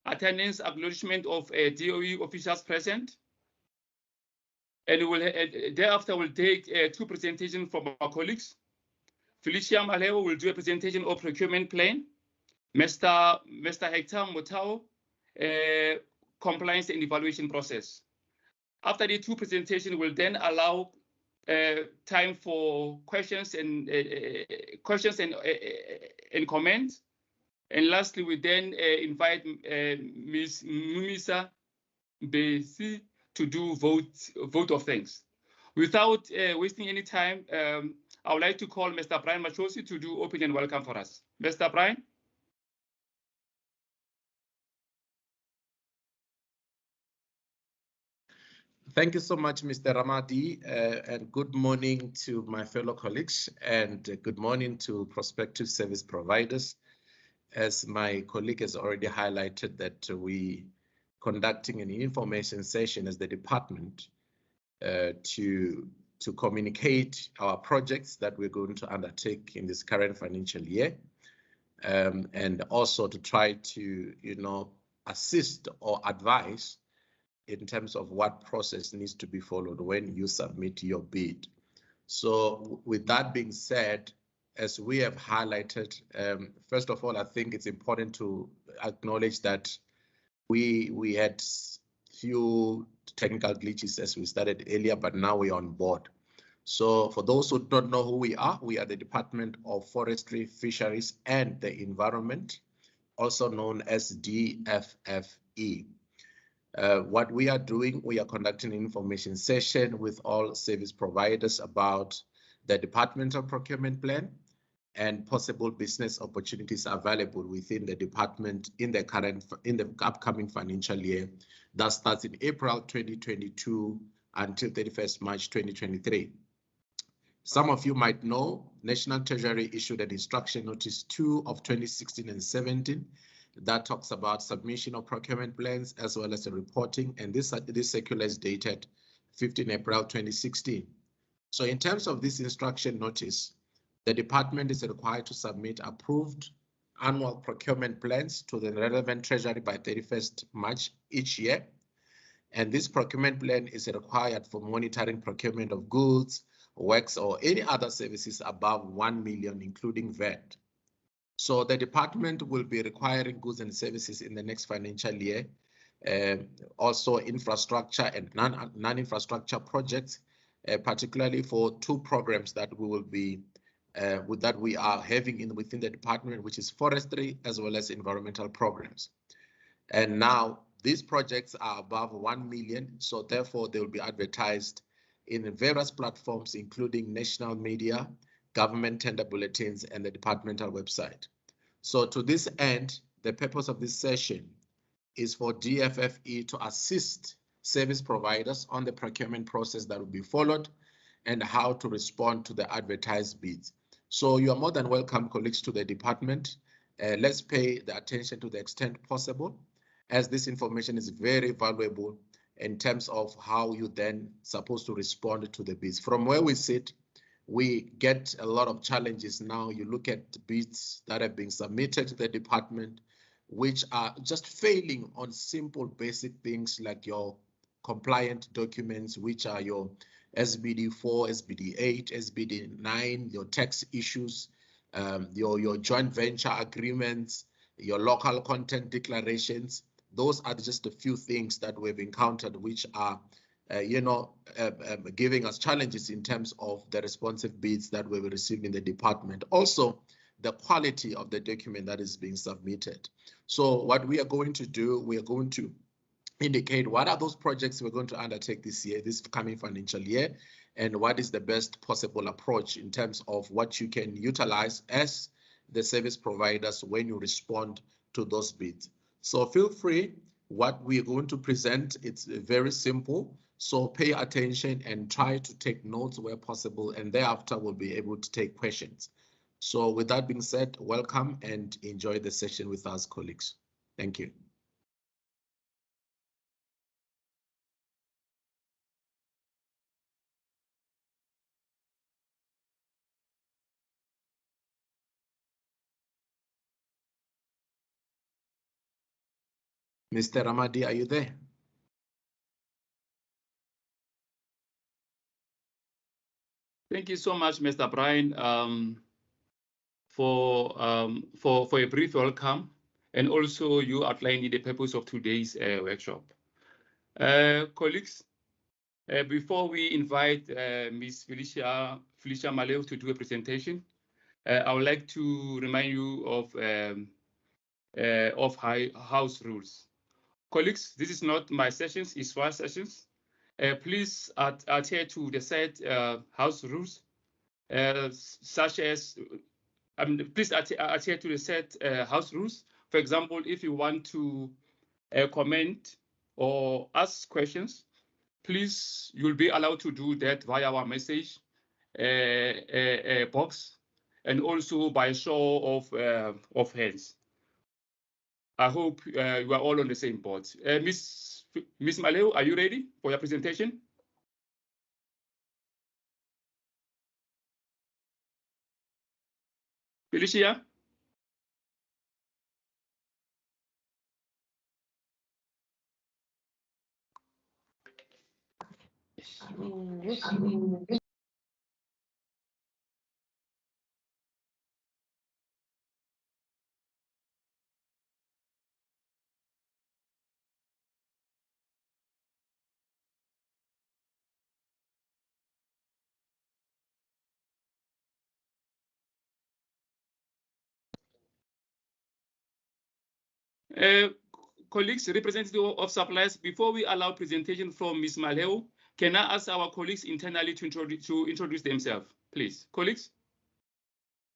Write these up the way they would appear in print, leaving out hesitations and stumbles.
attendance acknowledgement of DOE officials present. And thereafter we'll take 2 presentations from our colleagues. Felicia Malevo will do a presentation of Procurement Plan. Mr. Hector Motao, compliance and evaluation process. After the 2 presentations, we'll then allow time for questions and comments. And lastly, we then invite Ms. Mumisa Besi to do vote of thanks. Without wasting any time, I would like to call Mr. Brian Machosi to do open and welcome for us. Mr. Brian. Thank you so much, Mr. Ramadi, and good morning to my fellow colleagues, and good morning to prospective service providers. As my colleague has already highlighted, that we conducting an information session as the department to communicate our projects that we're going to undertake in this current financial year, and also to try to, assist or advise in terms of what process needs to be followed when you submit your bid. So with that being said, as we have highlighted, first of all, I think it's important to acknowledge that we had few technical glitches as we started earlier, but now we're on board. So for those who don't know who we are the Department of Forestry, Fisheries and the Environment, also known as DFFE. What we are doing, we are conducting an information session with all service providers about the Departmental Procurement Plan and possible business opportunities available within the department in the upcoming financial year that starts in April 2022 until 31st March 2023. Some of you might know, National Treasury issued an Instruction Notice 2 of 2016 and 17 that talks about submission of procurement plans as well as the reporting, and this circular is dated 15 April 2016. So in terms of this instruction notice, the department is required to submit approved annual procurement plans to the relevant treasury by 31st March each year. And this procurement plan is required for monitoring procurement of goods, works, or any other services above 1 million, including VAT. So the department will be requiring goods and services in the next financial year, also infrastructure and non-infrastructure projects, particularly for 2 programs that we will be that we are having within the department, which is forestry as well as environmental programs. And now these projects are above 1 million, so therefore they will be advertised in various platforms, including national media, government tender bulletins, and the departmental website. So to this end, the purpose of this session is for DFFE to assist service providers on the procurement process that will be followed and how to respond to the advertised bids. So you are more than welcome, colleagues, to the department. Let's pay the attention to the extent possible, as this information is very valuable in terms of how you then supposed to respond to the bids. From where we sit, we get a lot of challenges now. You look at bids that have been submitted to the department, which are just failing on simple basic things like your compliant documents, which are your SBD 4, SBD 8, SBD 9, your tax issues, your joint venture agreements, your local content declarations. Those are just a few things that we've encountered, which are, giving us challenges in terms of the responsive bids that we will receive in the department. Also, the quality of the document that is being submitted. So what we are going to do, we are going to indicate what are those projects we're going to undertake this year, this coming financial year, and what is the best possible approach in terms of what you can utilize as the service providers when you respond to those bids. So feel free. What we are going to present, it's very simple. So pay attention and try to take notes where possible, and thereafter we'll be able to take questions. So with that being said, welcome and enjoy the session with us, colleagues. Thank you. Mr. Ramadi, are you there? Thank you so much, Mr. Brian, for a brief welcome, and also you outlining the purpose of today's workshop. Colleagues, before we invite Ms. Felicia Maleo to do a presentation, I would like to remind you of house rules. Colleagues, this is not my sessions, it's SWA sessions. Please adhere to the set house rules, such as, please adhere to the set house rules. For example, if you want to comment or ask questions, please, you'll be allowed to do that via our message box, and also by show of hands. I hope you are all on the same board. Ms. Maleo, are you ready for your presentation? Felicia? Colleagues, representative of suppliers, before we allow presentation from Ms. Maleo, can I ask our colleagues internally to introduce themselves, please? Colleagues,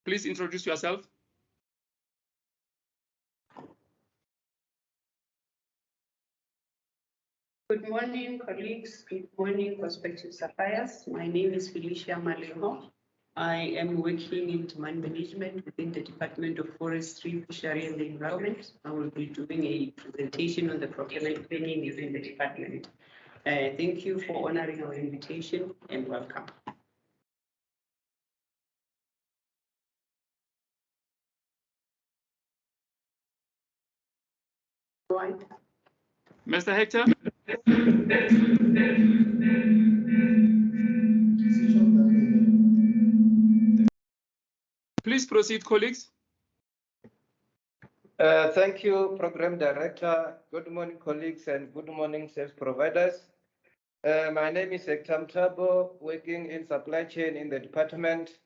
please introduce yourself. Good morning, colleagues. Good morning, prospective suppliers. My name is Felicia Maleo. I am working in demand management within the Department of Forestry, Fisheries and Environment. I will be doing a presentation on the procurement planning within the department. Thank you for honoring our invitation and welcome. Right. Mr. Hector? Please proceed, colleagues. Thank you, Program Director. Good morning, colleagues, and good morning, service providers. My name is Hector Mthabo, working in supply chain in the department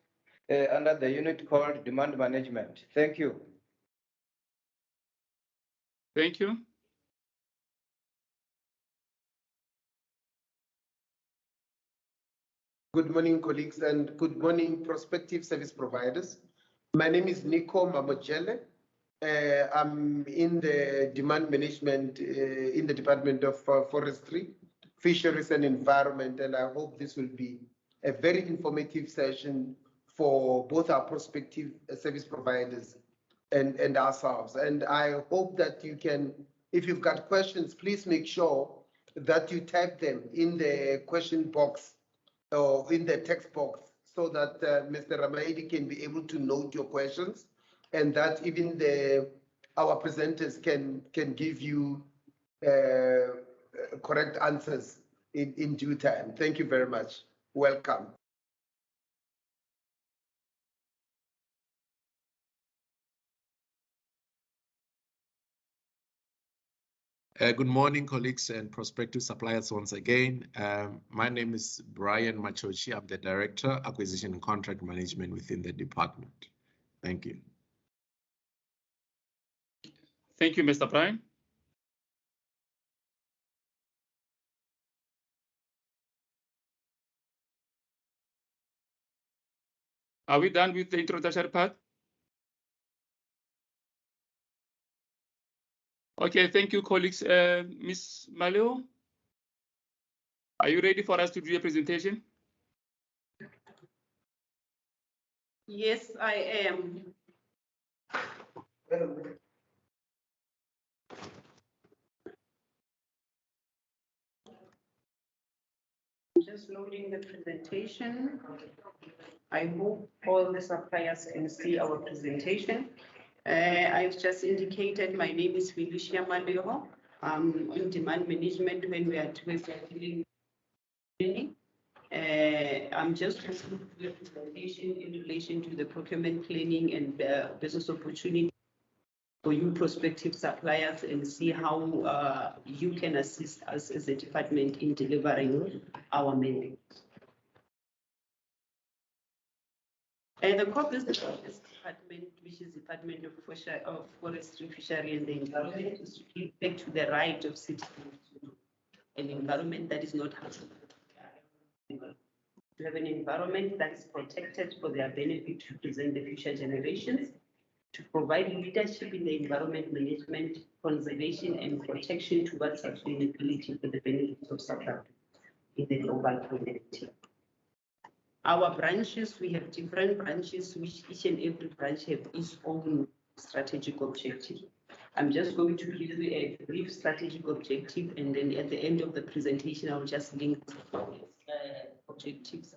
under the unit called Demand Management. Thank you. Thank you. Good morning, colleagues, and good morning, prospective service providers. My name is Nico Mamojele. I'm in the demand management in the Department of Forestry, Fisheries and Environment, and I hope this will be a very informative session for both our prospective service providers and ourselves. And I hope that you can, if you've got questions, please make sure that you type them in the question box or in the text box, so that Mr. Ramaidi can be able to note your questions, and that even our presenters can give you correct answers in due time. Thank you very much. Welcome. Good morning, colleagues and prospective suppliers once again. My name is Brian Machochi. I'm the Director, Acquisition and Contract Management within the department. Thank you. Thank you, Mr. Brian. Are we done with the introductory part? Okay, thank you, colleagues. Ms. Maleo, are you ready for us to do a presentation? Yes, I am. Just loading the presentation. I hope all the suppliers can see our presentation. I've just indicated my name is Felicia Maleo. On demand management, when we are dealing with I'm just listening to the presentation in relation to the procurement planning and business opportunity for you prospective suppliers, and see how you can assist us as a department in delivering our mandate. And the core business of this department, which is Department of Forestry, Fisheries and the Environment, is to give back to the right of citizens to an environment that is not harmful. To have an environment that is protected for their benefit to present the future generations, to provide leadership in the environment management, conservation and protection towards sustainability for the benefit of South Africa in the global community. Our branches, we have different branches, which each and every branch have its own strategic objective. I'm just going to give you a brief strategic objective, and then at the end of the presentation, I'll just link objectives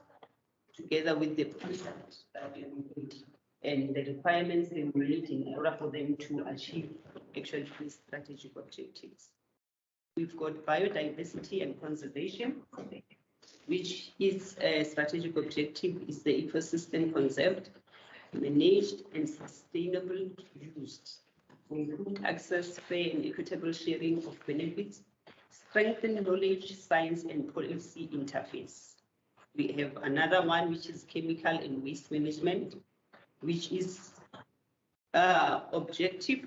together with the concept that we need and the requirements they will need in order for them to achieve actually these strategic objectives. We've got biodiversity and conservation, which is a strategic objective, is the ecosystem concept, managed and sustainable used, improve access, fair and equitable sharing of benefits, strengthen knowledge, science and policy interface. We have another one, which is chemical and waste management, which is objective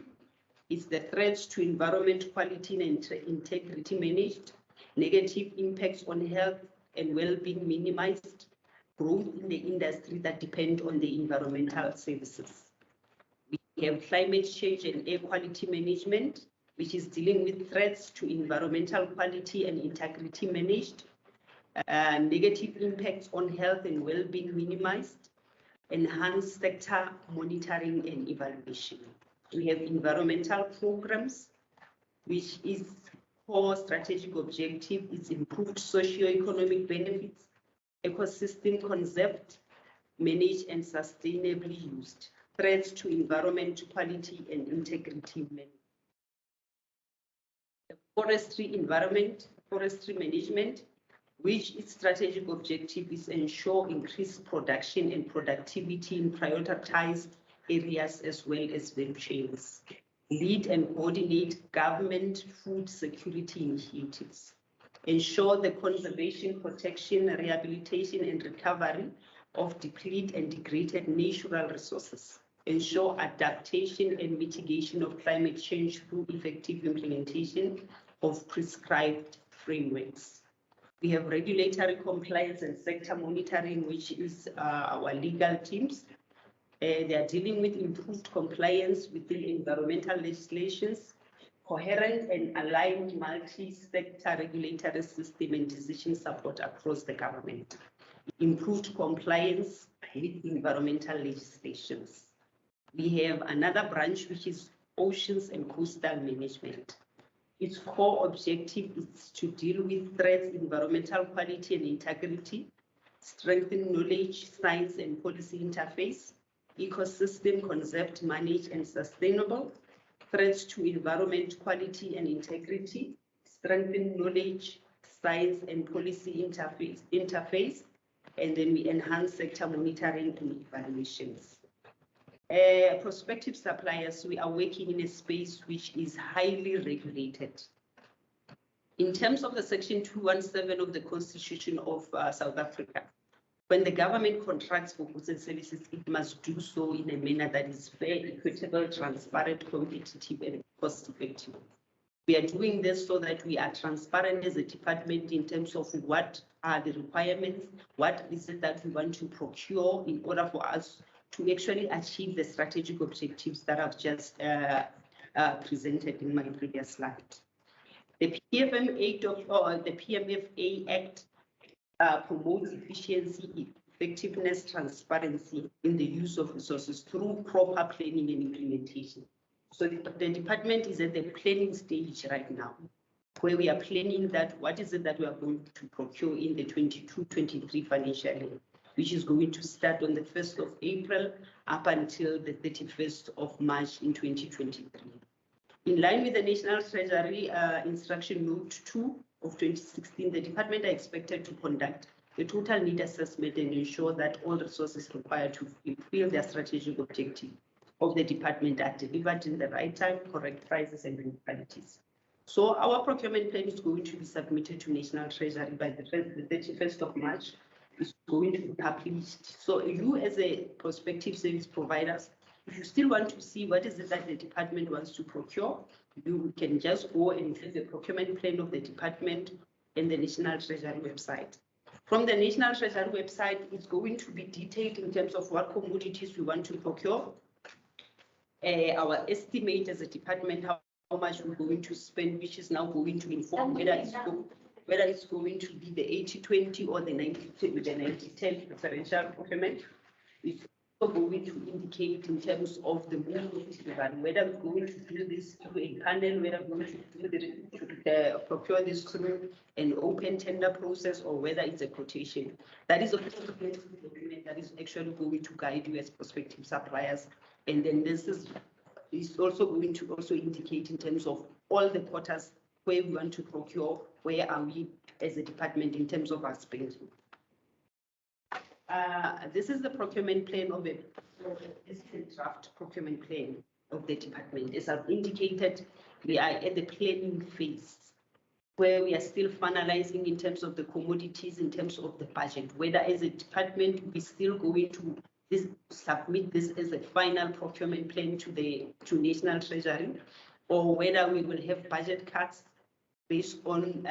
is the threats to environment quality and integrity managed, negative impacts on health and well-being minimized, growth in the industry that depend on the environmental services. We have climate change and air quality management, which is dealing with threats to environmental quality and integrity managed, negative impacts on health and well-being minimized, enhanced sector monitoring and evaluation. We have environmental programs, which is core strategic objective is improved socio-economic benefits, ecosystem concept, managed and sustainably used, threats to environment quality and integrity management. The forestry management, which its strategic objective is ensure increased production and productivity in prioritized areas as well as value chains. Lead and coordinate government food security initiatives. Ensure the conservation, protection, rehabilitation and recovery of depleted and degraded natural resources. Ensure adaptation and mitigation of climate change through effective implementation of prescribed frameworks. We have regulatory compliance and sector monitoring, which is our legal teams. They are dealing with improved compliance within environmental legislations, coherent and aligned multi-sector regulatory system and decision support across the government, improved compliance with environmental legislations. We have another branch, which is oceans and coastal management. Its core objective is to deal with threats, environmental quality and integrity, strengthen knowledge, science and policy interface, ecosystem concept, managed and sustainable, threats to environment quality and integrity, strengthen knowledge, science and policy interface, and then we enhance sector monitoring and evaluations. Prospective suppliers, we are working in a space which is highly regulated. In terms of the Section 217 of the Constitution of South Africa, when the government contracts for goods and services, it must do so in a manner that is fair, equitable, transparent, competitive, and cost-effective. We are doing this so that we are transparent as a department in terms of what are the requirements, what is it that we want to procure in order for us to actually achieve the strategic objectives that I've just presented in my previous slide. The PMFA Act promotes efficiency, effectiveness, transparency in the use of resources through proper planning and implementation. So the department is at the planning stage right now, where we are planning that what is it that we are going to procure in the 22-23 financial year, which is going to start on the 1st of April up until the 31st of March in 2023. In line with the National Treasury Instruction Note 2 of 2016, the department are expected to conduct a total need assessment and ensure that all resources required to fulfill their strategic objective of the department are delivered in the right time, correct prices and qualities. So our procurement plan is going to be submitted to National Treasury by the 31st of March. It's going to be published. So you as a prospective service providers, if you still want to see what is it that the department wants to procure, you can just go and view the procurement plan of the department and the National Treasury website. From the National Treasury website, it's going to be detailed in terms of what commodities we want to procure, our estimate as a department, how much we're going to spend, which is now going to inform whether it's going to be the 80-20 or the 90-10 preferential procurement. It's also going to indicate in terms of the movement, whether we're going to do this through a panel, whether we're going to do procure this through an open tender process, or whether it's a quotation. That is a document that is actually going to guide you as prospective suppliers. And then this is also going to also indicate in terms of all the quarters where we want to procure, where are we as a department in terms of our spending. This is the procurement plan of this is the draft procurement plan of the department. As I've indicated, we are at the planning phase where we are still finalizing in terms of the commodities, in terms of the budget, whether as a department we're still going to submit this as a final procurement plan to National Treasury, or whether we will have budget cuts based on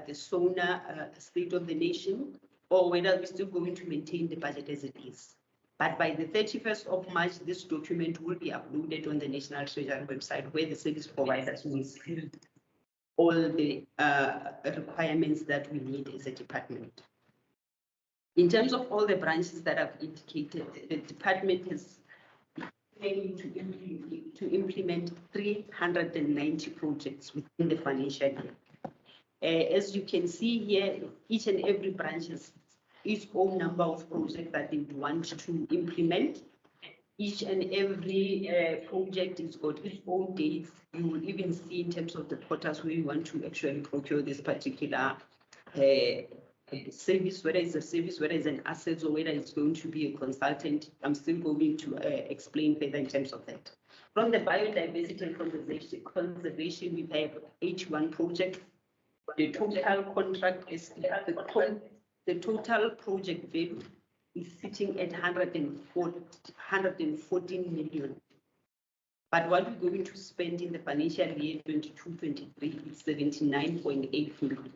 the SONA State of the Nation, or whether we're still going to maintain the budget as it is. But by the 31st of March, this document will be uploaded on the National Treasury website, where the service providers will fill all the requirements that we need as a department. In terms of all the branches that I've indicated, the department has planning to implement 390 projects within the financial year. As you can see here, each and every branch has its own number of projects that they want to implement. Each and every project has got its own dates. You will even see in terms of the quarters where you want to actually procure this particular service, whether it's a service, whether it's an asset, or whether it's going to be a consultant. I'm still going to explain further in terms of that. From the biodiversity and conservation, we have 81 projects. The total contract is the total project value is sitting at 114 million. But what we're going to spend in the financial year 22-23 is 79.8 million.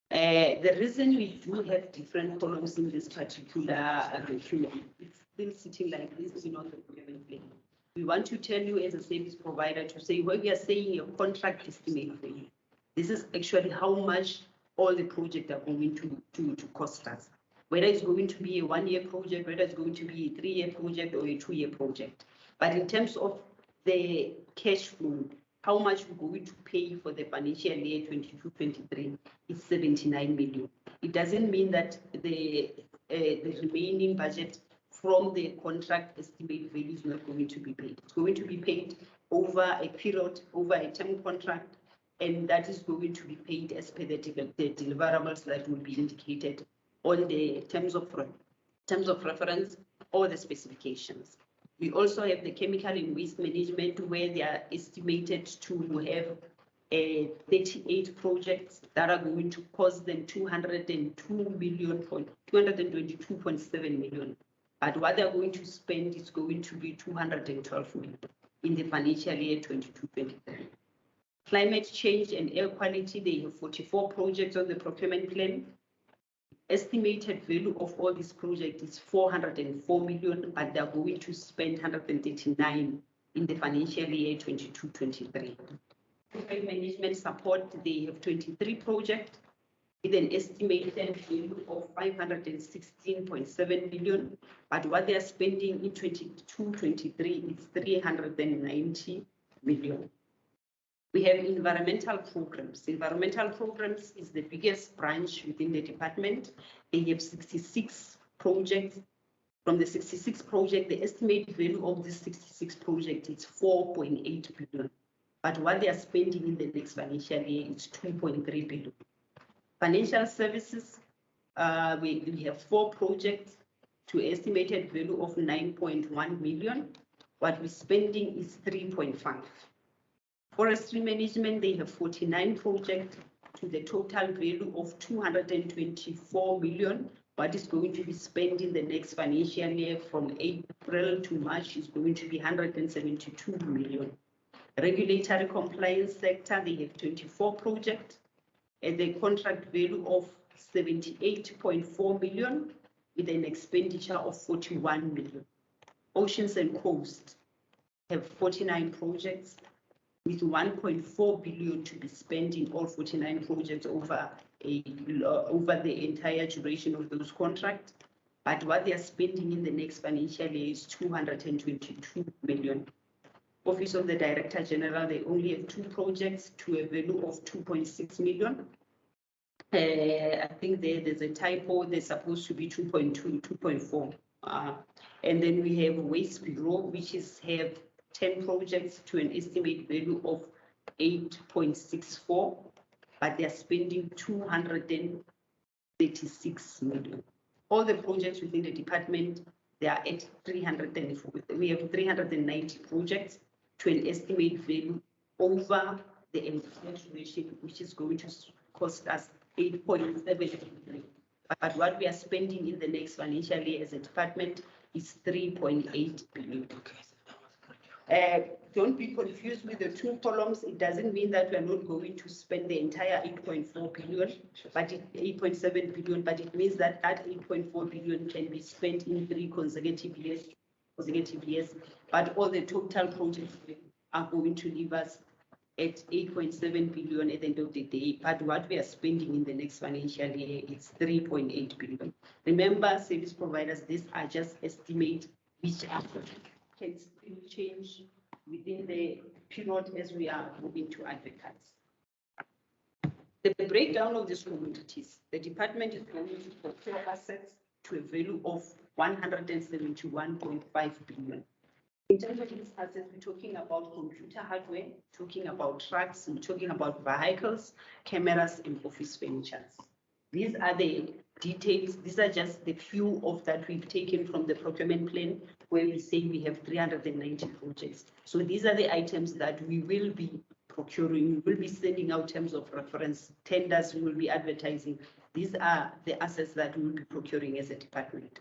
The reason we do have different columns in this particular document, it's still sitting like this in all the procurement plan. We want to tell you as a service provider to say, when we are saying a contract estimate for you, this is actually how much all the projects are going to cost us. Whether it's going to be a 1-year project, whether it's going to be a 3-year project or a 2-year project. But in terms of the cash flow, how much we're going to pay for the financial year 22-23 is 79 million. It doesn't mean that the remaining budget from the contract estimate value is not going to be paid. It's going to be paid over a period, over a term contract, and that is going to be paid as per the deliverables that will be indicated on the terms of reference or the specifications. We also have the chemical and waste management, where they are estimated to have 38 projects that are going to cost them 222.7 million. But what they're going to spend is going to be 212 million in the financial year 22-23. Climate change and air quality, they have 44 projects on the procurement plan. Estimated value of all these projects is 404 million, but they're going to spend 139 in the financial year 22-23. Management support, they have 23 projects with an estimated value of 516.7 million, but what they are spending in 22-23 is 390 million. We have environmental programs. Environmental programs is the biggest branch within the department. They have 66 projects From the 66 project, the estimated value of this 66 project is 4.8 billion. But what they are spending in the next financial year is 2.3 billion. Financial services, we have 4 projects to estimated value of 9.1 million. What we're spending is 3.5. Forestry Management, they have 49 projects to the total value of 224 million. What is going to be spent in the next financial year from April to March is going to be 172 million. Regulatory compliance sector, they have 24 projects at the contract value of 78.4 million with an expenditure of 41 million. Oceans and Coast have 49 projects with 1.4 billion to be spent in all 49 projects over the entire duration of those contracts. But what they are spending in the next financial year is 222 million. Office of the Director General, they only have 2 projects to a value of 2.6 million. I think there's a typo, they're supposed to be 2.2, 2.4. And then we have Waste Bureau, which have 10 projects to an estimated value of 8.64, but they're spending 236 million. All the projects within the department, they are at 304. We have 390 projects to an estimated value over the entire duration, which is going to cost us 8.7 billion. But what we are spending in the next financial year as a department is 3.8 billion. Don't be confused with the 2 columns. It doesn't mean that we are not going to spend the entire 8.4 billion, but 8.7 billion, but it means that that 8.4 billion can be spent in 3 consecutive years. But all the total projects are going to leave us at 8.7 billion at the end of the day. But what we are spending in the next financial year is 3.8 billion. Remember, service providers, these are just estimates which are can still change within the period as we are moving to advertise. The breakdown of these commodities, the department is going to procure assets to a value of 171.5 billion. In terms of these assets, we're talking about computer hardware, talking about trucks, and talking about vehicles, cameras, and office furniture. These are the details. These are just the few of that we've taken from the procurement plan, where we say we have 390 projects. So these are the items that we will be procuring. We will be sending out terms of reference, tenders, we will be advertising. These are the assets that we will be procuring as a department.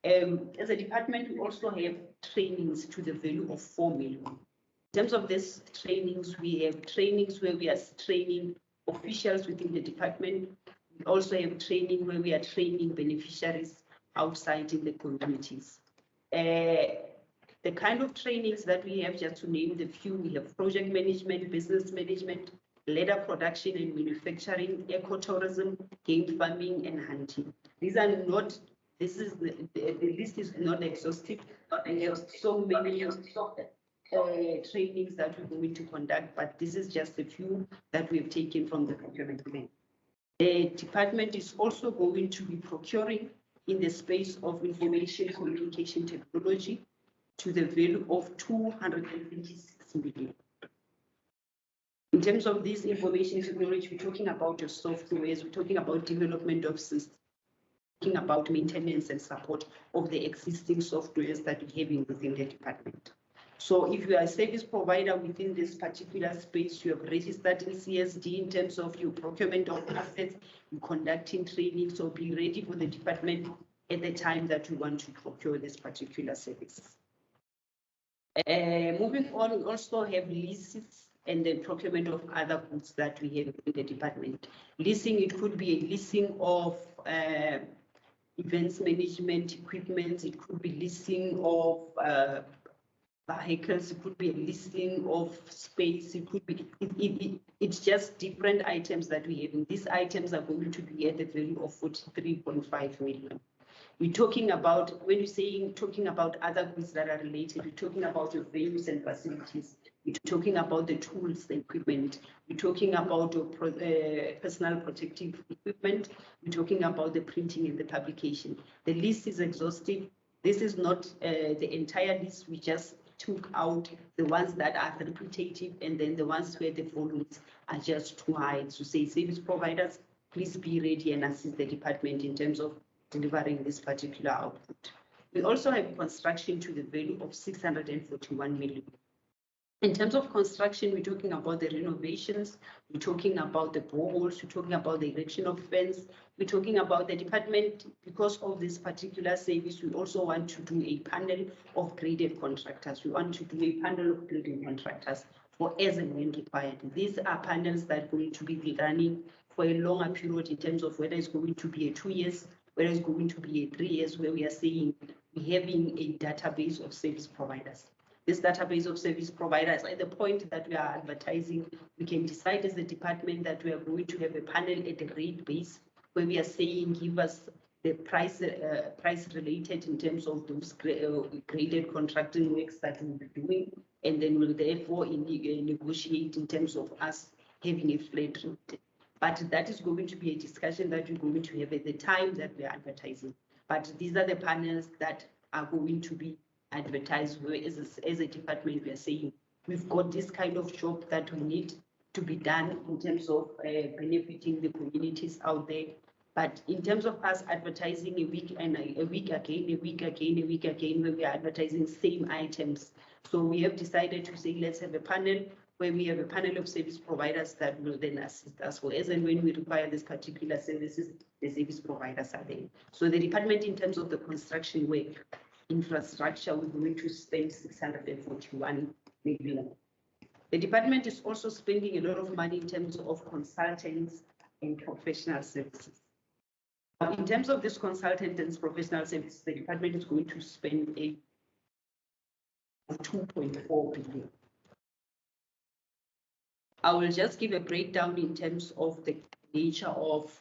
As a department, we also have trainings to the value of 4 million. In terms of these trainings, we have trainings where we are training officials within the department. We also have training where we are training beneficiaries outside in the communities. The kind of trainings that we have, just to name the few, we have project management, business management, leather production and manufacturing, ecotourism, game farming, and hunting. These are not, this is the list is not exhaustive. And there are so many trainings that we're going to conduct, but this is just a few that we've taken from the procurement plan. The department is also going to be procuring in the space of information communication technology to the value of 226 million. In terms of this information technology, we're talking about the softwares, we're talking about development of systems, talking about maintenance and support of the existing softwares that we have within the department. So if you are a service provider within this particular space, you have registered in Csd in terms of your procurement of assets, you're conducting training, so be ready for the department at the time that you want to procure this particular service. Moving on, we also have leases and the procurement of other goods that we have in the department. Leasing, it could be a leasing of events management equipment, it could be leasing of vehicles, it could be a leasing of space, it could be, it's just different items that we have. And these items are going to be at the value of 43.5 million. We're talking about, when you're saying talking about other goods that are related, we're talking about your venues and facilities. We're talking about the tools, the equipment. We're talking about your personal protective equipment. We're talking about the printing and the publication. The list is exhaustive. This is not the entire list. We just took out the ones that are repetitive, and then the ones where the volumes are just too high to say, service providers, please be ready and assist the department in terms of delivering this particular output. We also have construction to the value of 641 million. In terms of construction, we're talking about the renovations, we're talking about the boreholes, we're talking about the erection of fence, we're talking about the department. Because of this particular service, we also want to do a panel of graded contractors. We want to do a panel of building contractors for as and when required. These are panels that are going to be running for a longer period in terms of whether it's going to be a 2 years, whether it's going to be a 3 years, where we are saying we're having a database of service providers. This database of service providers, at the point that we are advertising, we can decide as a department that we are going to have a panel at the rate base, where we are saying give us the price related in terms of those graded contracting works that we'll be doing, and then we'll therefore negotiate in terms of us having a flat rate. But that is going to be a discussion that we're going to have at the time that we are advertising. But these are the panels that are going to be advertised, where as a department we are saying we've got this kind of job that we need to be done in terms of benefiting the communities out there. But in terms of us advertising a week again, where we are advertising same items, so we have decided to say let's have a panel where we have a panel of service providers that will then assist us for as and when we require this particular services, the service providers are there. So the department, in terms of the construction work, infrastructure, we're going to spend 641 million. The department is also spending a lot of money in terms of consultants and professional services. In terms of this consultant and professional services, the department is going to spend a 2.4 billion. I will just give a breakdown in terms of the nature of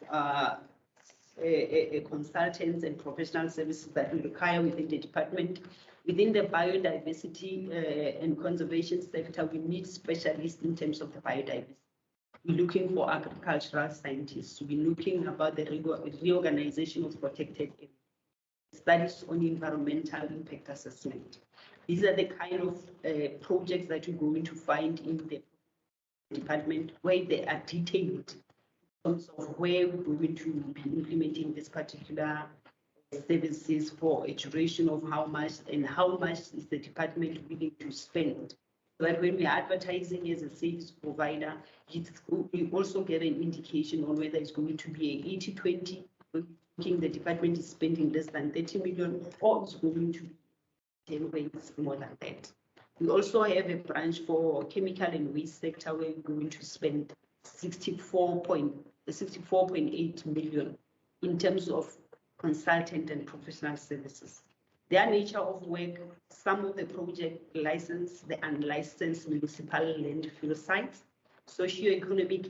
consultants and professional services that we require within the department. Within the biodiversity and conservation sector, we need specialists in terms of the biodiversity. We're looking for agricultural scientists. We're looking about the reorganization of protected areas, studies on environmental impact assessment. These are the kind of projects that you're going to find in the department, where they are detailed in terms of where we're going to be implementing this particular services for a duration of how much, and how much is the department willing to spend. So that when we are advertising as a service provider, we also get an indication on whether it's going to be a 80-20, thinking the department is spending less than 30 million, or it's going to be 10 ways more than that. We also have a branch for chemical and waste sector, where we're going to spend 64.8 million in terms of consultant and professional services. Their nature of work, some of the project license the unlicensed municipal landfill sites, socio-economic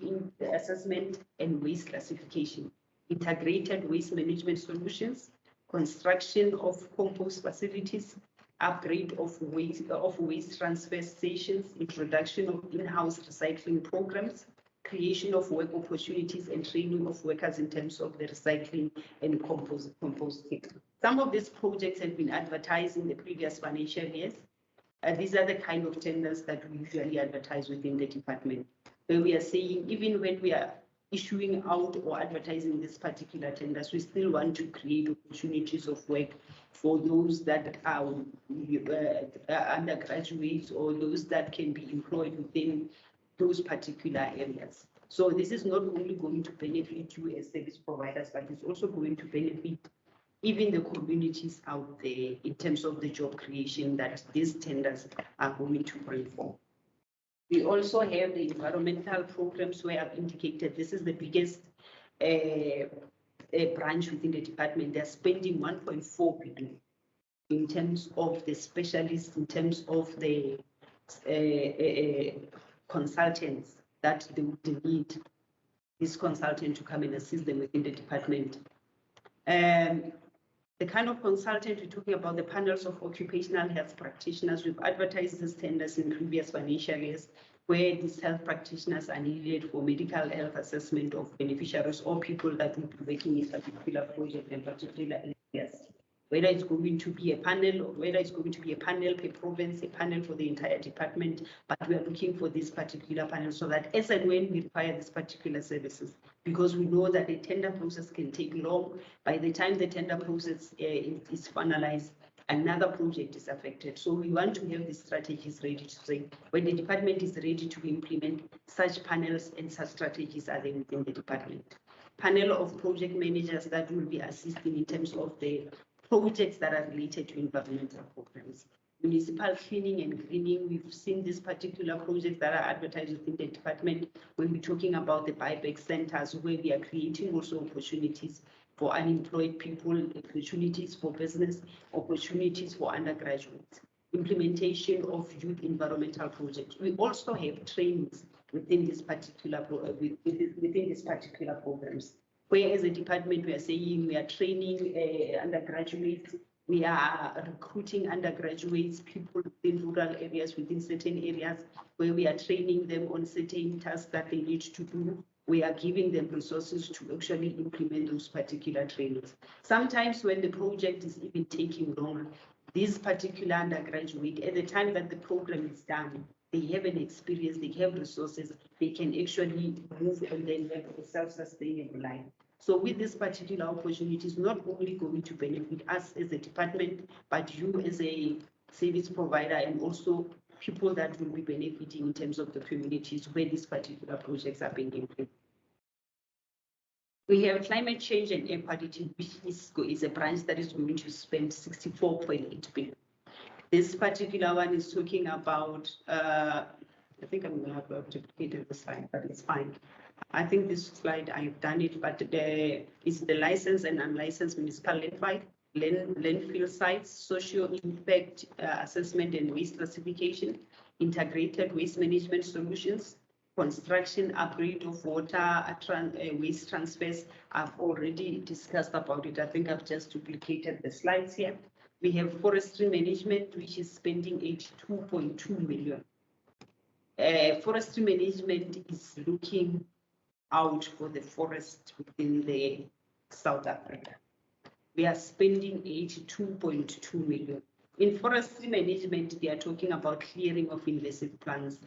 assessment and waste classification, integrated waste management solutions, construction of compost facilities, upgrade of waste transfer stations, introduction of in-house recycling programs, creation of work opportunities and training of workers in terms of the recycling and composting. Some of these projects have been advertised in the previous financial years. These are the kind of tenders that we usually advertise within the department, where we are saying even when we are issuing out or advertising this particular tenders, we still want to create opportunities of work for those that are undergraduates or those that can be employed within those particular areas. So this is not only going to benefit you as service providers, but it's also going to benefit even the communities out there in terms of the job creation that these tenders are going to bring forth. We also have the environmental programs, where I've indicated this is the biggest branch within the department. They're spending 1.4 billion in terms of the specialists, in terms of the consultants that they would need this consultant to come and assist them within the department. The kind of consultant we're talking about, the panels of occupational health practitioners. We've advertised these tenders in previous financial years, where these health practitioners are needed for medical health assessment of beneficiaries or people that will be working in particular project and particular areas. whether it's going to be a panel or whether it's going to be a panel per province, a panel for the entire department, but we are looking for this particular panel so that as and when we require these particular services, because we know that the tender process can take long. By the time the tender process is finalized, another project is affected. So we want to have these strategies ready to say, when the department is ready to implement such panels and such strategies are there within the department. Panel of project managers that will be assisting in terms of the projects that are related to environmental programs. Municipal cleaning and greening, we've seen these particular projects that are advertised within the department when we're talking about the buyback centers, where we are creating also opportunities for unemployed people, opportunities for business, opportunities for undergraduates, implementation of youth environmental projects. We also have trainings within this particular programs, where as a department we are saying we are training undergraduates, we are recruiting undergraduates, people in rural areas, within certain areas, where we are training them on certain tasks that they need to do. We are giving them resources to actually implement those particular trainings. Sometimes when the project is even taking longer, these particular undergraduate, at the time that the program is done, they have an experience, they have resources, they can actually move and then have a self-sustainable life. So with this particular opportunity, it's not only going to benefit us as a department, but you as a service provider and also people that will be benefiting in terms of the communities where these particular projects are being implemented. We have climate change and air quality, which is a branch that is going to spend 64.8 billion. This particular one is talking about, I think I'm going to have to duplicate the slide, but it's fine. I think this slide, I've done it, but it's the licensed and unlicensed municipal landfill sites, social impact assessment and waste classification, integrated waste management solutions, construction, upgrade of water, waste transfers. I've already discussed about it. I think I've just duplicated the slides here. We have forestry management, which is spending 82.2 million. Forestry management is looking out for the forest within the South Africa. We are spending 82.2 million. In forestry management, we are talking about clearing of invasive plants.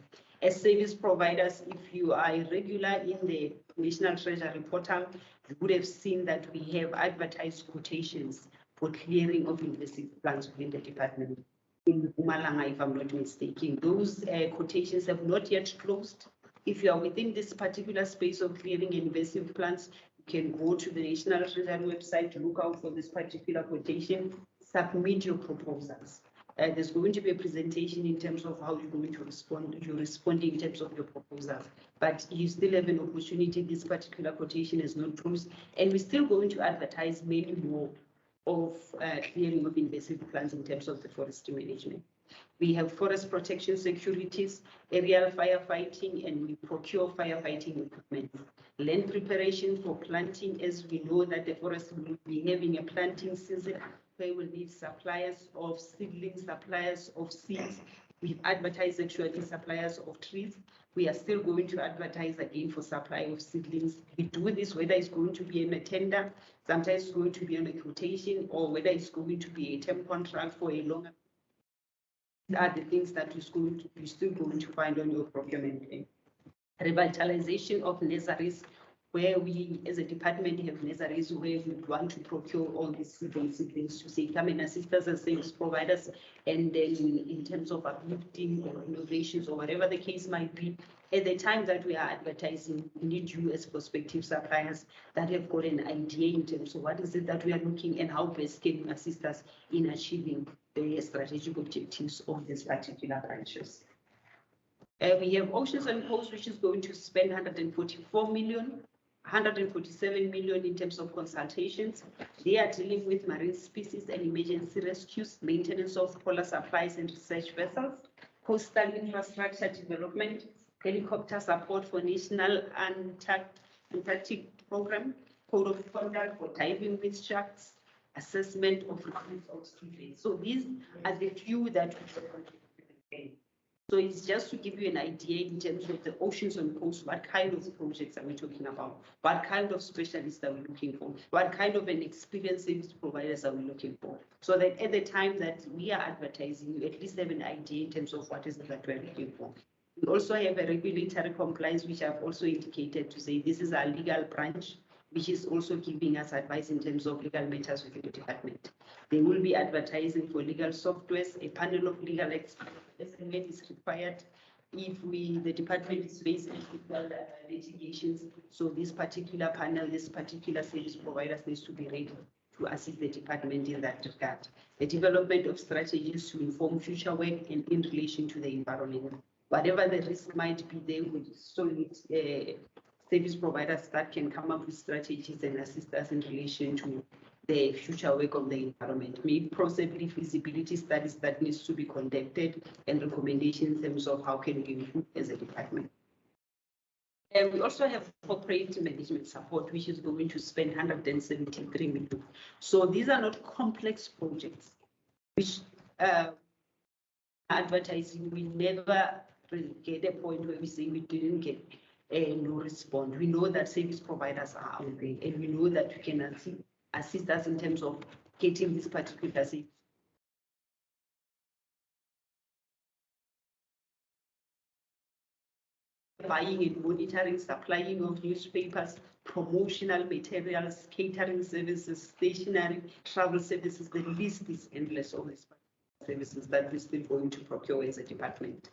As service providers, if you are a regular in the National Treasury portal, you would have seen that we have advertised quotations for clearing of invasive plants within the department. In Mpumalanga, if I'm not mistaken, those quotations have not yet closed. If you are within this particular space of clearing invasive plants, you can go to the National Treasury website to look out for this particular quotation, submit your proposals. There's going to be a presentation in terms of how you're going to respond. You're responding in terms of your proposals, but you still have an opportunity. This particular quotation is not closed, and we're still going to advertise many more of clearing of invasive plants in terms of the forestry management. We have forest protection securities, aerial firefighting, and we procure firefighting equipment. Land preparation for planting, as we know that the forest will be having a planting season. They will need suppliers of seedlings, suppliers of seeds. We've advertised actually suppliers of trees. We are still going to advertise again for supply of seedlings. We do this whether it's going to be in a tender, sometimes it's going to be on a quotation, or whether it's going to be a term contract for a longer. These are the things that you're still going to find on your procurement plan. Revitalization of nurseries, where we as a department have nurseries where we want to procure all these seedlings to say come and assist us as service providers, and then in terms of uplifting or innovations or whatever the case might be, at the time that we are advertising, we need you as prospective suppliers that have got an idea in terms of what is it that we are looking and how best can you assist us in achieving the strategic objectives of these particular branches. We have Oceans and Coasts, which is going to spend 144 million. 147 million in terms of consultations. They are dealing with marine species and emergency rescues, maintenance of polar supplies and research vessels, coastal infrastructure development, helicopter support for National Antarctic Program, code of conduct for diving with sharks, assessment of recruits of students. So these are the few that we So it's just to give you an idea in terms of the oceans and coasts, what kind of projects are we talking about? What kind of specialists are we looking for? What kind of an experienced service providers are we looking for? So that at the time that we are advertising, you at least have an idea in terms of what is it that we're looking for. We also have a regulatory compliance, which I've also indicated to say this is our legal branch, which is also giving us advice in terms of legal matters within the department. They will be advertising for legal softwares, a panel of legal experts is required if the department is facing legal litigations. So this particular panel, this particular service providers needs to be ready to assist the department in that regard. The development of strategies to inform future work and in relation to the environment. Whatever the risk might be, they would solid service providers that can come up with strategies and assist us in relation to the future work of the environment. Maybe possibly feasibility studies that needs to be conducted and recommendations in terms of how can we improve as a department. And we also have corporate management support, which is going to spend 173 million. So these are not complex projects, which advertising, we never really get a point where we say we didn't get no response. We know that service providers are out there, and we know that we can assist us in terms of getting this particular service. Buying and monitoring, supplying of newspapers, promotional materials, catering services, stationery, travel services. The list is endless of these services that we're still going to procure as a department.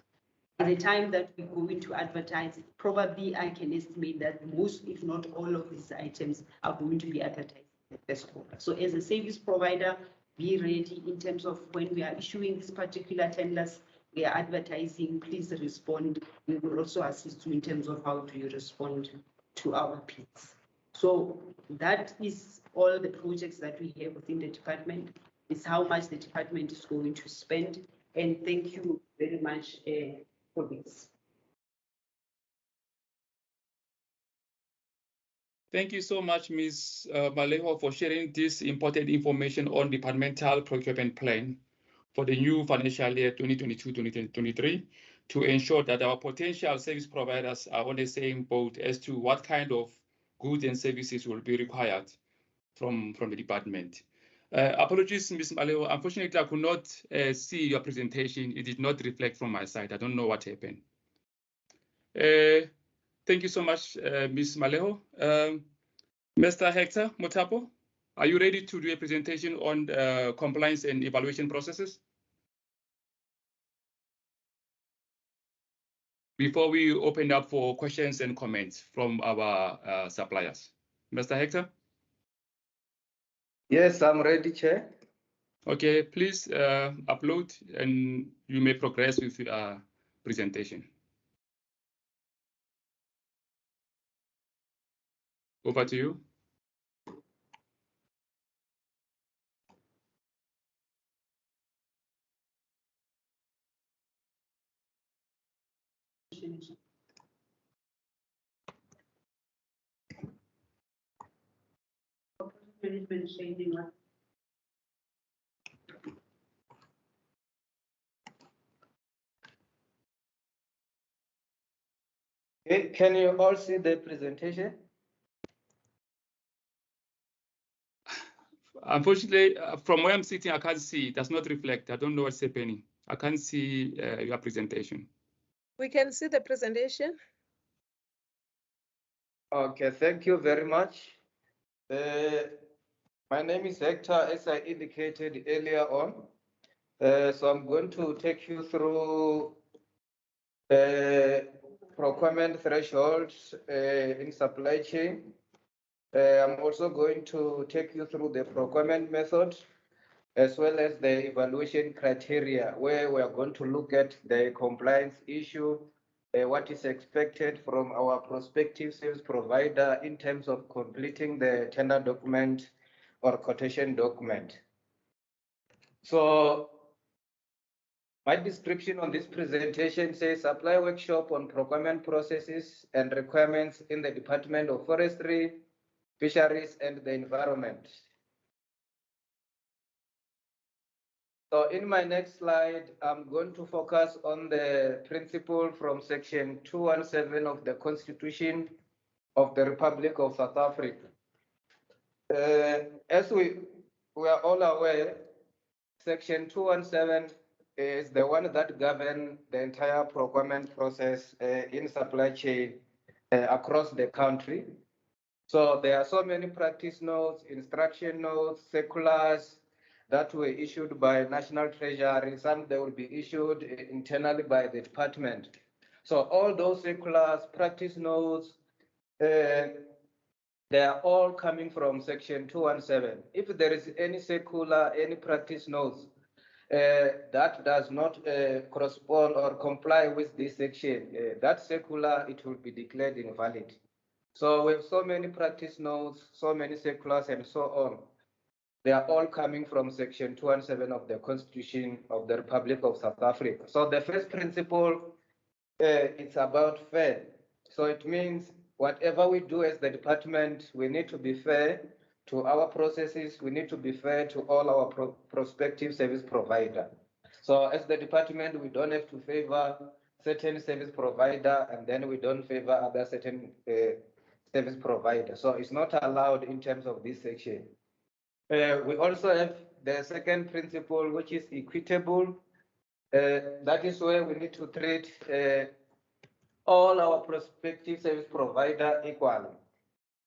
By the time that we go into advertise, probably I can estimate that most, if not all of these items are going to be advertised in the first quarter. So as a service provider, be ready in terms of when we are issuing these particular tenders, we are advertising, please respond. We will also assist you in terms of how do you respond to our bids. So that is all the projects that we have within the department. It's how much the department is going to spend. And thank you very much for this. Thank you so much, Ms. Maleho, for sharing this important information on departmental procurement plan for the new financial year 2022-2023 to ensure that our potential service providers are on the same boat as to what kind of goods and services will be required from the department. Apologies, Ms. Maleho. Unfortunately, I could not see your presentation. It did not reflect from my side. I don't know what happened. Thank you so much, Ms. Maleho. Mr. Hector Motapo, are you ready to do a presentation on compliance and evaluation processes? Before we open up for questions and comments from our suppliers. Mr. Hector? Yes, I'm ready, Chair. Okay, please upload and you may progress with your presentation. Over to you. Management changing. Okay, can you all see the presentation? Unfortunately, from where I'm sitting, I can't see. It does not reflect. I don't know what's happening. I can't see your presentation. We can see the presentation. Okay, thank you very much. My name is Hector, as I indicated earlier on. So I'm going to take you through procurement thresholds in supply chain. I'm also going to take you through the procurement method, as well as the evaluation criteria, where we are going to look at the compliance issue, what is expected from our prospective service provider in terms of completing the tender document or quotation document. So my description on this presentation says Supplier Workshop on procurement processes and requirements in the Department of Forestry, Fisheries and the Environment. So in my next slide, I'm going to focus on the principle from section 217 of the Constitution of the Republic of South Africa. As we are all aware, section 217 is the one that governs the entire procurement process in supply chain across the country. So there are so many practice notes, instruction notes, circulars that were issued by National Treasury. Some they will be issued internally by the department. So all those circulars, practice notes, they are all coming from section 217. If there is any circular, any practice notes that does not correspond or comply with this section, that circular, it will be declared invalid. So we have so many practice notes, so many circulars, and so on. They are all coming from section 217 of the Constitution of the Republic of South Africa. So the first principle, it's about fair. So it means whatever we do as the department, we need to be fair to our processes. We need to be fair to all our prospective service provider. So as the department, we don't have to favor certain service provider and then we don't favor other certain service provider. So it's not allowed in terms of this section. We also have the second principle, which is equitable. That is where we need to treat all our prospective service provider equally.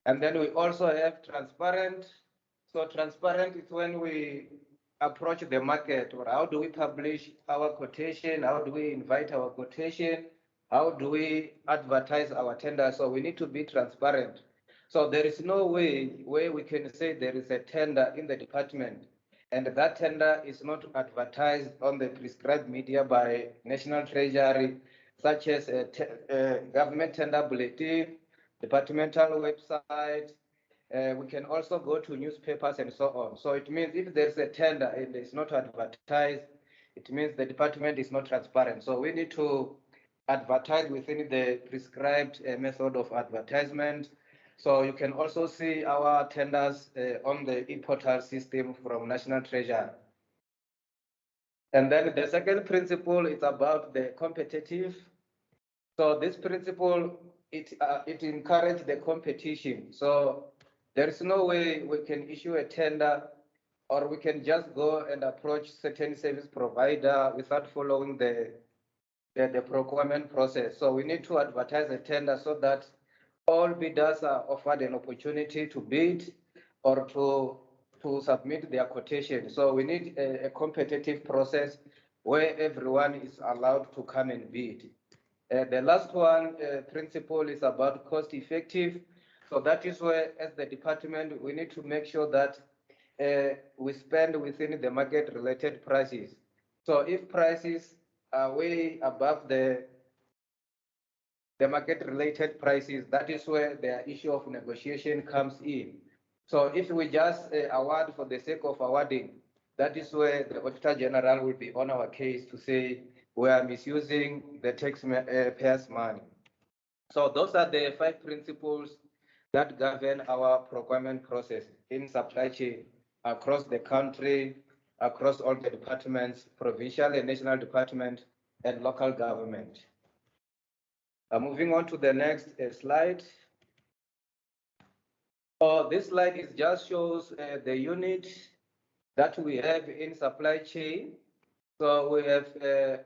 And then we also have transparent. So transparent is when we approach the market, or how do we publish our quotation? How do we invite our quotation? How do we advertise our tender? So we need to be transparent. So there is no way where we can say there is a tender in the department and that tender is not advertised on the prescribed media by National Treasury, such as a government tender bulletin, departmental website. We can also go to newspapers and so on. So it means if there's a tender and it's not advertised, it means the department is not transparent. So we need to advertise within the prescribed method of advertisement. So you can also see our tenders on the e-portal system from National Treasury. And then the second principle is about the competitive. So this principle, it encourages the competition. So there is no way we can issue a tender or we can just go and approach certain service provider without following the procurement process. So we need to advertise a tender so that all bidders are offered an opportunity to bid or to submit their quotation. So we need a competitive process where everyone is allowed to come and bid. The last one principle is about cost effective. So that is where, as the department, we need to make sure that we spend within the market related prices. So if prices are way above the market related prices, that is where the issue of negotiation comes in. So if we just award for the sake of awarding, that is where the Auditor General will be on our case to say we are misusing the taxpayers' money. So those are the 5 principles that govern our procurement process in supply chain across the country, across all the departments, provincial and national department, and local government. Moving on to the next slide. This slide just shows the unit that we have in supply chain. So we have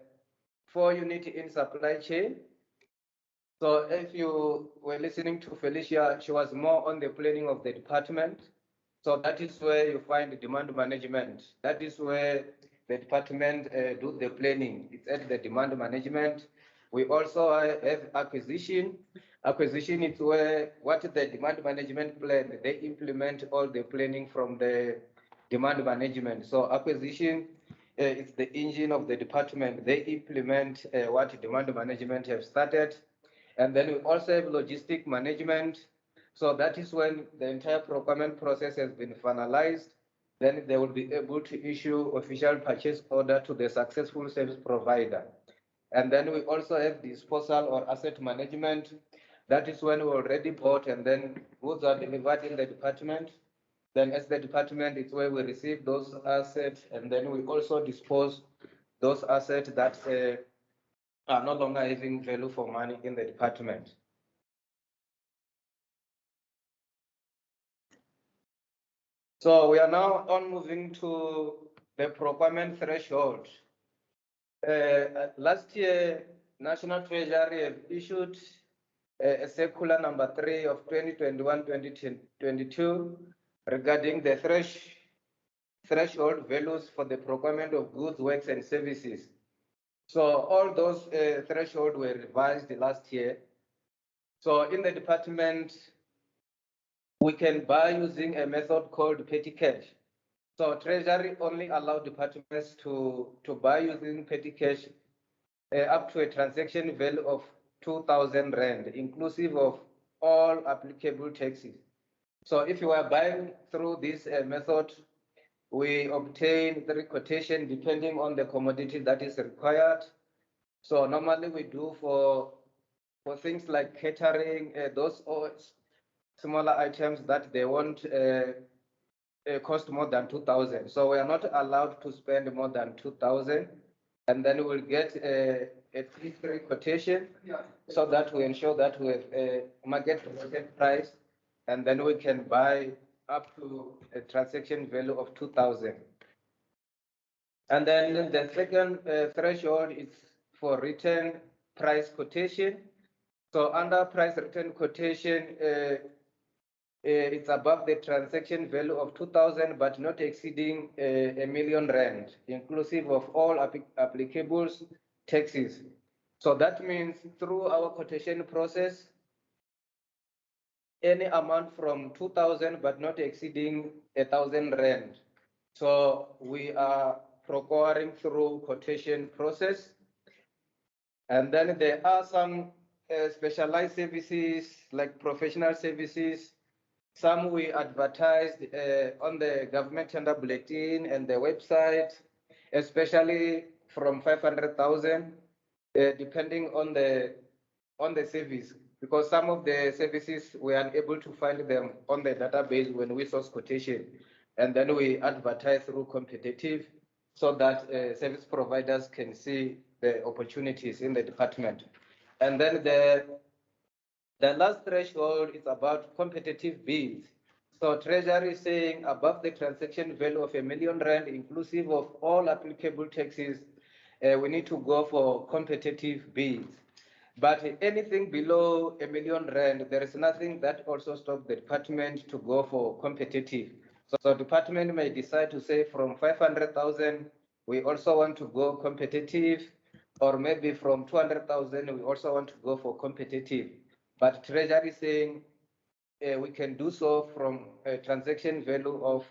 4 units in supply chain. So if you were listening to Felicia, she was more on the planning of the department. So that is where you find demand management. That is where the department do the planning. It's at the demand management. We also have acquisition. Acquisition is where what the demand management plan, they implement all the planning from the demand management. So acquisition is the engine of the department. They implement what demand management have started. And then we also have logistic management. So that is when the entire procurement process has been finalized. Then they will be able to issue official purchase order to the successful service provider. And then we also have disposal or asset management. That is when we already bought and then goods are delivered in the department. Then as the department, it's where we receive those assets, and then we also dispose those assets that are no longer having value for money in the department. So we are now on moving to the procurement threshold. Last year, National Treasury have issued a circular number 3 of 2021-2022 regarding the threshold values for the procurement of goods, works, and services. So all those thresholds were revised last year. So in the department, we can buy using a method called petty cash. So Treasury only allow departments to buy using petty cash up to a transaction value of 2,000 Rand, inclusive of all applicable taxes. So if you are buying through this method, we obtain the quotation depending on the commodity that is required. So normally we do for things like catering, those smaller items that they won't cost more than 2,000. So we are not allowed to spend more than 2,000, and then we'll get a free quotation so that we ensure that we have a market price, and then we can buy up to a transaction value of 2,000. And then the second threshold is for written price quotation. So under price written quotation, it's above the transaction value of 2,000, but not exceeding a million Rand, inclusive of all applicable taxes. So that means through our quotation process, any amount from 2,000, but not exceeding 1,000 Rand. So we are procuring through quotation process. And then there are some specialized services like professional services. Some we advertised on the government tender bulletin and the website, especially from 500,000, depending on the service, because some of the services we are unable to find them on the database when we source quotation, and then we advertise through competitive so that service providers can see the opportunities in the department. And then the last threshold is about competitive bids. So Treasury is saying above the transaction value of R1 million, inclusive of all applicable taxes, we need to go for competitive bids. But anything below R1 million, there is nothing that also stops the department to go for competitive. So department may decide to say from 500,000, we also want to go competitive, or maybe from 200,000, we also want to go for competitive. But Treasury is saying we can do so from a transaction value of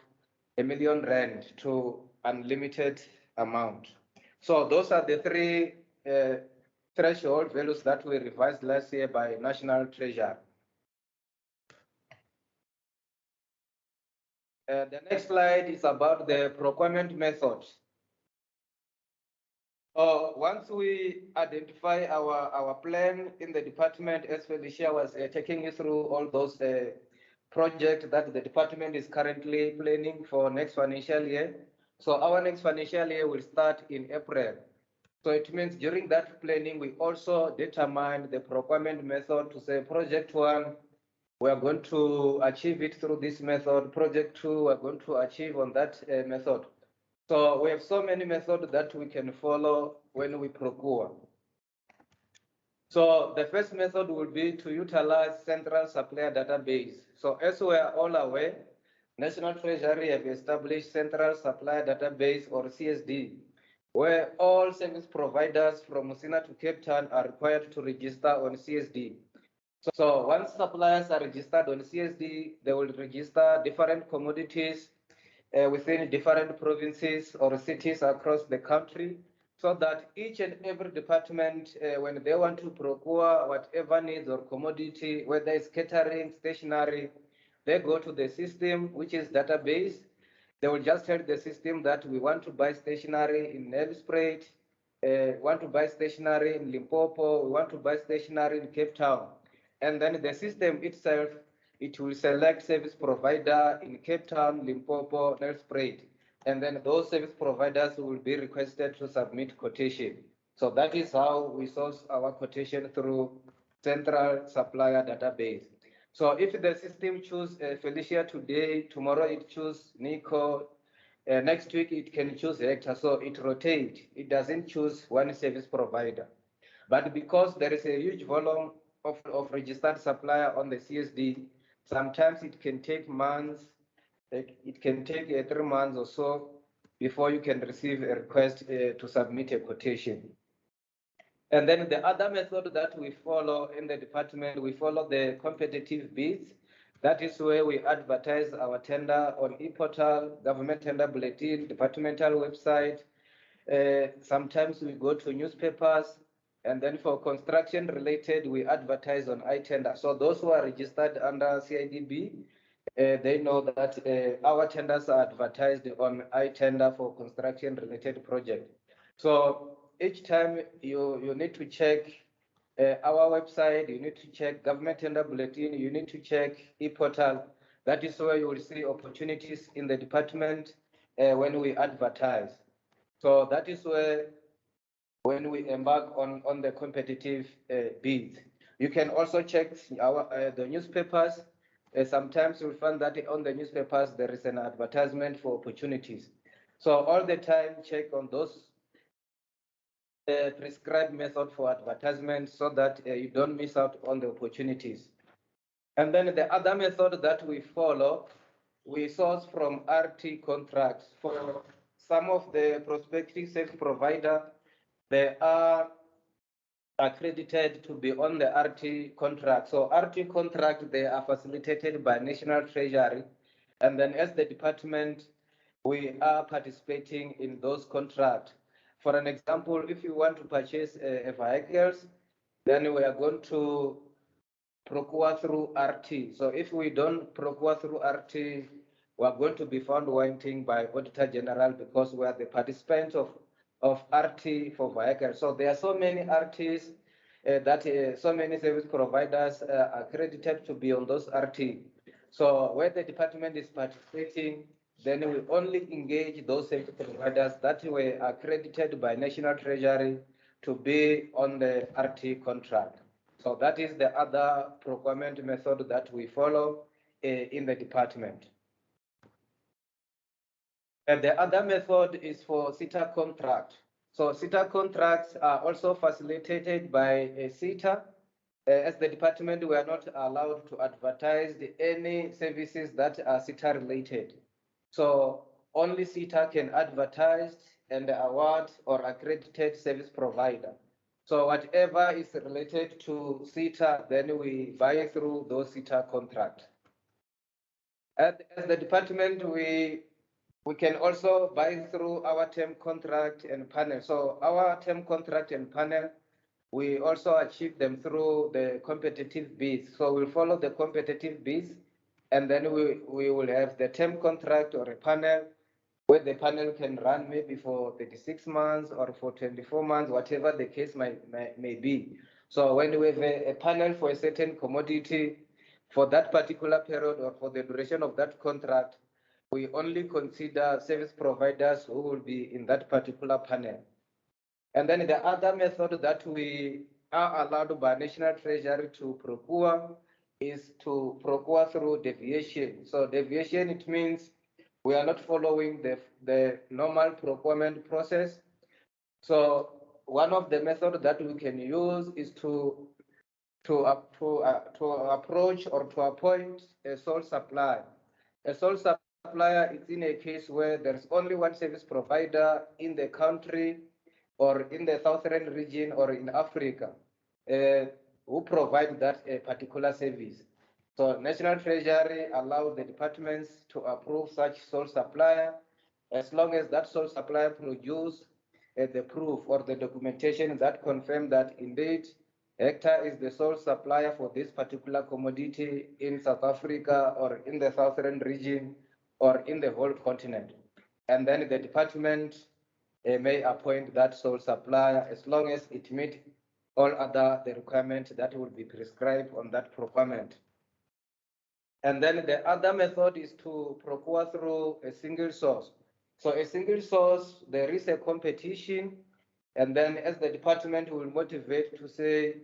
R1 million to unlimited amount. So those are the three threshold values that were revised last year by National Treasury. The next slide is about the procurement methods. Once we identify our plan in the department, as Felicia was taking you through all those projects that the department is currently planning for next financial year. So our next financial year will start in April. So it means during that planning, we also determine the procurement method to say project 1, we are going to achieve it through this method. Project 2, we're going to achieve on that method. So we have so many methods that we can follow when we procure. So the first method will be to utilize central supplier database. So as we are all aware, National Treasury have established central supplier database, or CSD, where all service providers from Musina to Cape Town are required to register on CSD. So once suppliers are registered on CSD, they will register different commodities within different provinces or cities across the country, so that each and every department, when they want to procure whatever needs or commodity, whether it's catering, stationery, they go to the system, which is database. They will just tell the system that we want to buy stationery in Nelspruit, want to buy stationery in Limpopo, we want to buy stationery in Cape Town. And then the system itself, it will select service provider in Cape Town, Limpopo, Nelspruit, and then those service providers will be requested to submit quotation. So that is how we source our quotation through central supplier database. So if the system choose Felicia today, tomorrow it choose Nico, next week it can choose Hector, so it rotates. It doesn't choose one service provider. But because there is a huge volume of registered supplier on the CSD, sometimes it can take months, it can take 3 months or so before you can receive a request to submit a quotation. And then the other method that we follow in the department, we follow the competitive bids. That is where we advertise our tender on e-portal, government tender bulletin, departmental website. Sometimes we go to newspapers, and then for construction related, we advertise on iTender. So those who are registered under CIDB, they know that our tenders are advertised on iTender for construction related project. So each time you need to check our website, you need to check government tender bulletin, you need to check e-portal. That is where you will see opportunities in the department when we advertise. So that is where when we embark on the competitive bids. You can also check our the newspapers. Sometimes you'll find that on the newspapers there is an advertisement for opportunities. So all the time check on those prescribed method for advertisement so that you don't miss out on the opportunities. And then the other method that we follow, we source from RT contracts. For some of the prospective service provider, they are accredited to be on the RT contract. So RT contract, they are facilitated by National Treasury. And then as the department, we are participating in those contracts. For an example, if you want to purchase a vehicles, then we are going to procure through RT. So if we don't procure through RT, we are going to be found wanting by Auditor General because we are the participants of RT for vehicles. So there are so many RTs that so many service providers are accredited to be on those RT. So where the department is participating, then we only engage those service providers that were accredited by National Treasury to be on the RT contract. So that is the other procurement method that we follow in the department. And the other method is for SITA contract. So SITA contracts are also facilitated by a SITA. As the department, we are not allowed to advertise any services that are SITA related. So only SITA can advertise and award or accredited service provider. So whatever is related to SITA, then we buy through those SITA contracts. As the department, we can also buy through our term contract and panel. So our term contract and panel, we also achieve them through the competitive bids. So we'll follow the competitive bids, and then we will have the term contract or a panel where the panel can run maybe for 36 months or for 24 months, whatever the case may be. So when we have a panel for a certain commodity for that particular period or for the duration of that contract, we only consider service providers who will be in that particular panel. And then the other method that we are allowed by National Treasury to procure is to procure through deviation. So deviation, it means we are not following the normal procurement process. So one of the methods that we can use is to approach or to appoint a sole supplier. A sole supplier is in a case where there's only one service provider in the country or in the southern region or in Africa who provide that particular service. So National Treasury allows the departments to approve such sole supplier as long as that sole supplier produce the proof or the documentation that confirm that indeed Hector is the sole supplier for this particular commodity in South Africa or in the southern region or in the whole continent. And then the department may appoint that sole supplier as long as it meets all other the requirements that will be prescribed on that procurement. And then the other method is to procure through a single source. So a single source, there is a competition, and then as the department will motivate to say,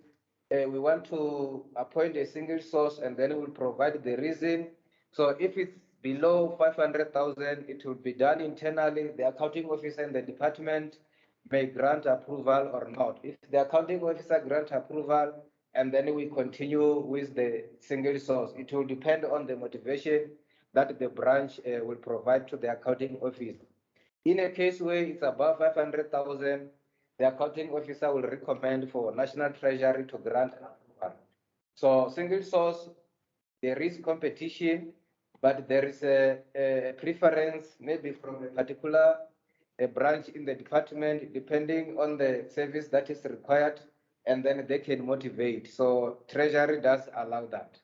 we want to appoint a single source, and then we'll provide the reason. So if it's below 500,000, it will be done internally. The accounting officer and the department may grant approval or not. If the accounting officer grant approval, and then we continue with the single source, it will depend on the motivation that the branch will provide to the accounting office. In a case where it's above 500,000, the accounting officer will recommend for National Treasury to grant approval. So single source, there is competition, but there is a preference maybe from a particular branch in the department, depending on the service that is required, and then they can motivate. So Treasury does allow that.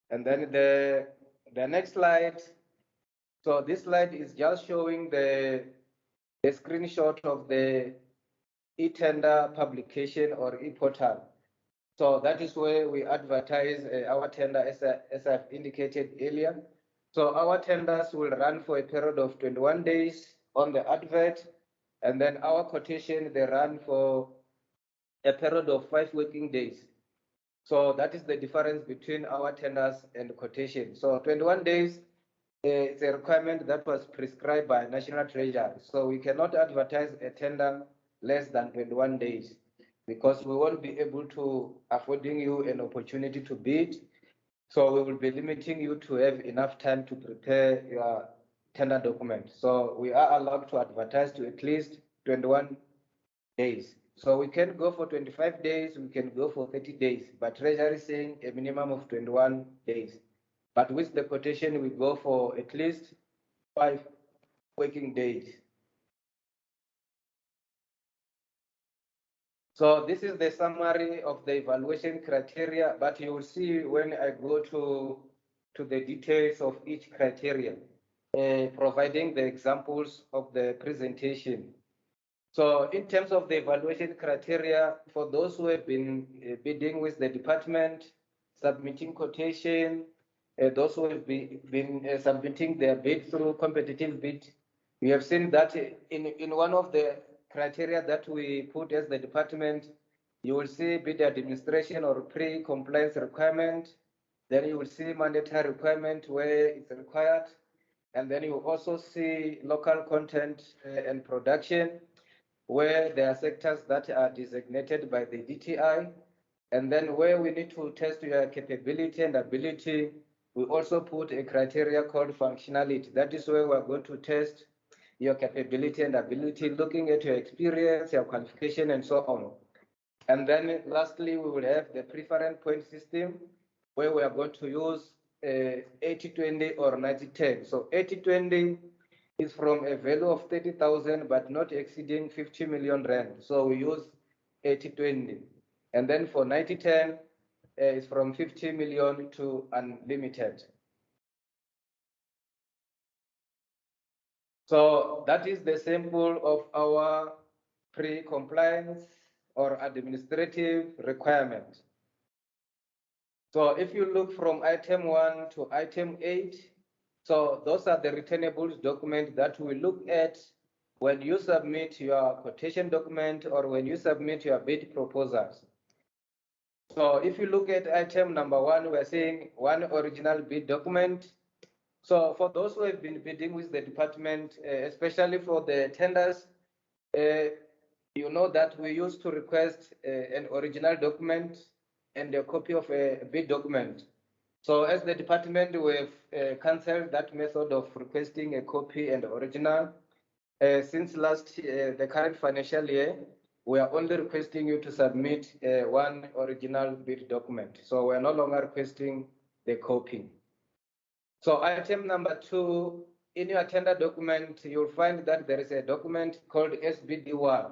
And then the next slide. So this slide is just showing the screenshot of the e-tender publication or e-portal. So that is where we advertise our tender, as I've indicated earlier. So our tenders will run for a period of 21 days on the advert, and then our quotation, they run for a period of 5 working days. So that is the difference between our tenders and quotation. So 21 days, it's a requirement that was prescribed by National Treasury. So we cannot advertise a tender less than 21 days because we won't be able to affording you an opportunity to bid. So we will be limiting you to have enough time to prepare your tender document. So we are allowed to advertise to at least 21 days. So we can go for 25 days, we can go for 30 days, but Treasury is saying a minimum of 21 days. But with the quotation, we go for at least 5 working days. So this is the summary of the evaluation criteria, but you will see when I go to the details of each criteria, providing the examples of the presentation. So in terms of the evaluation criteria, for those who have been bidding with the department, submitting quotation, those who have been submitting their bid through competitive bid, we have seen that in one of the criteria that we put as the department, you will see bid administration or pre-compliance requirement. Then you will see mandatory requirement where it's required. And then you also see local content and production, where there are sectors that are designated by the DTI. And then where we need to test your capability and ability, we also put a criteria called functionality. That is where we're going to test your capability and ability, looking at your experience, your qualification, and so on. And then lastly, we will have the preference point system, where we are going to use 80-20 or 90-10. So 80-20 is from a value of 30,000, but not exceeding 50 million rand. So we use 80-20. And then for 90-10, is from 50 million to unlimited. So that is the sample of our pre-compliance or administrative requirement. So if you look from item 1 to item 8, so those are the returnables document that we look at when you submit your quotation document or when you submit your bid proposals. So if you look at item number 1, we're saying one original bid document. So for those who have been bidding with the department, especially for the tenders, you know that we used to request an original document and a copy of a bid document. So as the department, we've cancelled that method of requesting a copy and original. Since the current financial year, we are only requesting you to submit one original bid document. So we're no longer requesting the copy. So item number 2, in your tender document, you'll find that there is a document called SBD1.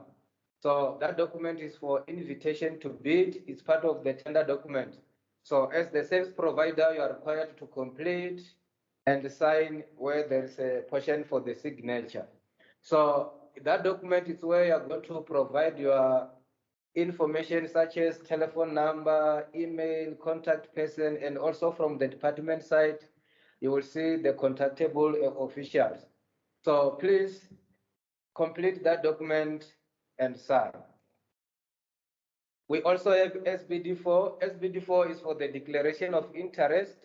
So that document is for invitation to bid. It's part of the tender document. So as the service provider, you are required to complete and sign where there is a portion for the signature. So that document is where you're going to provide your information such as telephone number, email, contact person, and also from the department side, you will see the contactable officials. So please complete that document and sign. We also have SBD4. SBD4 is for the declaration of interest.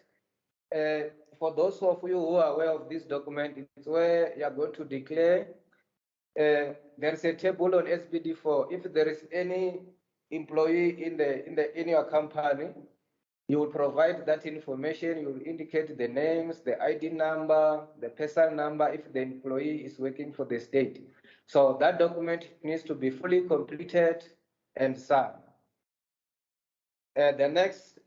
For those of you who are aware of this document, it's where you are going to declare. There is a table on SBD4. If there is any employee in your company, you will provide that information. You will indicate the names, the ID number, the person number if the employee is working for the state. So that document needs to be fully completed and signed. The next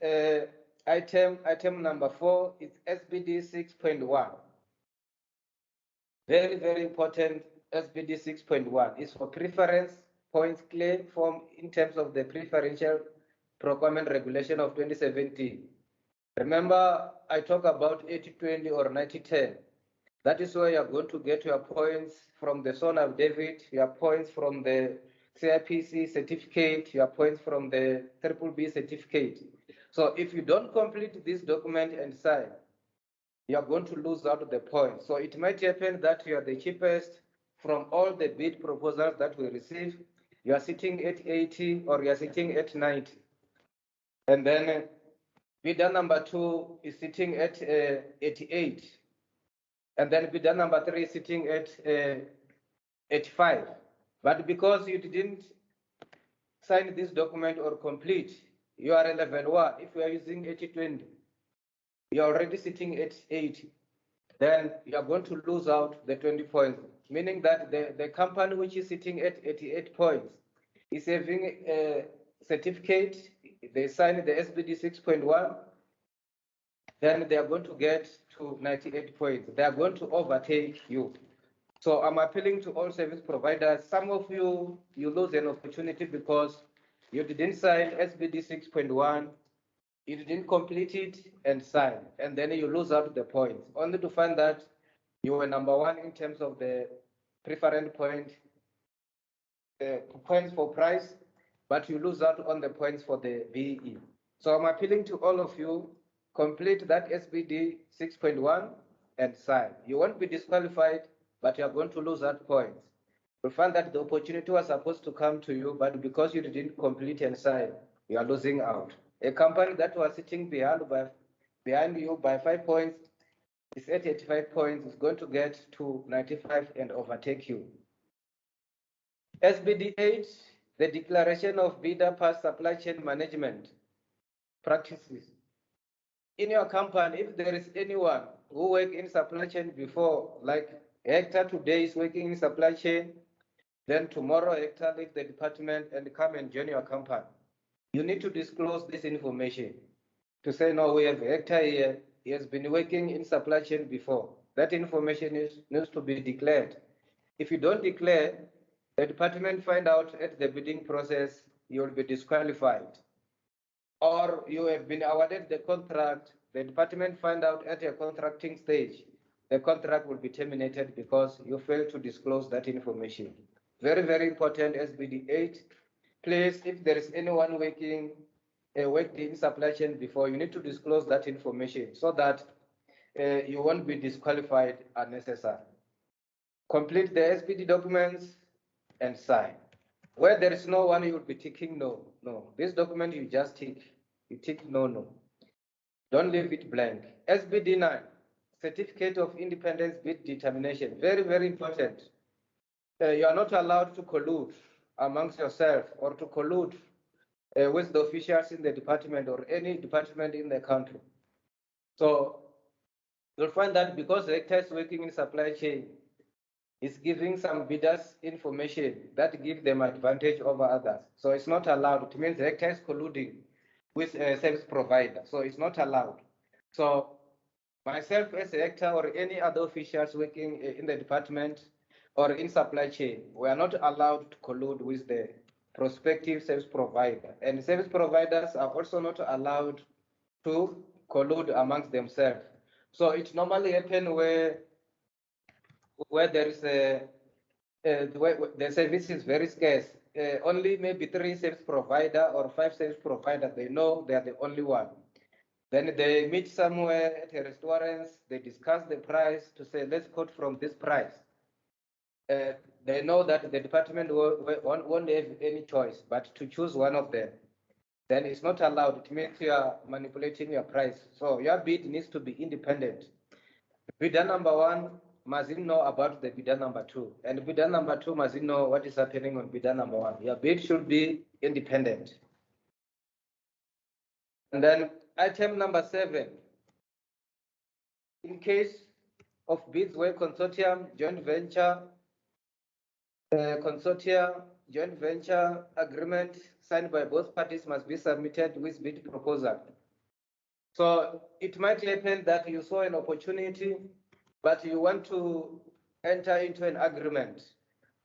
item number 4 is SBD 6.1. Very, very important. SBD 6.1 is for preference points claim form in terms of the preferential procurement regulation of 2017. Remember, I talk about 80-20 or 90-10. That is where you're going to get your points from the SON affidavit, your points from the CIPC certificate, your points from the BBB certificate. So if you don't complete this document and sign, you are going to lose out the points. So it might happen that you are the cheapest from all the bid proposals that we receive. You are sitting at 80 or you are sitting at 90. And then bidder number 2 is sitting at 88. And then bidder number 3 is sitting at 85. But because you didn't sign this document or complete, you are at level 1. If you are using 80-20, you're already sitting at 80. Then you are going to lose out the 20 points, meaning that the company which is sitting at 88 points is having a certificate. They sign the SBD 6.1, then they are going to get to 98 points. They are going to overtake you. So I'm appealing to all service providers. Some of you lose an opportunity because you didn't sign SBD 6.1, you didn't complete it and sign, and then you lose out the points, only to find that you were number 1 in terms of the preference point, points for price, but you lose out on the points for the VE. So I'm appealing to all of you, complete that SBD 6.1 and sign. You won't be disqualified, but you are going to lose out points. You'll find that the opportunity was supposed to come to you, but because you didn't complete and sign, you are losing out. A company that was sitting behind you by 5 points is at 85 points, is going to get to 95 and overtake you. SBD 8, the declaration of bidder past supply chain management practices. In your company, if there is anyone who worked in supply chain before, like Hector today is working in supply chain, then tomorrow Hector leaves the department and come and join your company. You need to disclose this information to say, no, we have Hector here. He has been working in supply chain before. That information needs to be declared. If you don't declare, the department find out at the bidding process, you will be disqualified. Or you have been awarded the contract, the department find out at a contracting stage, the contract will be terminated because you failed to disclose that information. Very, very important, SBD 8. Please, if there is anyone worked in supply chain before, you need to disclose that information so that you won't be disqualified unnecessarily. Complete the SBD documents and sign. Where there is no one, you will be ticking no. This document you just tick. You tick no. Don't leave it blank. SBD 9, Certificate of Independence Bid Determination. Very, very important. You are not allowed to collude amongst yourself or to collude with the officials in the department or any department in the country. So you'll find that because the actor is working in supply chain, is giving some bidders information that give them advantage over others. So it's not allowed. It means the actor is colluding with a service provider. So it's not allowed. So myself as a actor or any other officials working in the department or in supply chain, we are not allowed to collude with the prospective service provider. And service providers are also not allowed to collude amongst themselves. So it normally happens where there is the service is very scarce. only maybe 3 service provider or 5 service provider, they know they are the only one. Then they meet somewhere at a restaurant, they discuss the price to say, let's quote from this price. They know that the department won't have any choice but to choose one of them. Then it's not allowed. It means you are manipulating your price. So your bid needs to be independent. Bidder number 1 must know about the bidder number 2, and bidder number 2 must know what is happening on bidder number 1. Your bid should be independent. And then item number 7, in case of bids where consortium, joint venture, joint venture agreement signed by both parties must be submitted with bid proposal. So it might happen that you saw an opportunity, but you want to enter into an agreement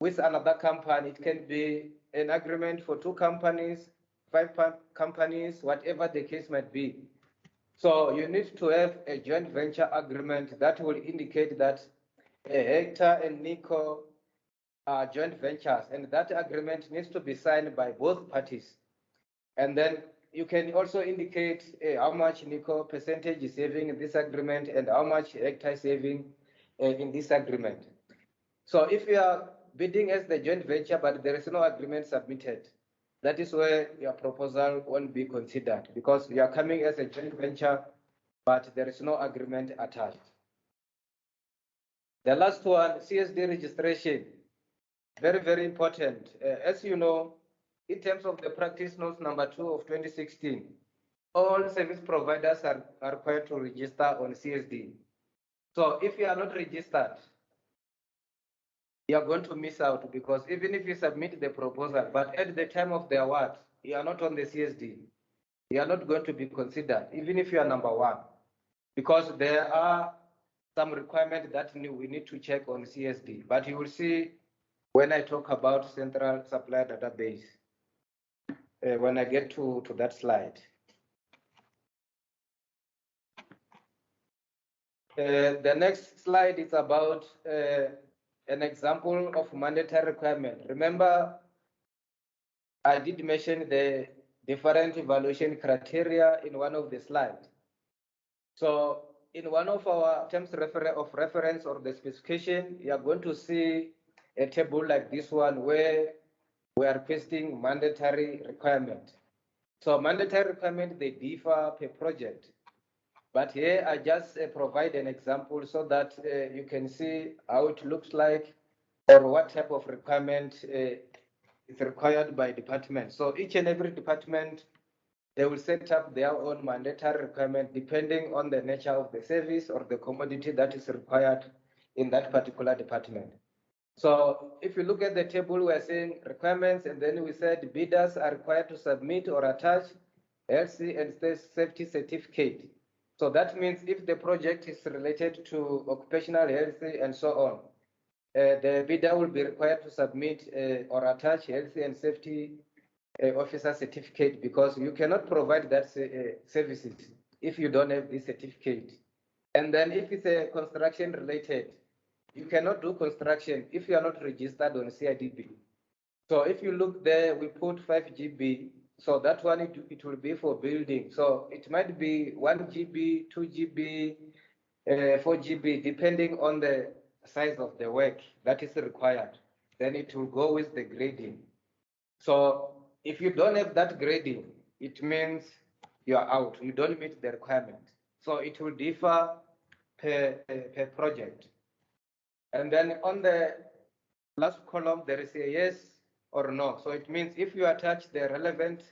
with another company. It can be an agreement for 2 companies, 5 companies, whatever the case might be. So you need to have a joint venture agreement that will indicate that Hector and Nico are joint ventures, and that agreement needs to be signed by both parties. And then you can also indicate how much Nico percentage is saving in this agreement and how much Hector is saving in this agreement. So if you are bidding as the joint venture, but there is no agreement submitted, that is where your proposal won't be considered, because you are coming as a joint venture, but there is no agreement attached. The last one, Csd registration, very, very important. As you know, in terms of the practice notes number 2 of 2016, all service providers are required to register on Csd. So if you are not registered, you are going to miss out, because even if you submit the proposal, but at the time of the award, you are not on the Csd, you are not going to be considered, even if you are number 1, because there are some requirements that we need to check on Csd. But you will see when I talk about Central Supplier Database, when I get to that slide. The next slide is about an example of mandatory requirement. Remember, I did mention the different evaluation criteria in one of the slides. So in one of our terms of reference or the specification, you are going to see a table like this one where we are pasting mandatory requirement. So mandatory requirement, they differ per project. But here I just provide an example so that you can see how it looks like or what type of requirement is required by department. So each and every department, they will set up their own mandatory requirement depending on the nature of the service or the commodity that is required in that particular department. So if you look at the table, we're saying requirements, and then we said bidders are required to submit or attach health and safety certificate. So that means if the project is related to occupational health and so on, the bidder will be required to submit or attach health and safety officer certificate, because you cannot provide that services if you don't have this certificate. And then if it's a construction related, you cannot do construction if you are not registered on CIDB. So if you look there, we put 5 GB. So that one, it will be for building. So it might be 1 GB, 2 GB, 4 GB, depending on the size of the work that is required. Then it will go with the grading. So if you don't have that grading, it means you are out. You don't meet the requirement. So it will differ per project. And then on the last column, there is a yes or no. So it means if you attach the relevant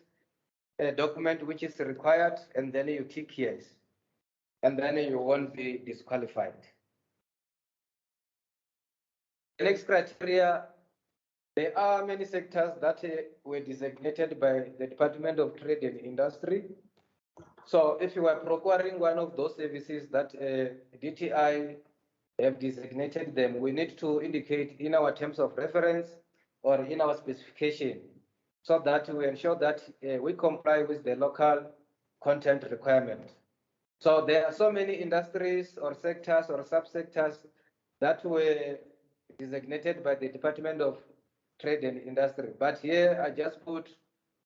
document which is required, and then you tick yes, and then you won't be disqualified. The next criteria, there are many sectors that were designated by the Department of Trade and Industry. So if you are procuring one of those services that DTI have designated them, we need to indicate in our terms of reference or in our specification, so that we ensure that we comply with the local content requirement. So there are so many industries or sectors or subsectors that were designated by the Department of trade and industry. But here I just put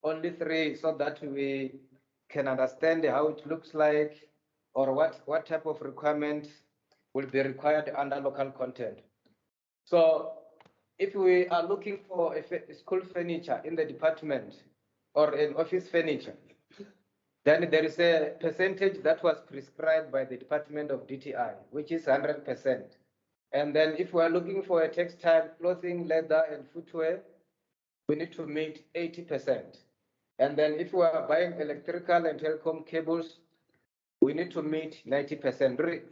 only 3 so that we can understand how it looks like or what type of requirement will be required under local content. So if we are looking for a school furniture in the department or an office furniture, then there is a percentage that was prescribed by the Department of DTI, which is 100%. And then if we are looking for a textile, clothing, leather, and footwear, we need to meet 80%. And then if we are buying electrical and telecom cables, we need to meet 90%.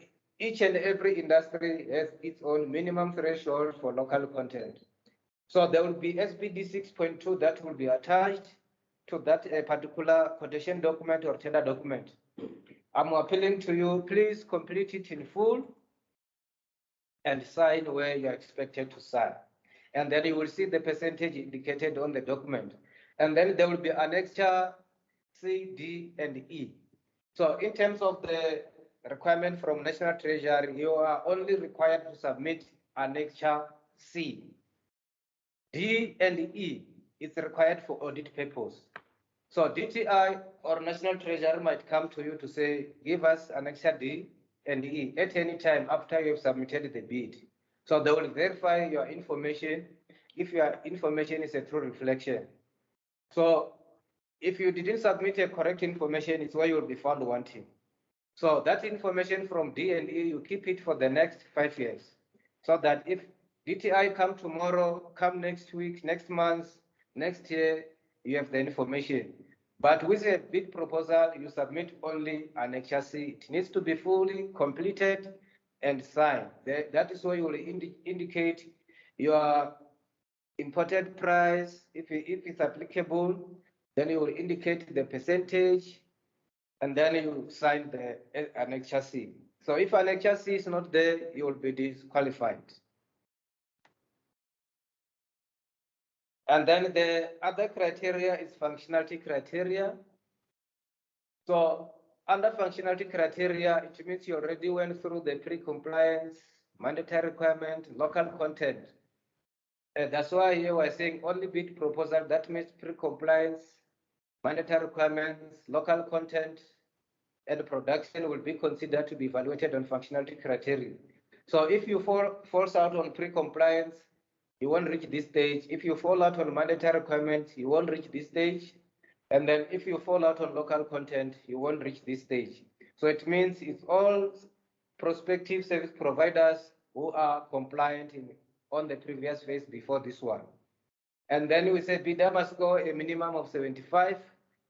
Each and every industry has its own minimum threshold for local content. So there will be SBD 6.2 that will be attached to that particular quotation document or tender document. I'm appealing to you, please complete it in full and sign where you're expected to sign. And then you will see the percentage indicated on the document. And then there will be annexure C, D, and E. So in terms of the requirement from National Treasury, you are only required to submit annexure C. D and E is required for audit purpose. So DTI or National Treasury might come to you to say, give us annexure D and E at any time after you have submitted the bid. So they will verify your information if your information is a true reflection. So if you didn't submit a correct information, it's where you will be found wanting. So that information from D and E, you keep it for the next 5 years, so that if DTI come tomorrow, come next week, next month, next year, you have the information. But with a bid proposal, you submit only annexure C. It needs to be fully completed and signed. That is where you will indicate your imported price. If it's applicable, then you will indicate the percentage, and then you sign the annexure C. So if annexure C is not there, you will be disqualified. And then the other criteria is functionality criteria. So under functionality criteria, it means you already went through the pre-compliance, mandatory requirement, local content. That's why here we're saying only bid proposal that meets pre-compliance, mandatory requirements, local content, and production will be considered to be evaluated on functionality criteria. So if you falls out on pre-compliance, you won't reach this stage. If you fall out on mandatory requirements, you won't reach this stage. And then if you fall out on local content, you won't reach this stage. So it means it's all prospective service providers who are compliant on the previous phase before this one. And then we say bidder must score a minimum of 75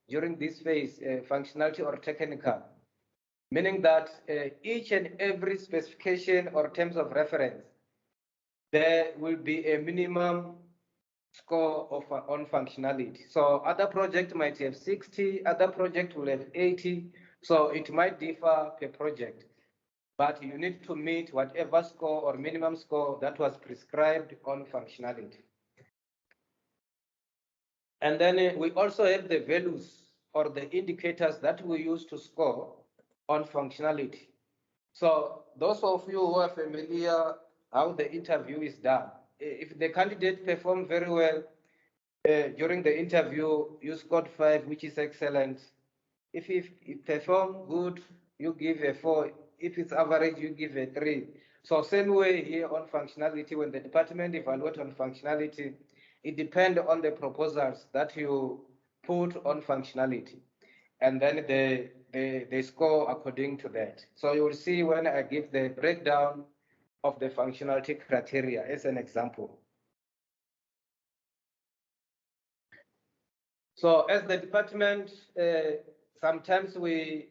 during this phase, functionality or technical, meaning that each and every specification or terms of reference, there will be a minimum score of on functionality. So other project might have 60, other project will have 80. So it might differ per project, but you need to meet whatever score or minimum score that was prescribed on functionality. And then we also have the values or the indicators that we use to score on functionality. So those of you who are familiar how the interview is done, if the candidate performed very well during the interview, you scored 5, which is excellent. If you perform good, you give a 4. If it's average, you give a 3. So same way here on functionality, when the department evaluates on functionality, it depends on the proposals that you put on functionality. And then they score according to that. So you will see when I give the breakdown of the functionality criteria as an example. So as the department, sometimes we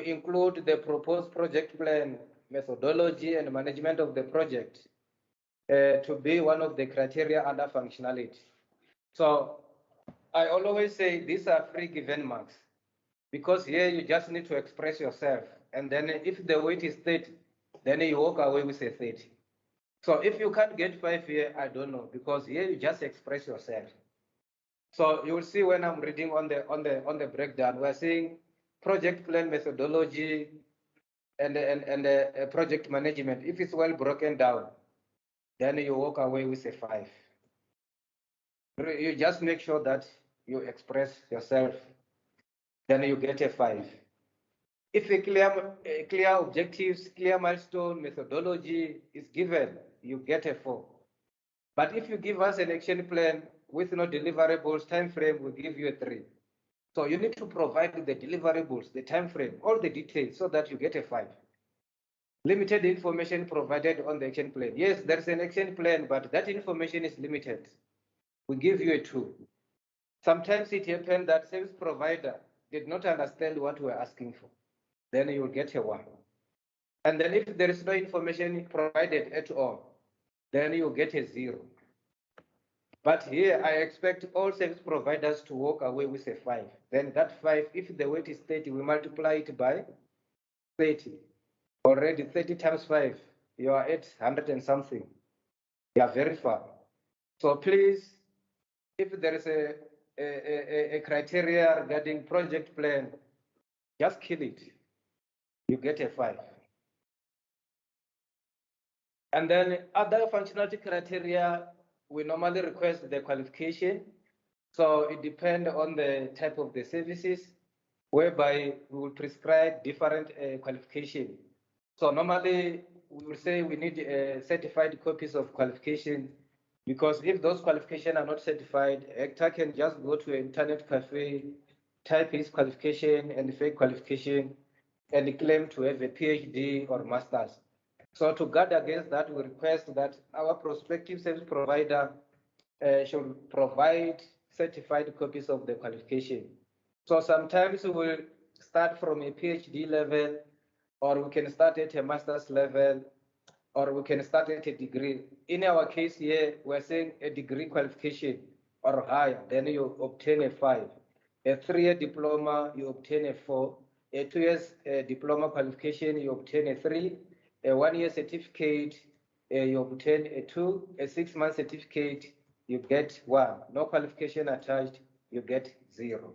include the proposed project plan, methodology, and management of the project to be one of the criteria under functionality. So I always say these are free given marks, because here you just need to express yourself. And then if the weight is 30, then you walk away with a 30. So if you can't get 5 here, I don't know, because here you just express yourself. So you will see when I'm reading on the breakdown, we're seeing project plan methodology and project management. If it's well broken down, then you walk away with a 5. You just make sure that you express yourself, then you get a 5. If a clear objectives, clear milestone, methodology is given, you get a 4. But if you give us an action plan with no deliverables, time frame, we'll give you a 3. So you need to provide the deliverables, the time frame, all the details so that you get a 5. Limited information provided on the action plan. Yes, there's an action plan, but that information is limited. We give you a 2. Sometimes it happens that service provider did not understand what we're asking for. Then you'll get a 1. And then if there is no information provided at all, then you get a 0. But here I expect all service providers to walk away with a 5. Then that 5, if the weight is 30, we multiply it by 30. Already 30 times 5, you are at 100 and something. You are very far. So please, if there is a criteria regarding project plan, just kill it. You get a 5. And then other functionality criteria, we normally request the qualification. So it depends on the type of the services, whereby we will prescribe different qualification. So normally we will say we need certified copies of qualification, because if those qualifications are not certified, actor can just go to an internet cafe, type his qualification and fake qualification, and claim to have a PhD or master's. So to guard against that, we request that our prospective service provider should provide certified copies of the qualification. So sometimes we will start from a PhD level, or we can start at a master's level, or we can start at a degree. In our case here, we're saying a degree qualification or higher, then you obtain a 5. A 3-year diploma, you obtain a 4. A 2 years diploma qualification, you obtain a 3. A 1-year certificate, you obtain a 2. A 6-month certificate, you get 1. No qualification attached, you get 0.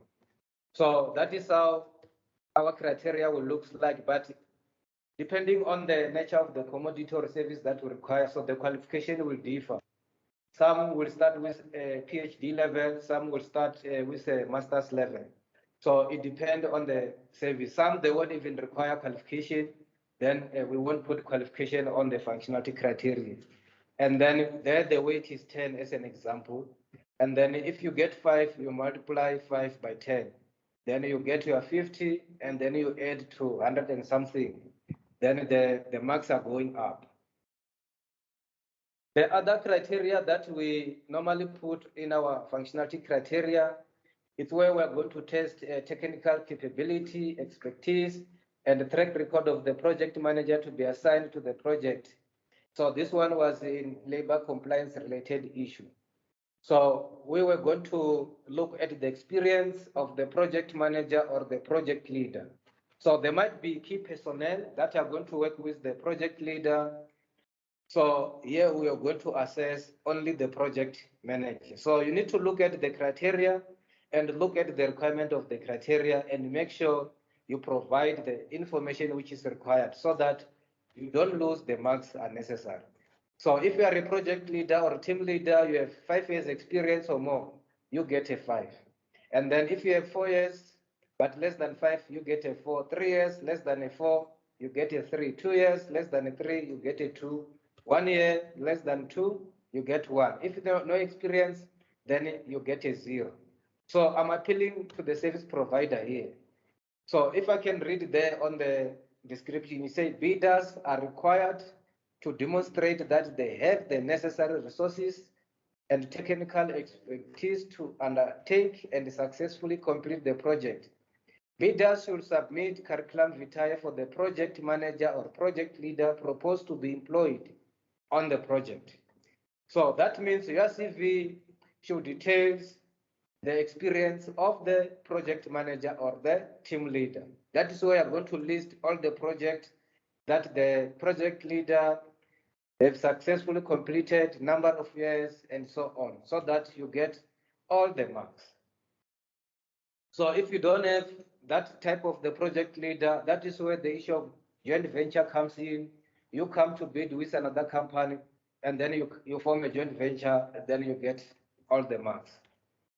So that is how our criteria will look like, but depending on the nature of the commodity or service that we require, so the qualification will differ. Some will start with a PhD level, some will start with a master's level. So it depends on the service. Some, they won't even require qualification, then we won't put qualification on the functionality criteria. And then there the weight is 10 as an example. And then if you get 5, you multiply 5 by 10. Then you get your 50, and then you add to 100 and something. Then the marks are going up. The other criteria that we normally put in our functionality criteria is where we're going to test technical capability, expertise, and the track record of the project manager to be assigned to the project. So this one was in labor compliance related issue. So we were going to look at the experience of the project manager or the project leader. So there might be key personnel that are going to work with the project leader. So here we are going to assess only the project manager. So you need to look at the criteria and look at the requirement of the criteria and make sure you provide the information which is required so that you don't lose the marks unnecessary. So if you are a project leader or team leader, you have 5 years experience or more, you get a 5. And then if you have 4 years, but less than 5, you get a 4. 3 years, less than a 4, you get a 3. 2 years, less than a 3, you get a 2. 1 year, less than 2, you get 1. If there are no experience, then you get a 0. So I'm appealing to the service provider here. So if I can read there on the description, you say bidders are required to demonstrate that they have the necessary resources and technical expertise to undertake and successfully complete the project. Bidders should submit curriculum vitae for the project manager or project leader proposed to be employed on the project. So that means your CV should detail the experience of the project manager or the team leader. That is why I'm going to list all the projects that the project leader have successfully completed, number of years, and so on, so that you get all the marks. So if you don't have that type of the project leader, that is where the issue of joint venture comes in. You come to bid with another company, and then you form a joint venture, and then you get all the marks.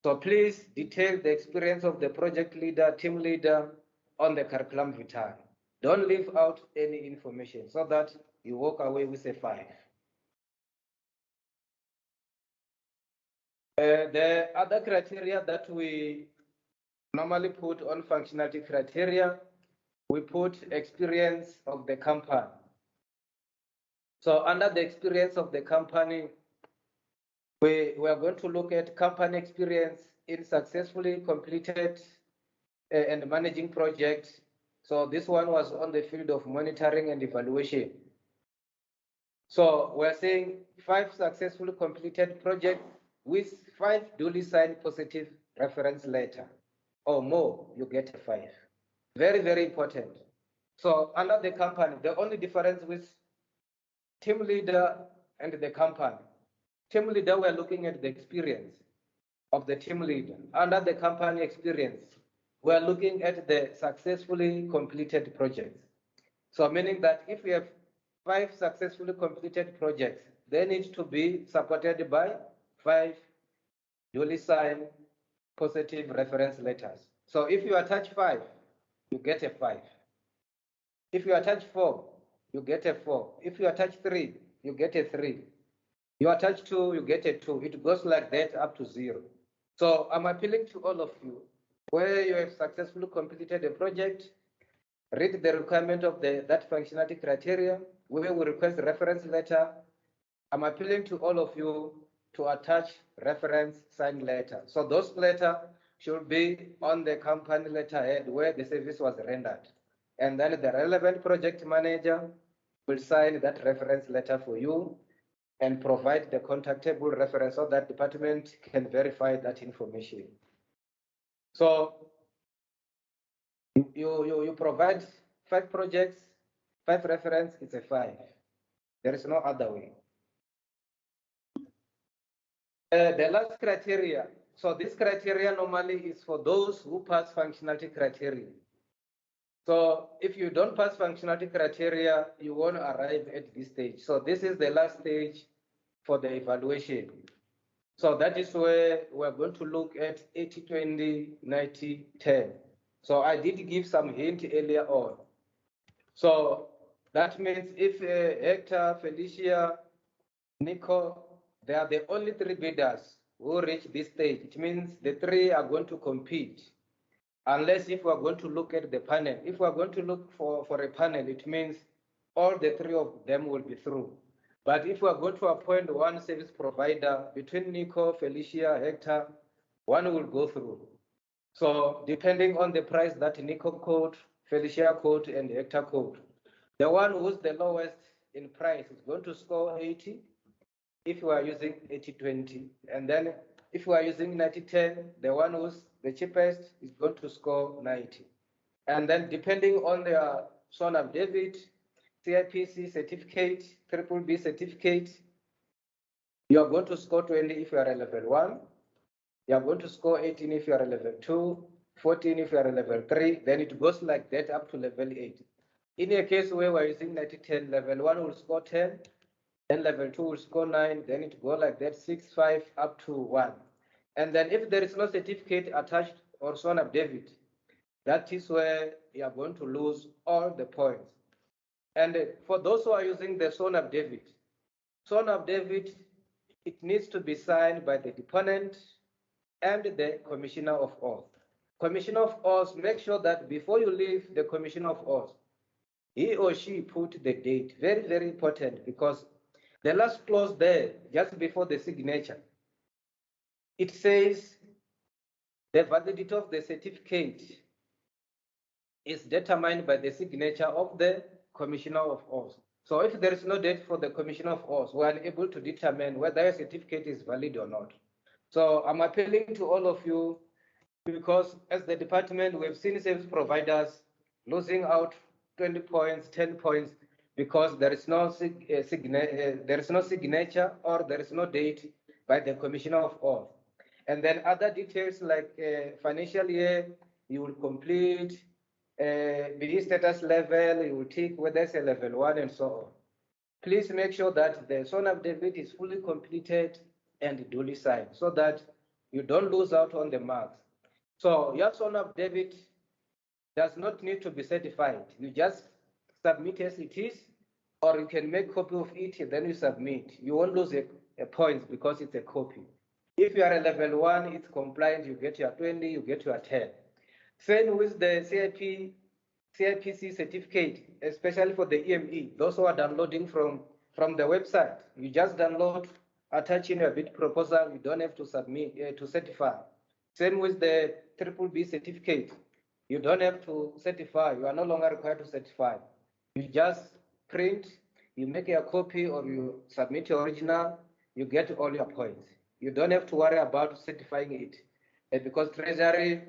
So please detail the experience of the project leader, team leader on the curriculum vitae. Don't leave out any information so that you walk away with a 5. The other criteria that we normally put on functionality criteria, we put experience of the company. So under the experience of the company, we are going to look at company experience in successfully completed and managing projects. So this one was on the field of monitoring and evaluation. So we're saying 5 successfully completed projects with 5 duly signed positive reference letter or more, you get a 5. Very, very important. So under the company, the only difference with team leader and the company. Team leader, we're looking at the experience of the team leader. Under the company experience, we're looking at the successfully completed projects. So meaning that if we have 5 successfully completed projects, they need to be supported by 5 duly signed positive reference letters. So if you attach 5, you get a 5. If you attach 4, you get a 4. If you attach 3, you get a 3. You attach 2, you get a 2. It goes like that up to 0. So I'm appealing to all of you, where you have successfully completed a project, read the requirement of that functionality criteria, where we request reference letter. I'm appealing to all of you to attach reference signed letter. So those letter should be on the company letterhead where the service was rendered. And then the relevant project manager will sign that reference letter for you and provide the contactable reference so that department can verify that information. So you provide 5 projects, 5 reference, it's a 5. There is no other way. The last criteria. So this criteria normally is for those who pass functionality criteria. So if you don't pass functionality criteria, you won't arrive at this stage. So this is the last stage for the evaluation. So that is where we're going to look at 80-20, 90-10. So I did give some hint earlier on. So that means if Hector, Felicia, Nico, they are the only 3 bidders who reach this stage. It means the 3 are going to compete. Unless if we are going to look at the panel. If we are going to look for a panel, it means all the 3 of them will be through. But if we are going to appoint one service provider between Nico, Felicia, Hector, one will go through. So depending on the price that Nico quote, Felicia quote, and Hector quote, the one who's the lowest in price is going to score 80 if we are using 80-20. And then if we are using 90-10, the one who's the cheapest is going to score 90. And then depending on their son of David, CIPC certificate, triple B certificate, you are going to score 20 if you are a level 1. You are going to score 18 if you are a level 2, 14 if you are a level 3. Then it goes like that up to level 8. In a case where we're using 90-10, level 1 will score 10, then level 2 will score 9, then it go like that, 6, 5, up to 1. And then if there is no certificate attached or son of David, that is where you are going to lose all the points. And for those who are using the son of David, it needs to be signed by the deponent and the commissioner of oath. Commissioner of oath, make sure that before you leave the commissioner of oath, he or she put the date. Very, very important, because the last clause there, just before the signature, it says the validity of the certificate is determined by the signature of the commissioner of oath. So if there is no date for the commissioner of oath, we are unable to determine whether a certificate is valid or not. So I'm appealing to all of you, because as the department, we've seen service providers losing out 20 points, 10 points, because there is no signature or there is no date by the commissioner of oath. And then other details like financial year, you will complete, BD status level, you will take whether it's a level 1 and so on. Please make sure that the son of David is fully completed and duly signed so that you don't lose out on the marks. So your zone of debit does not need to be certified. You just submit as it is, or you can make copy of it, then you submit. You won't lose a points because it's a copy. If you are a level 1, it's compliant, you get your 20, you get your 10. Same with the CIPC certificate, especially for the EME, those who are downloading from the website. You just download, attach in your bid proposal, you don't have to submit to certify. Same with the BBB certificate. You don't have to certify, you are no longer required to certify. You just print, you make a copy, or you submit your original, you get all your points. You don't have to worry about certifying it because Treasury,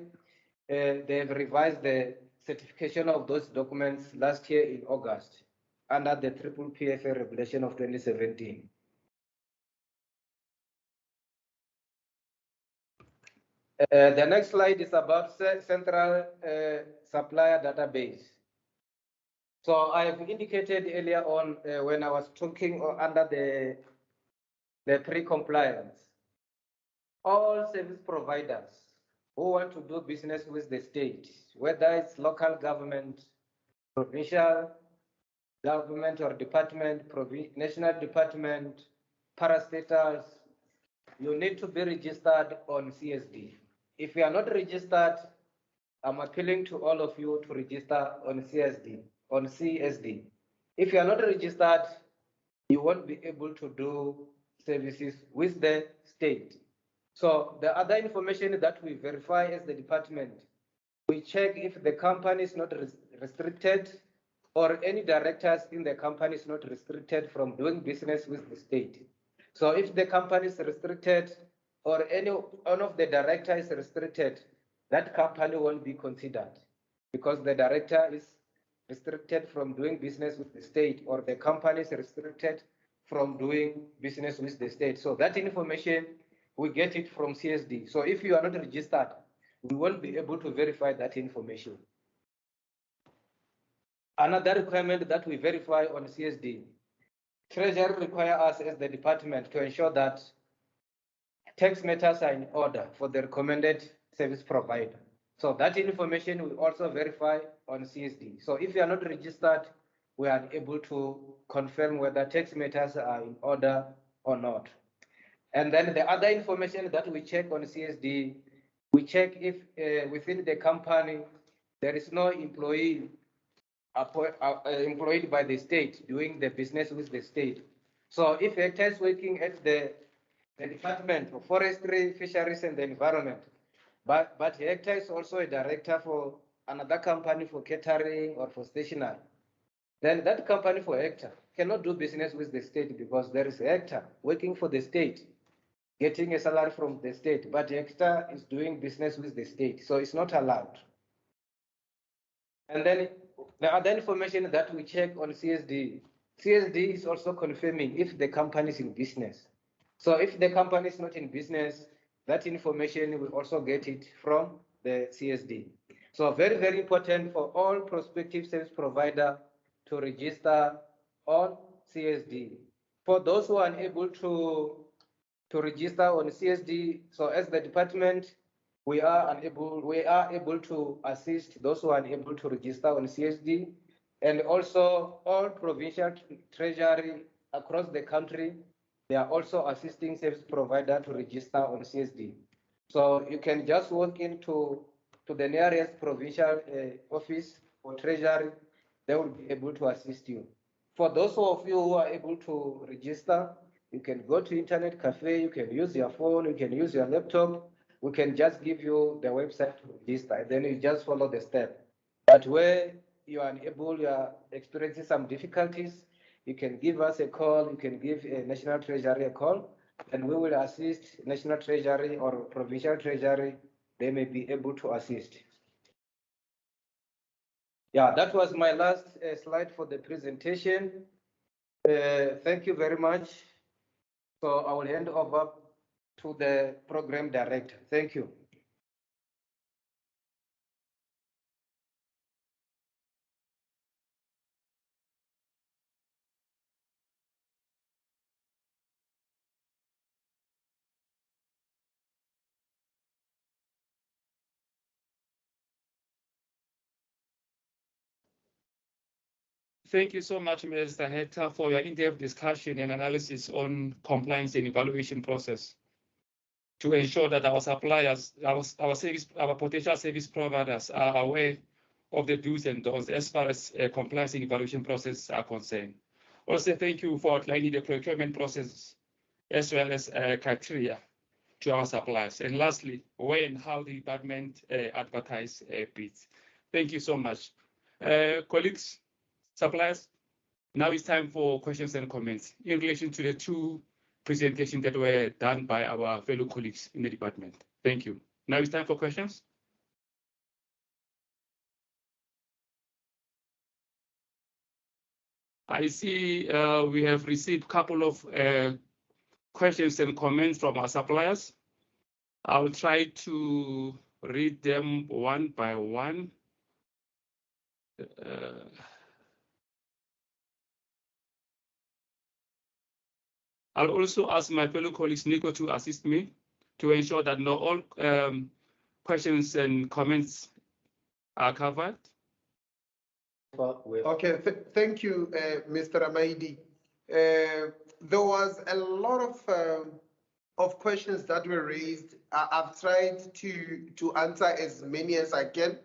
they have revised the certification of those documents last year in August under the PPPFA regulation of 2017. The next slide is about central supplier database. So I've indicated earlier on when I was talking under the pre-compliance, all service providers who want to do business with the state, whether it's local government, provincial government or department, national department, parastatals, you need to be registered on CSD. If you are not registered, I'm appealing to all of you to register on CSD. If you are not registered, you won't be able to do services with the state. So the other information that we verify as the department, we check if the company is not restricted or any directors in the company is not restricted from doing business with the state. So if the company is restricted or any one of the directors is restricted, that company won't be considered because the director is restricted from doing business with the state or the company is restricted from doing business with the state. So that information, we get it from CSD. So if you are not registered, we won't be able to verify that information. Another requirement that we verify on CSD, Treasury require us as the department to ensure that tax matters are in order for the recommended service provider. So that information we also verify on CSD. So if you are not registered, we are able to confirm whether tax matters are in order or not. And then the other information that we check on CSD, we check if within the company there is no employee employed by the state doing the business with the state. So if a actor is working at the Department of Forestry, Fisheries and the Environment, but Hector is also a director for another company for catering or for stationery, then that company for Hector cannot do business with the state because there is a Hector working for the state, getting a salary from the state, but Hector is doing business with the state, so it's not allowed. And then the other information that we check on CSD is also confirming if the company is in business. So if the company is not in business, that information we also get it from the CSD. So very, very important for all prospective service provider to register on CSD. For those who are unable to register on CSD, so as the department, we are able to assist those who are unable to register on CSD, and also all provincial treasury across the country, they are also assisting service provider to register on CSD. So you can just walk into the nearest provincial office or treasury, they will be able to assist you. For those of you who are able to register, you can go to internet cafe, you can use your phone, you can use your laptop, we can just give you the website to register, and then you just follow the step. But where you are unable, you are experiencing some difficulties, you can give us a call, you can give a National Treasury a call, and we will assist National Treasury or Provincial Treasury. They may be able to assist. Yeah, that was my last slide for the presentation. Thank you very much. So I will hand over to the program director. Thank you. Thank you so much, Mr. Hector, for your in-depth discussion and analysis on compliance and evaluation process to ensure that our suppliers, our potential service providers are aware of the do's and don'ts as far as compliance and evaluation processes are concerned. Also, thank you for outlining the procurement process as well as criteria to our suppliers. And lastly, where and how the department advertise bids. Thank you so much. Colleagues, suppliers, now it's time for questions and comments in relation to the two presentations that were done by our fellow colleagues in the department. Thank you. Now it's time for questions. I see we have received a couple of questions and comments from our suppliers. I'll try to read them one by one. I'll also ask my fellow colleagues, Nico, to assist me to ensure that not all questions and comments are covered. Okay, thank you, Mr. Amaidi. There was a lot of questions that were raised. I've tried to answer as many as I can.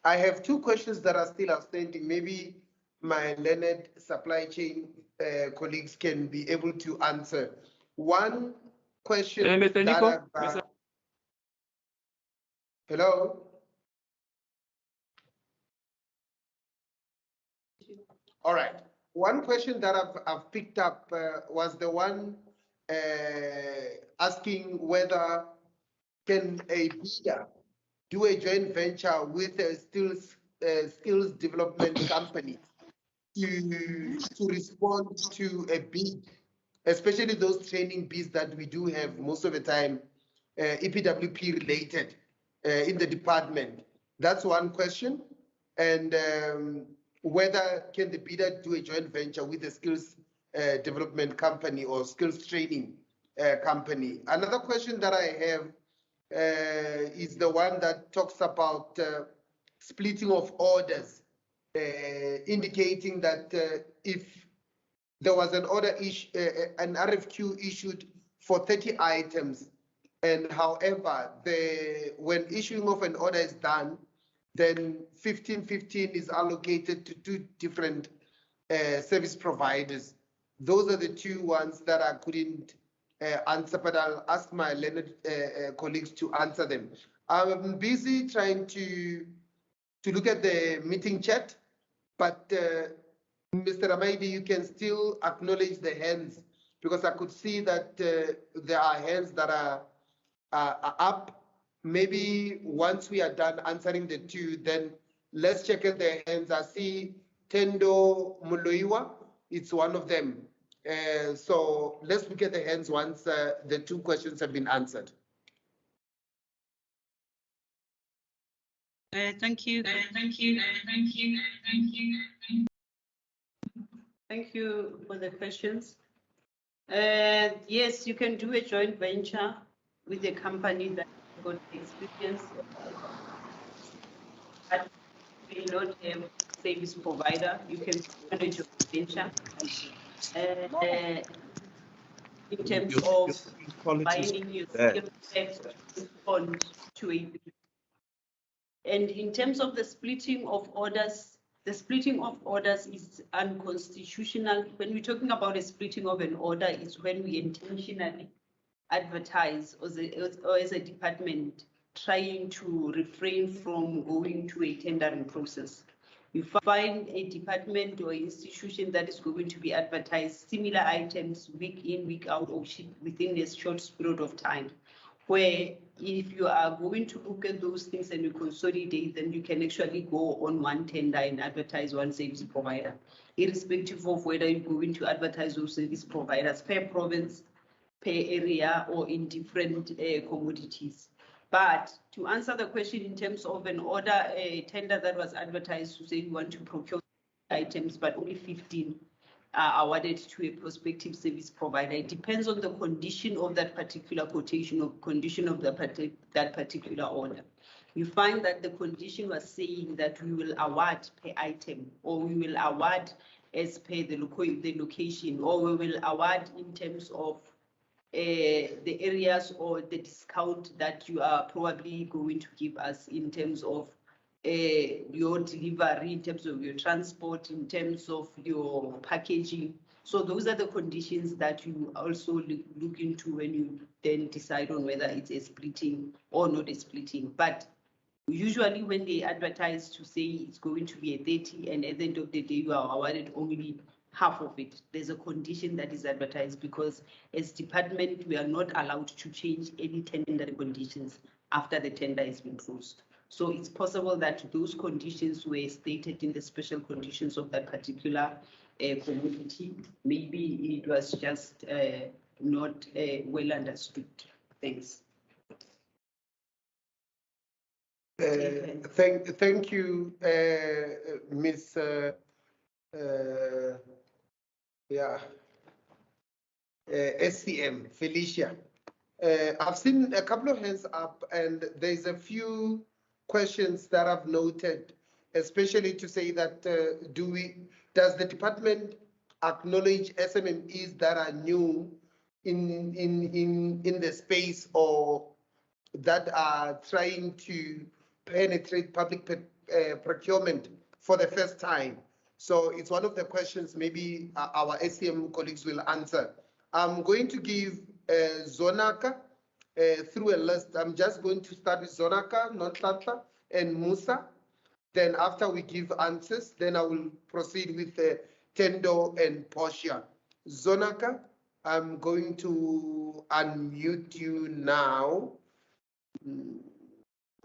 I have two questions that are still outstanding. Maybe my learned supply chain colleagues can be able to answer. One question Mr. Nico, hello? All right. One question that I've picked up was the one asking whether can a bidder do a joint venture with a skills development company to respond to a bid, especially those training bids that we do have most of the time, EPWP related in the department. That's one question. And whether can the bidder do a joint venture with a skills development company or skills training company. Another question that I have is the one that talks about splitting of orders, indicating that if there was an order an RFQ issued for 30 items, and however, when issuing of an order is done, then 15 is allocated to two different service providers. Those are the two ones that I couldn't answer, but I'll ask my learned colleagues to answer them. I'm busy trying to look at the meeting chat, but Mr. Amaidi, you can still acknowledge the hands, because I could see that there are hands that are up. Maybe once we are done answering the two, then let's check out the hands. I see Tendo Muloiwa, it's one of them. So let's look at the hands once the two questions have been answered. Thank you. Thank you for the questions. Yes, you can do a joint venture with a company that has got experience, but may not have service provider. You can do a joint venture. In terms of binding your skill set to respond to a bid. And in terms of the splitting of orders, the splitting of orders is unconstitutional. When we're talking about a splitting of an order, it's when we intentionally advertise or as a department trying to refrain from going to a tendering process. You find a department or institution that is going to be advertised similar items week in, week out, or within a short period of time, where if you are going to look at those things and you consolidate, then you can actually go on one tender and advertise one service provider, irrespective of whether you're going to advertise those service providers per province, per area, or in different commodities. But to answer the question in terms of an order, a tender that was advertised to say you want to procure items, but only 15 are awarded to a prospective service provider. It depends on the condition of that particular quotation or condition of that particular order. You find that the condition was saying that we will award per item, or we will award as per the location, or we will award in terms of the areas or the discount that you are probably going to give us in terms of your delivery, in terms of your transport, in terms of your packaging. So those are the conditions that you also look into when you then decide on whether it's a splitting or not a splitting. But usually when they advertise to say it's going to be a 30, and at the end of the day, you are awarded only half of it, there's a condition that is advertised, because as department, we are not allowed to change any tender conditions after the tender has been closed. So it's possible that those conditions were stated in the special conditions of that particular commodity. Maybe it was just not well understood. Thanks. Thank you, Ms. SCM, Felicia. I've seen a couple of hands up, and there's a few questions that I've noted, especially to say that does the department acknowledge SMMEs that are new in the space, or that are trying to penetrate public procurement for the first time? So it's one of the questions maybe our SCM colleagues will answer. I'm going to give Zonaka through a list. I'm just going to start with Zonaka, Nonhlanhla, and Musa. Then after we give answers, then I will proceed with Tendo and Portia. Zonaka, I'm going to unmute you now.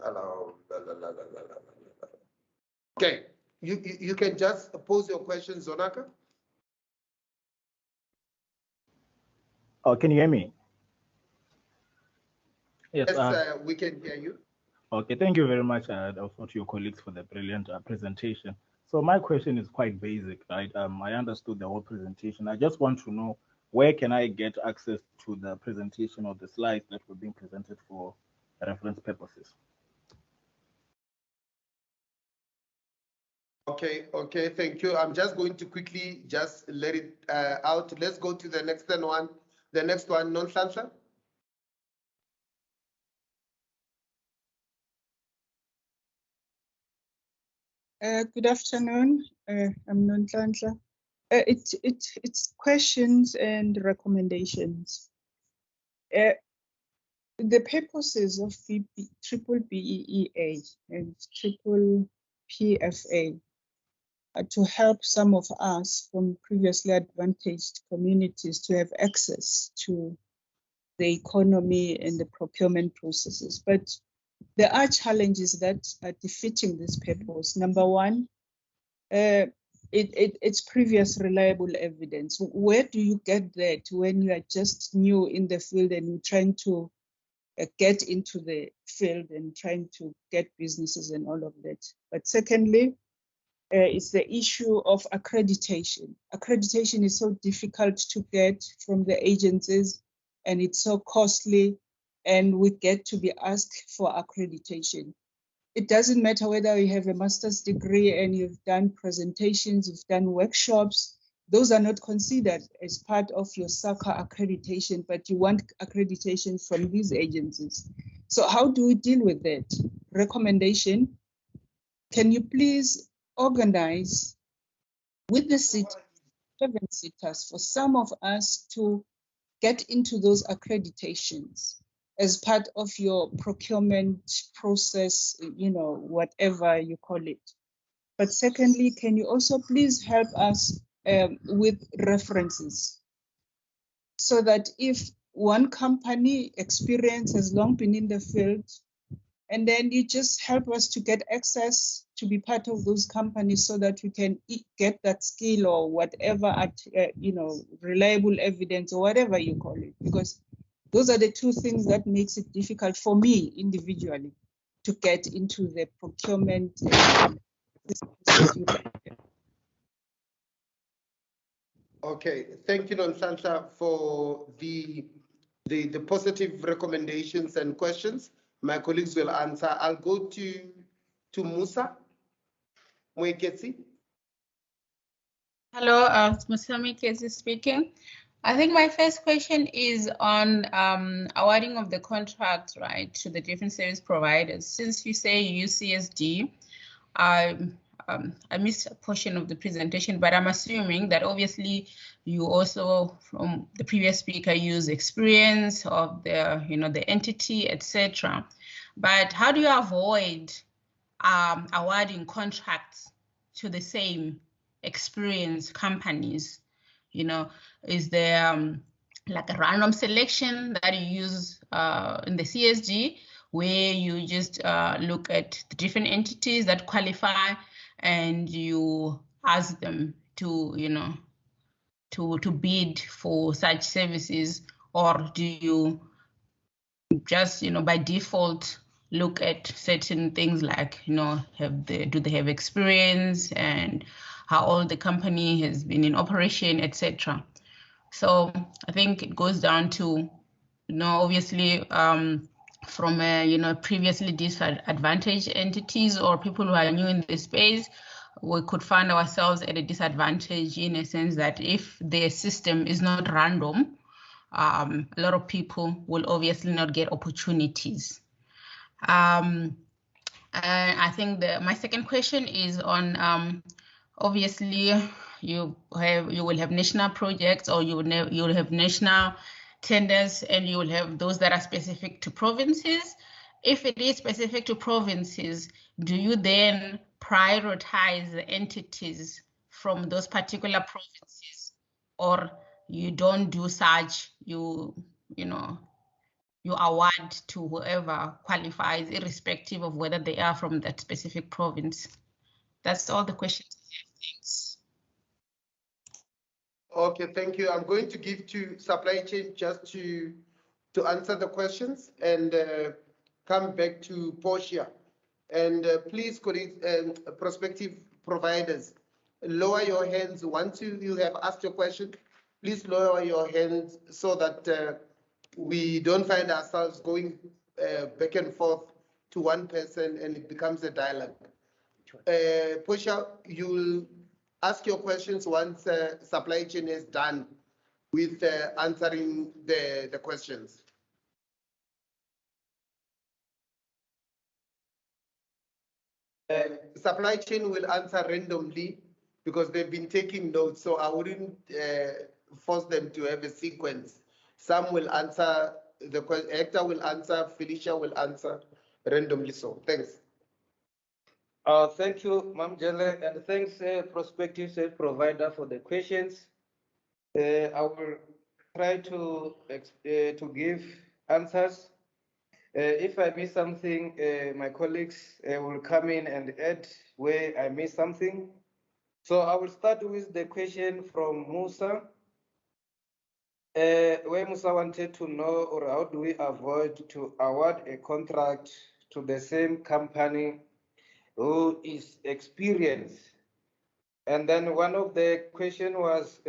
Hello. Okay, you can just pose your question, Zonaka. Oh, can you hear me? Yes, we can hear you. Okay, thank you very much also to your colleagues for the brilliant presentation. So my question is quite basic, right? I understood the whole presentation. I just want to know, where can I get access to the presentation or the slides that were being presented for reference purposes? Okay, thank you. I'm just going to quickly just let it out. Let's go to the next one. The next one, Nonhlanhla. Good afternoon. I'm Nonhlanhla. It's questions and recommendations. The purposes of triple BEEA and triple PFA are to help some of us from previously advantaged communities to have access to the economy and the procurement processes. But there are challenges that are defeating this purpose. Number one, it's previous reliable evidence. Where do you get that when you are just new in the field and you're trying to get into the field and trying to get businesses and all of that? But secondly, it's the issue of accreditation. Accreditation is so difficult to get from the agencies, and it's so costly, and we get to be asked for accreditation. It doesn't matter whether you have a master's degree and you've done presentations, you've done workshops, those are not considered as part of your SACA accreditation, but you want accreditation from these agencies. So how do we deal with that? Recommendation, can you please organize with the city, 7 cities, for some of us to get into those accreditations as part of your procurement process, whatever you call it. But secondly, can you also please help us with references, so that if one company experience has long been in the field, and then you just help us to get access to be part of those companies, so that we can get that skill or whatever, reliable evidence or whatever you call it, because those are the two things that makes it difficult for me individually to get into the procurement. Okay, thank you, Nonhlanhla, for the positive recommendations and questions. My colleagues will answer. I'll go to Musa Mweketsi. Hello, Musami Kezi speaking. I think my first question is on awarding of the contract, right, to the different service providers. Since you say you use CSD, I missed a portion of the presentation, but I'm assuming that obviously you also, from the previous speaker, use experience of the, the entity, etc. But how do you avoid awarding contracts to the same experienced companies? Is there like a random selection that you use in the CSG, where you just look at the different entities that qualify and you ask them to, to bid for such services? Or do you just, by default look at certain things like, do they have experience and how old the company has been in operation, etc. So I think it goes down to, obviously from previously disadvantaged entities or people who are new in the space, we could find ourselves at a disadvantage in a sense that if the system is not random, a lot of people will obviously not get opportunities. And I think my second question is on obviously you will have national projects, or you will have national tenders, and you will have those that are specific to provinces. If it is specific to provinces, do you then prioritize the entities from those particular provinces, or you don't do such? You award to whoever qualifies, irrespective of whether they are from that specific province? That's all the questions I have. Thanks. Okay, thank you. I'm going to give to supply chain just to answer the questions and come back to Portia. And please, colleagues and prospective providers, lower your hands once you have asked your question. Please lower your hands so that we don't find ourselves going back and forth to one person and it becomes a dialogue. Portia, you'll ask your questions once supply chain is done with answering the questions. Supply chain will answer randomly because they've been taking notes, so I wouldn't force them to have a sequence. Some will answer, the question, Hector will answer, Felicia will answer randomly. So thanks. Thank you, Ma'am Jelle, and thanks, prospective service provider, for the questions. I will try to give answers. If I miss something, my colleagues will come in and add where I miss something. So I will start with the question from Musa, where Musa wanted to know, or how do we avoid to award a contract to the same company who is experienced? And then one of the question was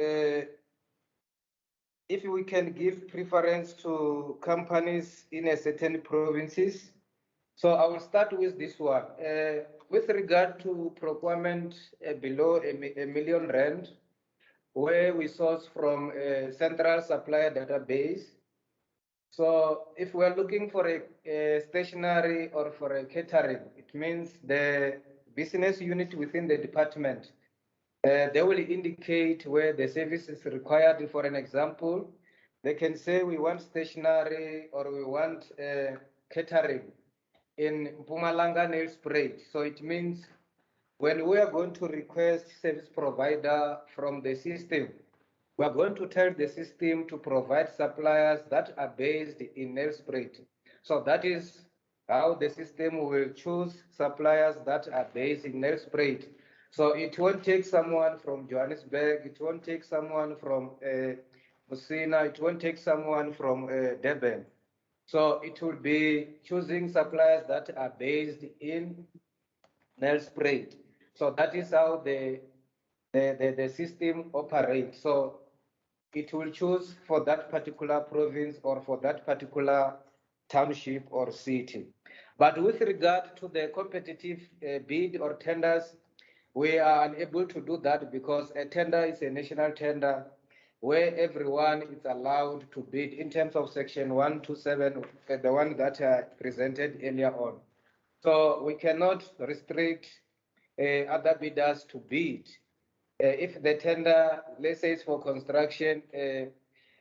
if we can give preference to companies in a certain provinces. So I will start with this one. With regard to procurement below a million rand, where we source from a central supplier database. So if we're looking for a stationery or for a catering, it means the business unit within the department, they will indicate where the service is required. For an example, they can say we want stationery or we want catering in Mpumalanga Nelspruit. So it means when we are going to request service provider from the system, we are going to tell the system to provide suppliers that are based in Nelspruit. So that is how the system will choose suppliers that are based in Nelspruit. So it won't take someone from Johannesburg, it won't take someone from Musina, it won't take someone from Durban. So it will be choosing suppliers that are based in Nelspruit. So that is how the system operates. So it will choose for that particular province or for that particular township or city. But with regard to the competitive bid or tenders, We are unable to do that because a tender is a national tender where everyone is allowed to bid in terms of section 127, the one that I presented earlier on. So we cannot restrict other bidders to bid. If the tender, let's say it's for construction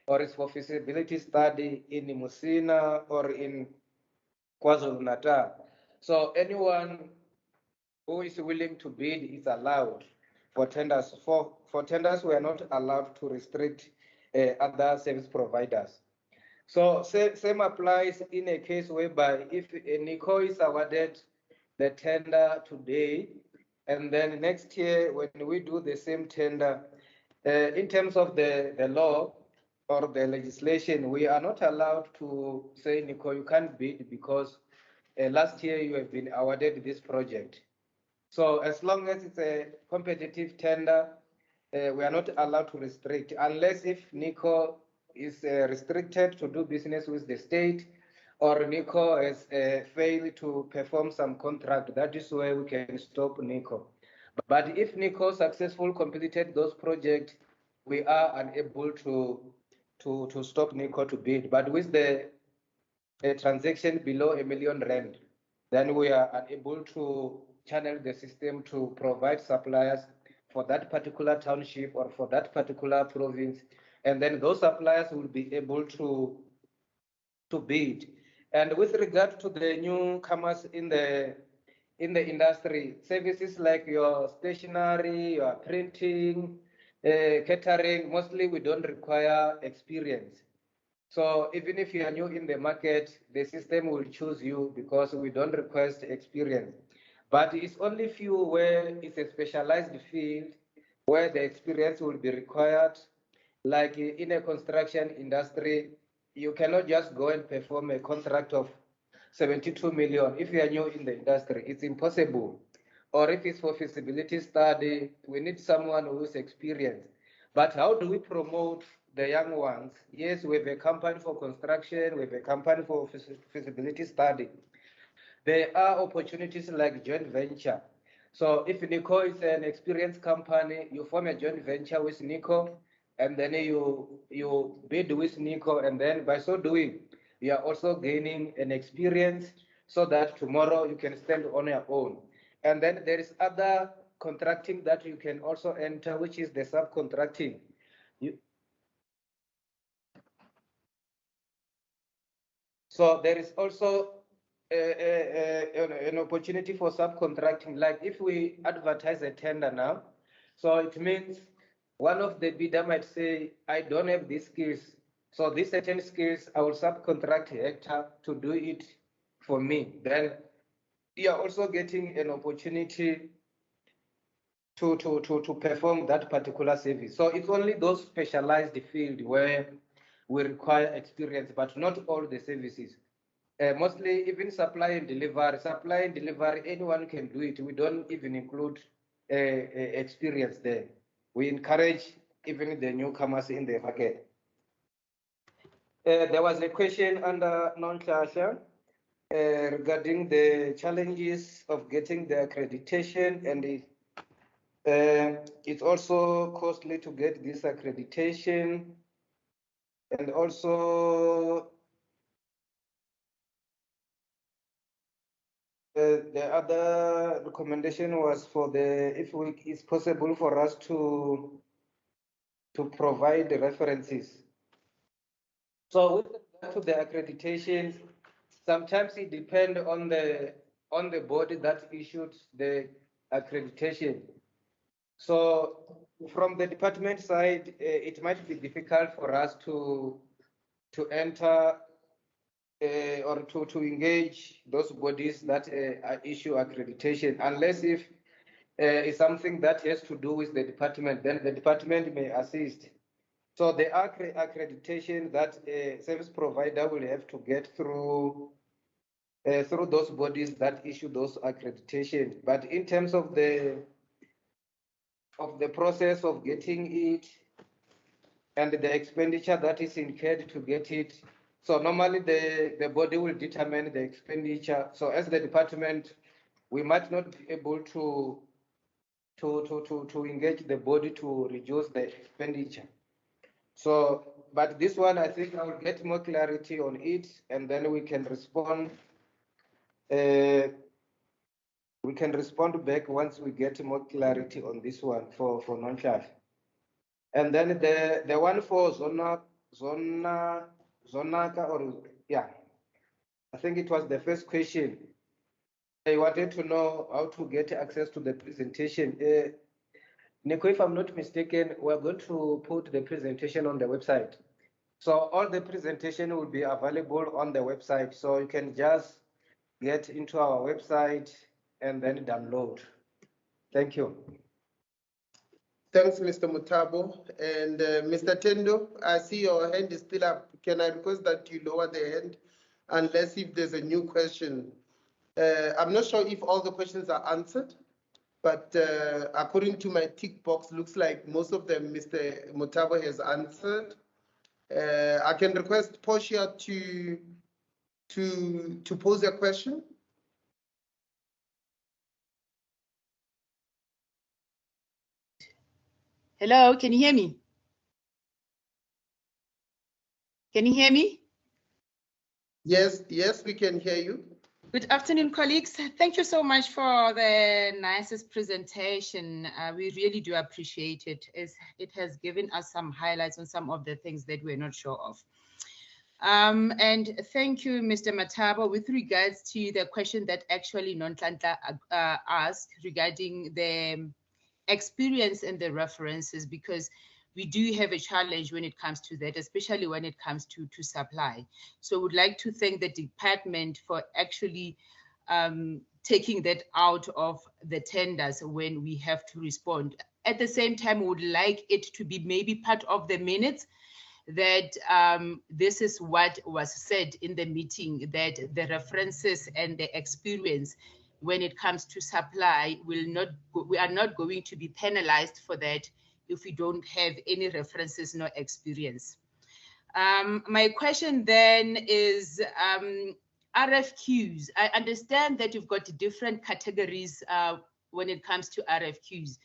or it's for feasibility study in Musina or in KwaZulu-Natal. So anyone who is willing to bid is allowed for tenders. For tenders, we are not allowed to restrict other service providers. So same applies in a case whereby if NICO is awarded the tender today, and then next year when we do the same tender, in terms of the law or the legislation, we are not allowed to say, NICO, you can't bid because last year you have been awarded this project. So as long as it's a competitive tender, we are not allowed to restrict, unless if NICO is restricted to do business with the state, or NICO has failed to perform some contract. That is where we can stop NICO. But if NICO successfully completed those projects, we are unable to stop NICO to bid. But with the transaction below R1 million, then we are unable to channel the system to provide suppliers for that particular township or for that particular province, and then those suppliers will be able to bid. And with regard to the newcomers in the industry, services like your stationery, your printing, catering, mostly we don't require experience. So even if you are new in the market, the system will choose you because we don't request experience. But it's only few where it's a specialized field where the experience will be required. Like in a construction industry, you cannot just go and perform a contract of 72 million. If you are new in the industry, it's impossible. Or if it's for feasibility study, we need someone who's experienced. But how do we promote the young ones? Yes, we have a company for construction, we have a company for feasibility study. There are opportunities like joint venture. So if NICO is an experienced company, you form a joint venture with NICO, and then you bid with NICO, and then by so doing, you are also gaining an experience so that tomorrow you can stand on your own. And then there is other contracting that you can also enter, which is the subcontracting. So there is also an opportunity for subcontracting. Like if we advertise a tender now, so it means one of the bidder might say, I don't have these skills. So these certain skills, I will subcontract Hector to do it for me. Then you are also getting an opportunity to perform that particular service. So it's only those specialized field where we require experience, but not all the services. Mostly even supply and delivery, anyone can do it. We don't even include experience there. We encourage even the newcomers in the market. There was a question under non-charger regarding the challenges of getting the accreditation, and it's also costly to get this accreditation, and also the other recommendation was for it's possible for us to provide the references. So with regard to the accreditations, sometimes it depends on the body that issued the accreditation. So from the department side, it might be difficult for us to enter or to engage those bodies that issue accreditation, unless if it's something that has to do with the department, then the department may assist. So there are accreditation that a service provider will have to get through those bodies that issue those accreditations. But in terms of the process of getting it and the expenditure that is incurred to get it, so normally the body will determine the expenditure. So as the department, we might not be able to to engage the body to reduce the expenditure. So, but this one, I think I will get more clarity on it, and then we can respond. We can respond back once we get more clarity on this one for non-charge. And then the one for Zonaka, or yeah, I think it was the first question. I wanted to know how to get access to the presentation. Nico, if I'm not mistaken, we're going to put the presentation on the website. So all the presentation will be available on the website. So you can just get into our website and then download. Thank you. Thanks, Mr. Mutabo. And Mr. Tendo, I see your hand is still up. Can I request that you lower the hand unless if there's a new question? I'm not sure if all the questions are answered, but according to my tick box, looks like most of them Mr. Mutabo has answered. I can request Portia to pose a question. Hello, can you hear me? Can you hear me? Yes, we can hear you. Good afternoon, colleagues. Thank you so much for the nicest presentation. We really do appreciate it, as it has given us some highlights on some of the things that we're not sure of. And thank you, Mr. Matabo, with regards to the question that actually Nonhlanhla asked regarding the experience and the references, because we do have a challenge when it comes to that, especially when it comes to supply. So would like to thank the department for actually taking that out of the tenders when we have to respond. At the same time, we would like it to be maybe part of the minutes that this is what was said in the meeting, that the references and the experience when it comes to supply we are not going to be penalized for that if we don't have any references nor experience. My question then is RFQs. I understand that you've got different categories when it comes to RFQs.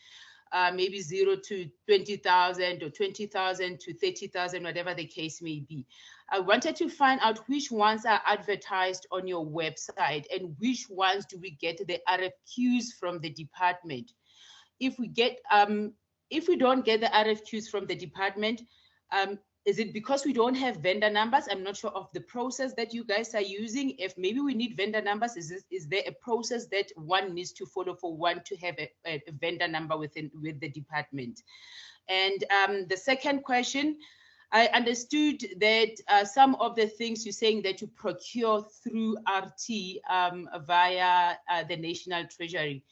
Maybe 0 to 20,000 or 20,000 to 30,000, whatever the case may be. I wanted to find out which ones are advertised on your website and which ones do we get the RFQs from the department. If we get, if we don't get the RFQs from the department, is it because we don't have vendor numbers? I'm not sure of the process that you guys are using. If maybe we need vendor numbers, is there a process that one needs to follow for one to have a vendor number with the department? And the second question, I understood that some of the things you're saying that you procure through RT via the National Treasury.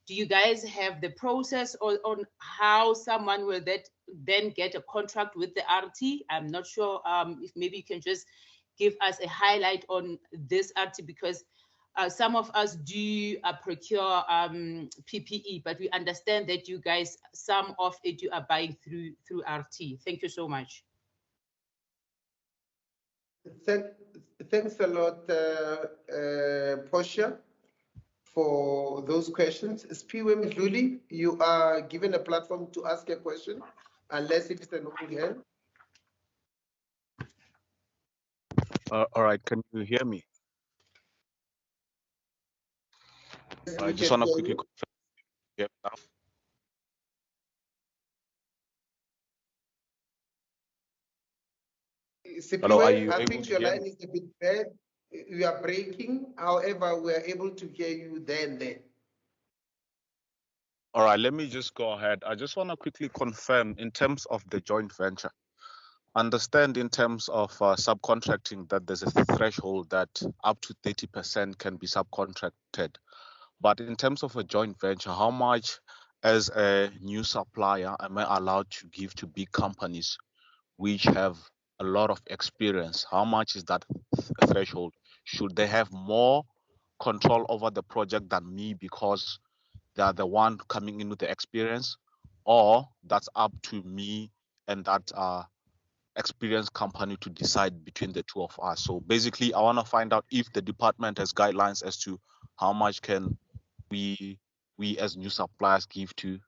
Do you guys have the process on how someone will then get a contract with the RT? I'm not sure if maybe you can just give us a highlight on this RT, because some of us do procure PPE, but we understand that you guys, some of it you are buying through RT. Thank you so much. Thanks a lot, Portia, for those questions. Spiwe Mdluli, you are given a platform to ask a question, unless it is an open hand. All right, can you hear me? I just want to quickly confirm. Yep. Hello, are you I able think to your hear line me? is a bit bad. You are breaking. However, we are able to hear you there and then. All right, let me just go ahead. I just want to quickly confirm in terms of the joint venture. Understand in terms of subcontracting that there's a threshold that up to 30% can be subcontracted. But in terms of a joint venture, how much as a new supplier am I allowed to give to big companies which have a lot of experience? How much is that threshold? Should they have more control over the project than me because they are the one coming in with the experience, or that's up to me and that experienced company to decide between the two of us? So basically, I want to find out if the department has guidelines as to how much can we as new suppliers give to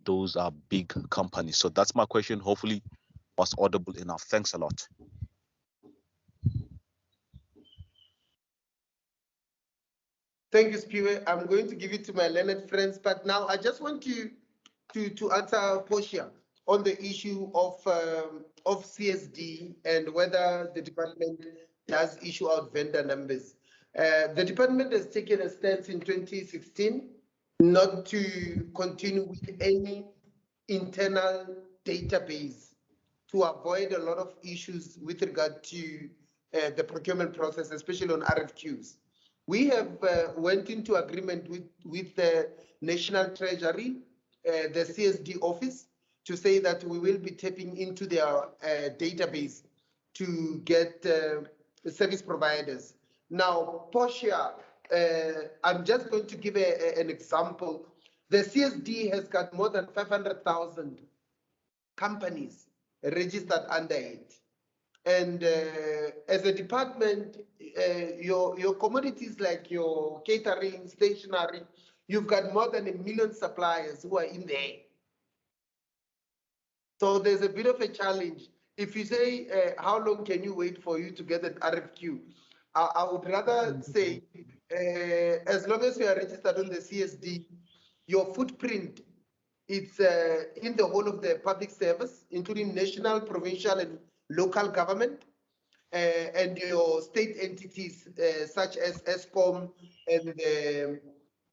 those are big companies. So that's my question. Hopefully was audible enough. Thanks a lot. Thank you, Spiwe. I'm going to give it to my learned friends, but now I just want you to answer Portia on the issue of CSD and whether the department does issue out vendor numbers. The department has taken a stance in 2016 not to continue with any internal database to avoid a lot of issues with regard to the procurement process, especially on RFQs. We have went into agreement with the National Treasury, the CSD office, to say that we will be tapping into their database to get service providers. Now, Portia, I'm just going to give an example. The CSD has got more than 500,000 companies registered under it. And as a department, your commodities like your catering, stationery, you've got more than 1 million suppliers who are in there. So there's a bit of a challenge. If you say, how long can you wait for you to get an RFQ? I would rather say, as long as you are registered on the CSD, your footprint, it's in the whole of the public service, including national, provincial, and local government, and your state entities such as ESCOM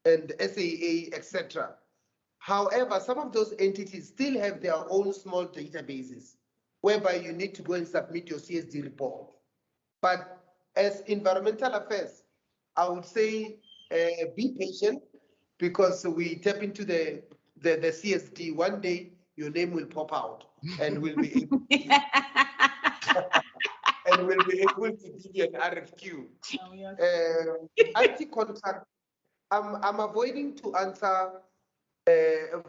and SAA, etc. However, some of those entities still have their own small databases whereby you need to go and submit your CSD report. But as environmental affairs, I would say be patient, because we tap into the CSD. One day your name will pop out and we'll be able and we'll be able to give you an RFQ. IT contract, I'm avoiding to answer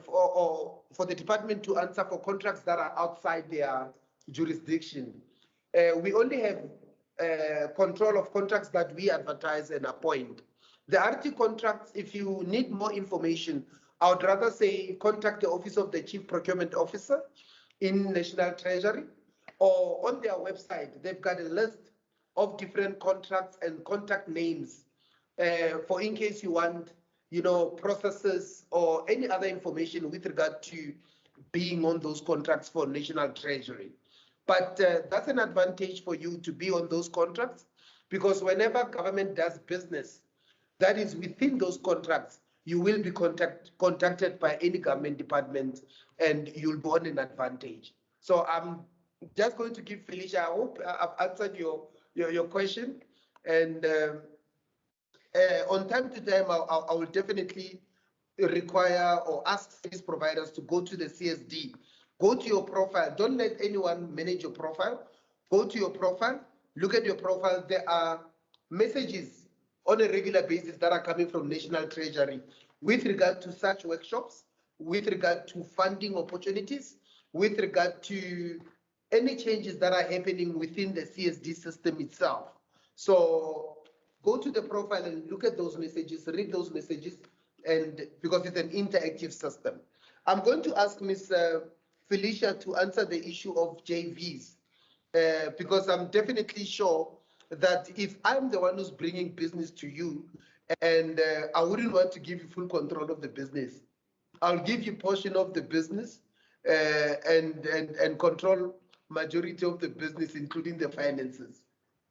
for the department to answer for contracts that are outside their jurisdiction. We only have control of contracts that we advertise and appoint. The RT contracts, if you need more information, I would rather say contact the Office of the Chief Procurement Officer in National Treasury, or on their website, they've got a list of different contracts and contact names for in case you want, processes or any other information with regard to being on those contracts for National Treasury. But that's an advantage for you to be on those contracts, because whenever government does business that is within those contracts, you will be contacted by any government department and you'll be on an advantage. So I'm just going to give Felicia, I hope I've answered your question. And on time to time, I will definitely require or ask service providers to go to the CSD. Go to your profile. Don't let anyone manage your profile. Go to your profile, look at your profile. There are messages on a regular basis that are coming from National Treasury with regard to such workshops, with regard to funding opportunities, with regard to any changes that are happening within the CSD system itself. So go to the profile and look at those messages, read those messages, and because it's an interactive system. I'm going to ask Ms. Felicia to answer the issue of JVs, because I'm definitely sure that if I'm the one who's bringing business to you, and I wouldn't want to give you full control of the business, I'll give you portion of the business and control majority of the business, including the finances.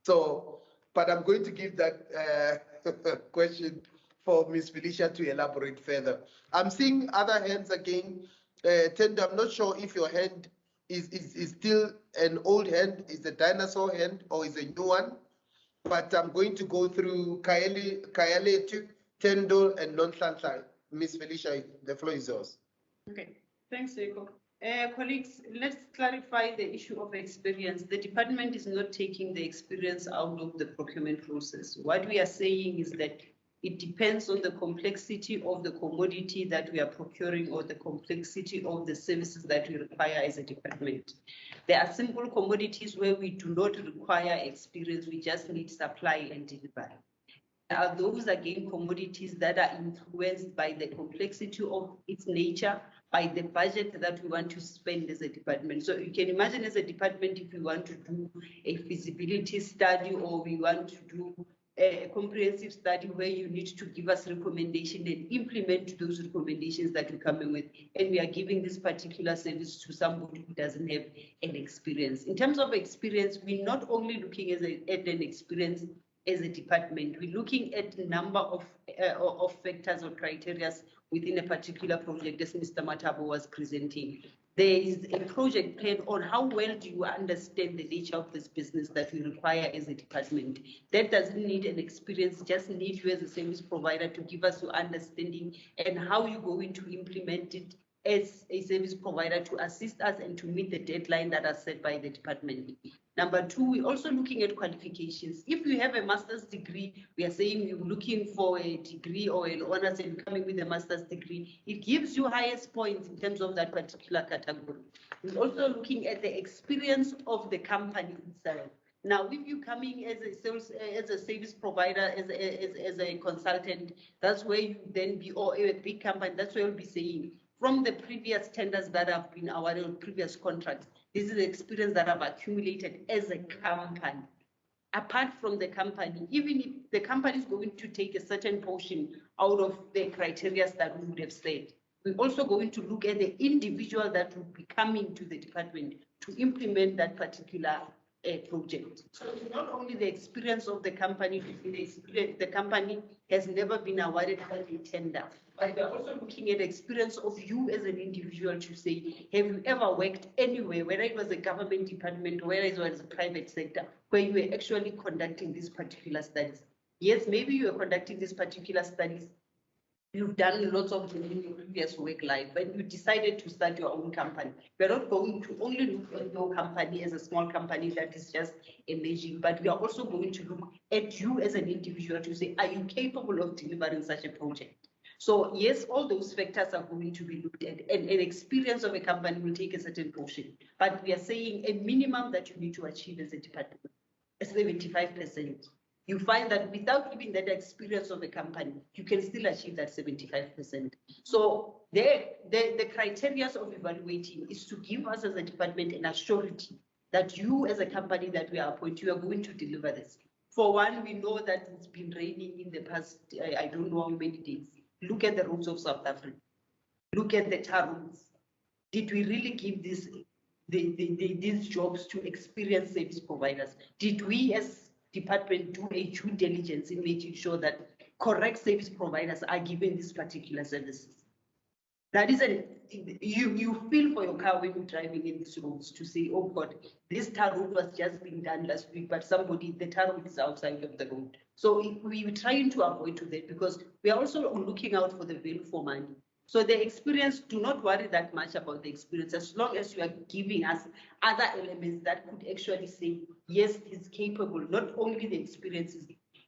So, but I'm going to give that question for Ms. Felicia to elaborate further. I'm seeing other hands again. Tendo, I'm not sure if your hand is still an old hand, is a dinosaur hand, or is a new one. But I'm going to go through Kayale, Tendo, and Nonhlanhla. Ms. Felicia, the floor is yours. Okay, thanks, Nico. Colleagues, let's clarify the issue of experience. The department is not taking the experience out of the procurement process. What we are saying is that it depends on the complexity of the commodity that we are procuring or the complexity of the services that we require as a department. There are simple commodities where we do not require experience, we just need supply and delivery. There are those, again, commodities that are influenced by the complexity of its nature, by the budget that we want to spend as a department. So you can imagine as a department, if we want to do a feasibility study or we want to do a comprehensive study where you need to give us recommendations and implement those recommendations that you're coming with. And we are giving this particular service to somebody who doesn't have an experience. In terms of experience, we're not only looking at an experience as a department, we're looking at a number of factors or criteria within a particular project, as Mr. Matabo was presenting. There is a project plan on how well do you understand the nature of this business that we require as a department. That doesn't need an experience, just need you as a service provider to give us your understanding and how you're going to implement it as a service provider to assist us and to meet the deadline that are set by the department. Number two, we're also looking at qualifications. If you have a master's degree, we are saying you're looking for a degree or an honors and coming with a master's degree, it gives you highest points in terms of that particular category. We're also looking at the experience of the company itself. Now, if you're coming as a service provider, as a consultant, that's where you then be, or a big company, that's where you'll be saying, from the previous tenders that have been awarded, previous contracts, this is the experience that I've accumulated as a company. Apart from the company, even if the company is going to take a certain portion out of the criteria that we would have said, we're also going to look at the individual that will be coming to the department to implement that particular project. So it's not only the experience of the company, the company has never been awarded a tender, but we're also looking at the experience of you as an individual to say, have you ever worked anywhere, whether it was a government department, whether it was a private sector, where you were actually conducting these particular studies? Yes, maybe you are conducting these particular studies. You've done lots of in your previous work life, but you decided to start your own company. We're not going to only look at your company as a small company that is just emerging, but we are also going to look at you as an individual to say, are you capable of delivering such a project? So yes, all those factors are going to be looked at, and an experience of a company will take a certain portion, but we are saying a minimum that you need to achieve as a department, 75%. You find that without even that experience of a company, you can still achieve that 75%. So the criteria of evaluating is to give us as a department an assurance that you as a company that we are appointing, you are going to deliver this. For one, we know that it's been raining in the past, I don't know how many days. Look at the roads of South Africa. Look at the tar roads. Did we really give these jobs to experienced service providers? Did we as department do a due diligence in making sure that correct service providers are given these particular services? That is you feel for your car when you're driving in these roads to say, oh God, this tar road was just being done last week, but the tar road is outside of the road. So we're trying to avoid that because we are also looking out for the value for money. So the experience, do not worry that much about the experience, as long as you are giving us other elements that could actually say, yes, he's capable. Not only the experience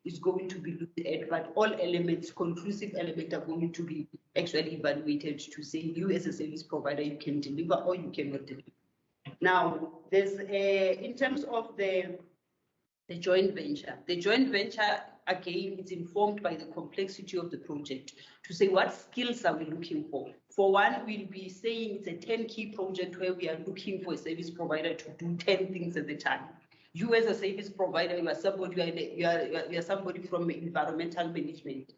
is going to be looked at, but all elements, conclusive elements are going to be actually evaluated to say you as a service provider, you can deliver or you cannot deliver. Now, there's in terms of the joint venture. The joint venture, again, is informed by the complexity of the project to say what skills are we looking for. For one, we'll be saying it's a 10-key project where we are looking for a service provider to do 10 things at a time. You as a service provider, you are somebody from environmental management.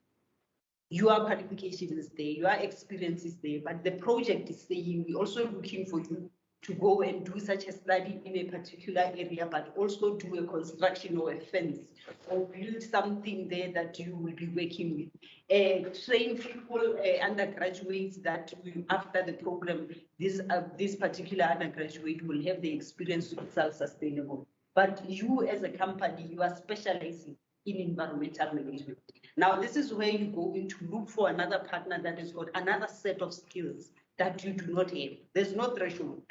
Your qualification is there, your experience is there, but the project is saying we're also looking for you to go and do such a study in a particular area, but also do a construction or a fence or build something there that you will be working with. Train people, undergraduates that will, after the program, this particular undergraduate will have the experience to be self-sustainable. But you as a company, you are specializing in environmental management. Now, this is where you go in to look for another partner that has got another set of skills that you do not have. There's no threshold.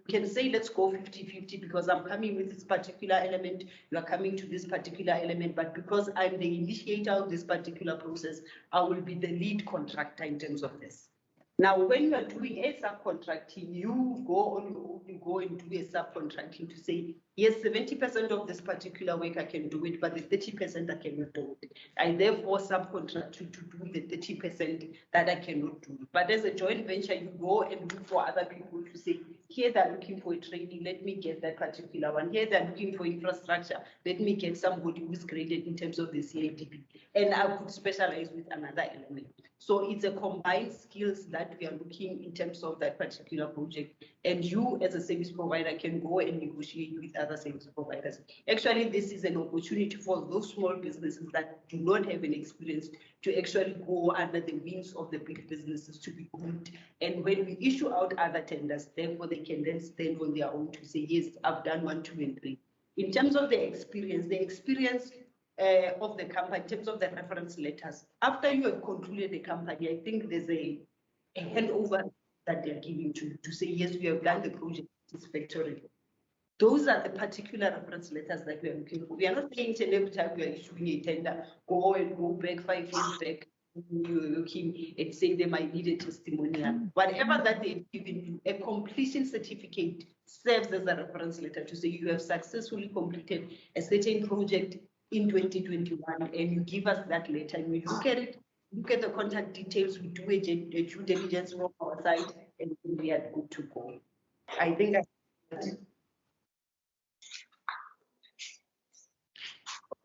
You can say, let's go 50-50 because I'm coming with this particular element, you are coming to this particular element, but because I'm the initiator of this particular process, I will be the lead contractor in terms of this. Now, when you are doing a subcontracting, you go on your own, you go and do a subcontracting to say, yes, 70% of this particular work I can do it, but the 30% I cannot do it. I therefore subcontract to do the 30% that I cannot do. But as a joint venture, you go and look for other people to say, here they're looking for a training, let me get that particular one. Here they're looking for infrastructure, let me get somebody who's graded in terms of the CIDP. And I could specialize with another element. So it's a combined skills that we are looking in terms of that particular project. And you as a service provider can go and negotiate with other service providers. Actually, this is an opportunity for those small businesses that do not have an experience to actually go under the wings of the big businesses to be good. And when we issue out other tenders, therefore they can then stand on their own to say, yes, I've done 1, 2, and 3. In terms of the experience of the company, in terms of the reference letters, after you have concluded the company, I think there's a handover that they're giving to say, yes, we have done the project satisfactorily. Those are the particular reference letters that we are looking for. We are not saying each and every time we are issuing a tender, go back 5 years back, you're looking and say they might need a testimonial. Whatever that they've given you, a completion certificate serves as a reference letter to say you have successfully completed a certain project in 2021, and you give us that letter and we look at it, look at the contact details, we do a due diligence from our side, and we are good to go. I think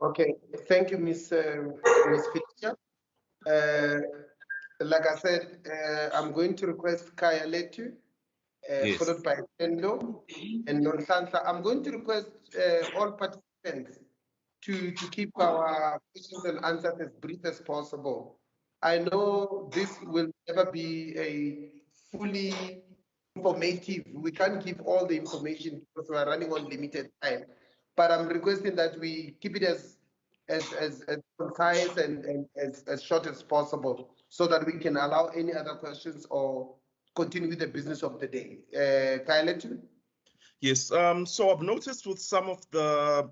Okay, thank you, Ms. Felicia. Like I said, I'm going to request Kaya Letu, Yes. followed by Tendo and Nonsansa. I'm going to request all participants to keep our questions and answers as brief as possible. I know this will never be a fully informative. We can't give all the information because we are running on limited time. But I'm requesting that we keep it as concise and as short as possible so that we can allow any other questions or continue with the business of the day. Kyle? Yes, so I've noticed with some of the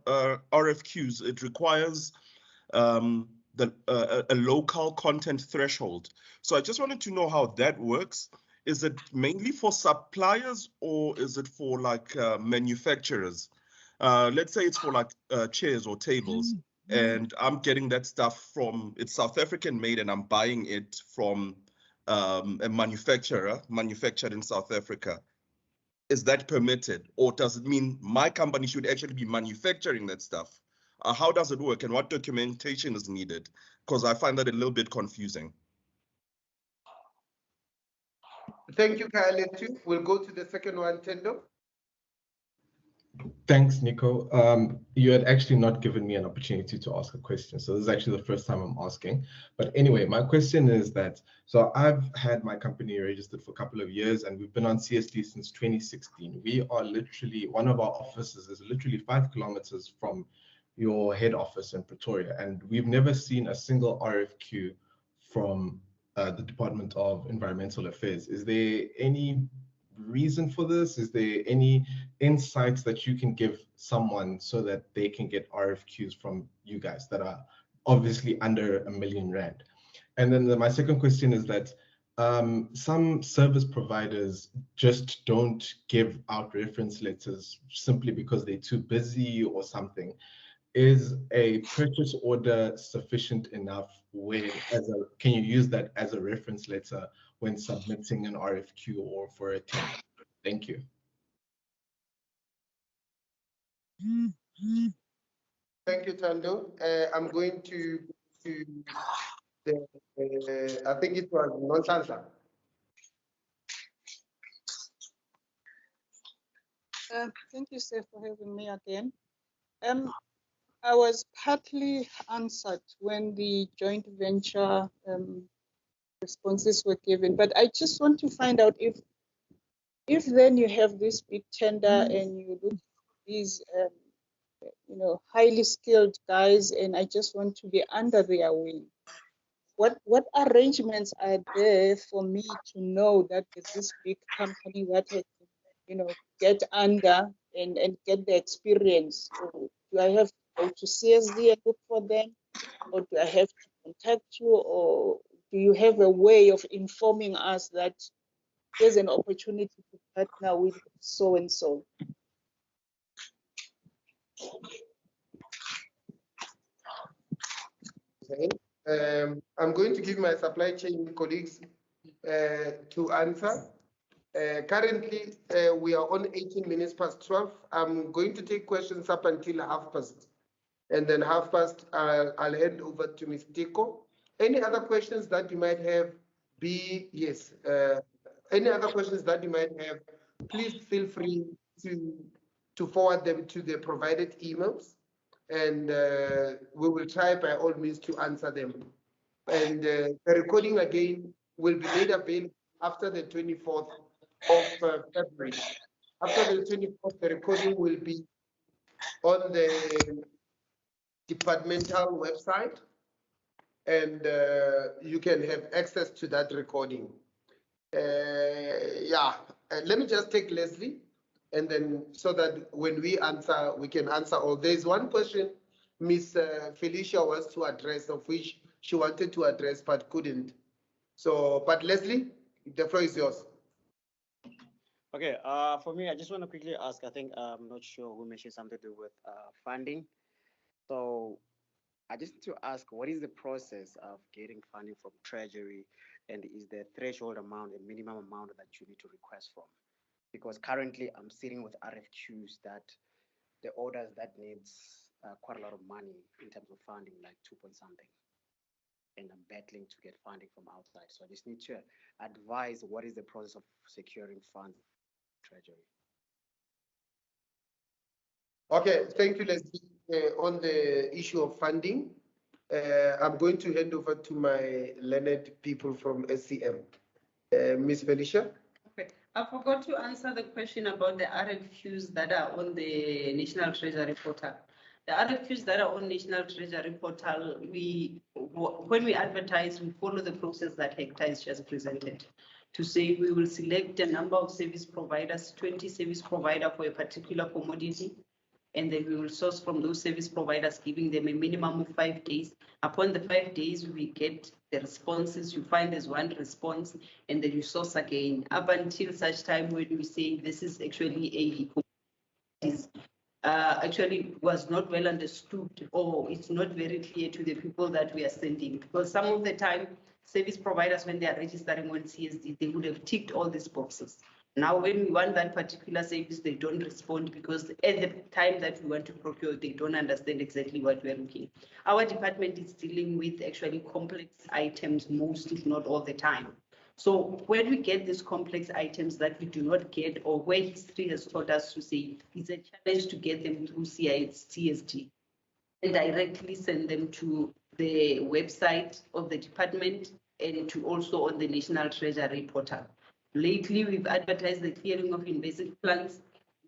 RFQs, it requires a local content threshold. So I just wanted to know how that works. Is it mainly for suppliers or is it for like manufacturers? Let's say it's for like chairs or tables, and I'm getting that stuff from, it's South African made, and I'm buying it from a manufacturer manufactured in South Africa. Is that permitted, or does it mean my company should actually be manufacturing that stuff? How does it work, and what documentation is needed? Because I find that a little bit confusing. Thank you, Kyle. We'll go to the second one, Tendo. Thanks, Nico. You had actually not given me an opportunity to ask a question. So this is actually the first time I'm asking. But anyway, my question is that, so I've had my company registered for a couple of years and we've been on CSD since 2016. We are literally, one of our offices is literally 5 kilometers from your head office in Pretoria. And we've never seen a single RFQ from the Department of Environmental Affairs. Is there any reason for this? Is there any insights that you can give someone so that they can get RFQs from you guys that are obviously under R1 million? And then my second question is that some service providers just don't give out reference letters simply because they're too busy or something. Is a purchase order sufficient enough where, can you use that as a reference letter when submitting an RFQ or for a tender? Thank you. Thank you, Tando. I'm going to the, I think it was Nonsansa. Thank you, sir, for having me again. I was partly answered when the joint venture responses were given, but I just want to find out if then you have this big tender and you look at these highly skilled guys, and I just want to be under their wing. What arrangements are there for me to know that there's this big company that has, get under and get the experience? Or do I have to go to CSD and look for them, or do I have to contact you, or Do you have a way of informing us that there's an opportunity to partner with so and so? Okay. I'm going to give my supply chain colleagues to answer. Currently, we are on 18 minutes past 12. I'm going to take questions up until past. And then past, I'll hand over to Ms. Tiko. Any other questions that you might have, any other questions that you might have, please feel free to forward them to the provided emails. And we will try by all means to answer them. And the recording again will be made available after the 24th of February. After the 24th, the recording will be on the departmental website, and you can have access to that recording. Let me just take Leslie, and then so that when we answer, we can answer all. There's one question Miss Felicia was to address, of which she wanted to address but couldn't. So, but Leslie, the floor is yours. Okay, for me, I just want to quickly ask, I think I'm not sure who mentioned something to do with funding. So I just need to ask, what is the process of getting funding from Treasury, and is the threshold amount a minimum amount that you need to request from? Because currently I'm sitting with RFQs that the orders that needs quite a lot of money in terms of funding, like 2 point something. And I'm battling to get funding from outside. So I just need to advise what is the process of securing funds Treasury. Okay, thank you, Leslie. On the issue of funding, I'm going to hand over to my learned people from SCM. Ms. Felicia? Okay, I forgot to answer the question about the RFQs that are on the National Treasury Portal. The RFQs that are on National Treasury Portal, when we advertise, we follow the process that Hector has just presented. To say we will select a number of service providers, 20 service providers for a particular commodity, and then we will source from those service providers, giving them a minimum of 5 days. Upon the 5 days, we get the responses. You find there's one response, and then you source again up until such time when we say this is actually actually was not well understood, or it's not very clear to the people that we are sending. Because some of the time, service providers, when they are registering on CSD, they would have ticked all these boxes. Now, when we want that particular service, they don't respond because at the time that we want to procure, they don't understand exactly what we're looking. Our department is dealing with actually complex items most, if not all the time. So when we get these complex items that we do not get, or where history has taught us to say it's a challenge to get them through CSD, and directly send them to the website of the department and to also on the National Treasury Portal. Lately, we've advertised the clearing of invasive plants.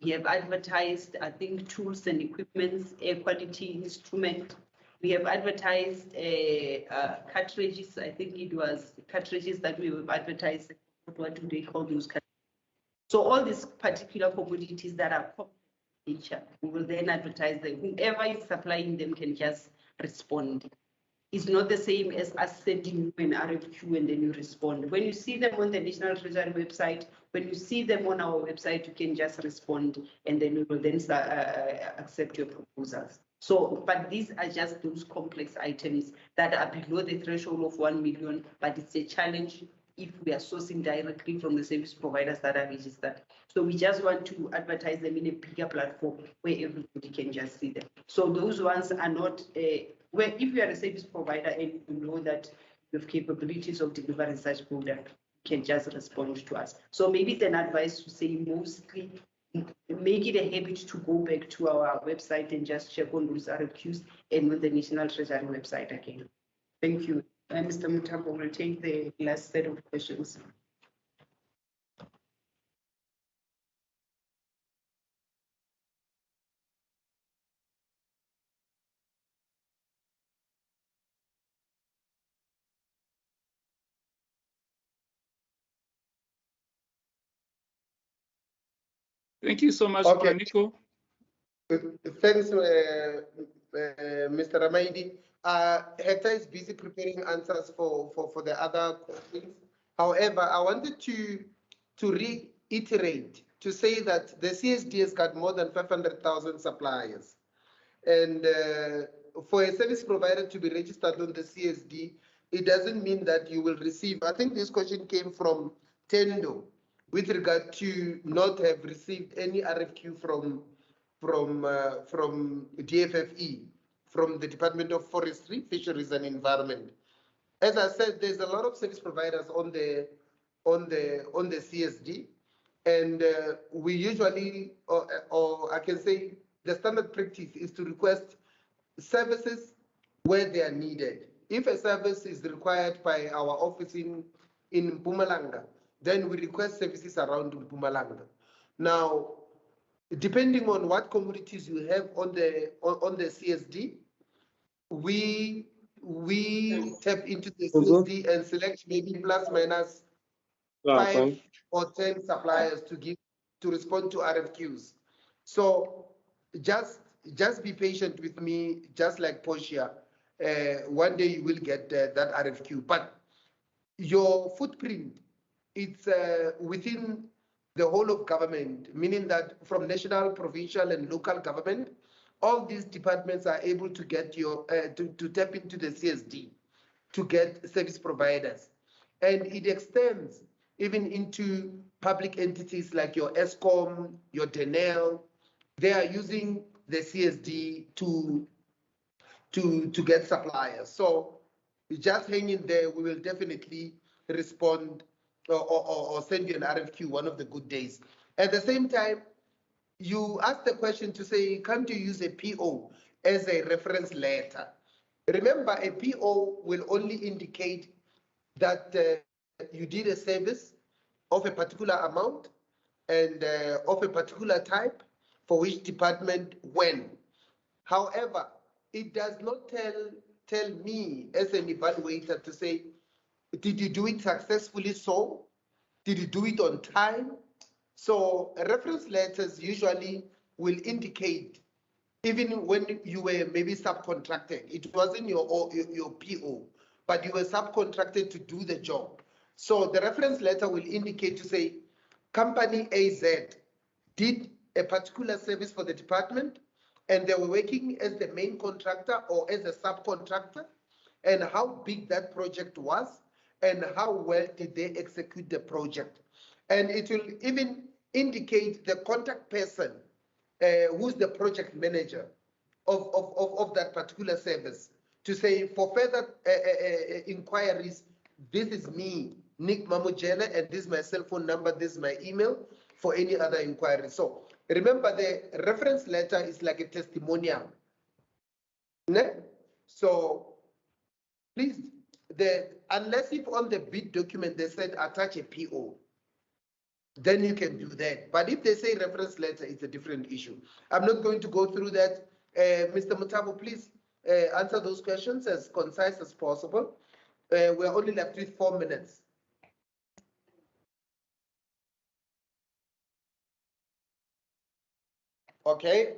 We have advertised, I think, tools and equipments, air quality instrument. We have advertised cartridges. I think it was cartridges that we have advertised. What do they call those cartridges? So all these particular commodities that are nature, we will then advertise them. Whoever is supplying them can just respond. It's not the same as us sending you an RFQ and then you respond. When you see them on the National Treasury website, when you see them on our website, you can just respond, and then we will then accept your proposals. So, but these are just those complex items that are below the threshold of 1 million, but it's a challenge if we are sourcing directly from the service providers that are registered. So we just want to advertise them in a bigger platform where everybody can just see them. So those ones are not, where if you are a service provider and you know that you have capabilities of delivering such product, you can just respond to us. So maybe it's an advice to say mostly make it a habit to go back to our website and just check on those RFQs and on the National Treasury website again. Thank you. Mr. Mutambo will take the last set of questions. Thank you so much, Okay. Nico. Thanks, Mr. Ramaidi. Hector is busy preparing answers for the other questions. However, I wanted to reiterate, to say that the CSD has got more than 500,000 suppliers. And for a service provider to be registered on the CSD, it doesn't mean that you will receive. I think this question came from Tendo with regard to not have received any RFQ from DFFE, from the Department of Forestry, Fisheries and Environment. As I said, there's a lot of service providers on the CSD, and we usually, or I can say, the standard practice is to request services where they are needed. If a service is required by our office in Mpumalanga, then we request services around Mpumalanga. Now, depending on what commodities you have on the CSD, we tap into the CSD and select maybe plus minus 5 or 10 suppliers to respond to RFQs. So just be patient with me, just like Portia. One day you will get that RFQ. But your footprint, it's within the whole of government, meaning that from national, provincial, and local government, all these departments are able to get your to tap into the CSD to get service providers, and it extends even into public entities like your ESCOM, your DENEL. They are using the CSD to get suppliers. So just hang in there. We will definitely respond or send you an RFQ one of the good days. At the same time, you asked the question to say, can't you use a PO as a reference letter? Remember, a PO will only indicate that you did a service of a particular amount and of a particular type for which department when. However, it does not tell me as an evaluator to say, did you do it successfully so? Did you do it on time? So reference letters usually will indicate, even when you were maybe subcontracted, it wasn't your PO, but you were subcontracted to do the job. So the reference letter will indicate to say, company AZ did a particular service for the department, and they were working as the main contractor or as a subcontractor, and how big that project was, and how well did they execute the project. And it will even indicate the contact person, who's the project manager of that particular service, to say, for further inquiries, this is me, Nick Mamojele, and this is my cell phone number, this is my email for any other inquiry. So remember, the reference letter is like a testimonial. So please, unless if on the bid document they said attach a PO, then you can do that. But if they say reference letter, it's a different issue. I'm not going to go through that. Mr. Mutabo, please answer those questions as concise as possible. We're only left with 4 minutes. Okay.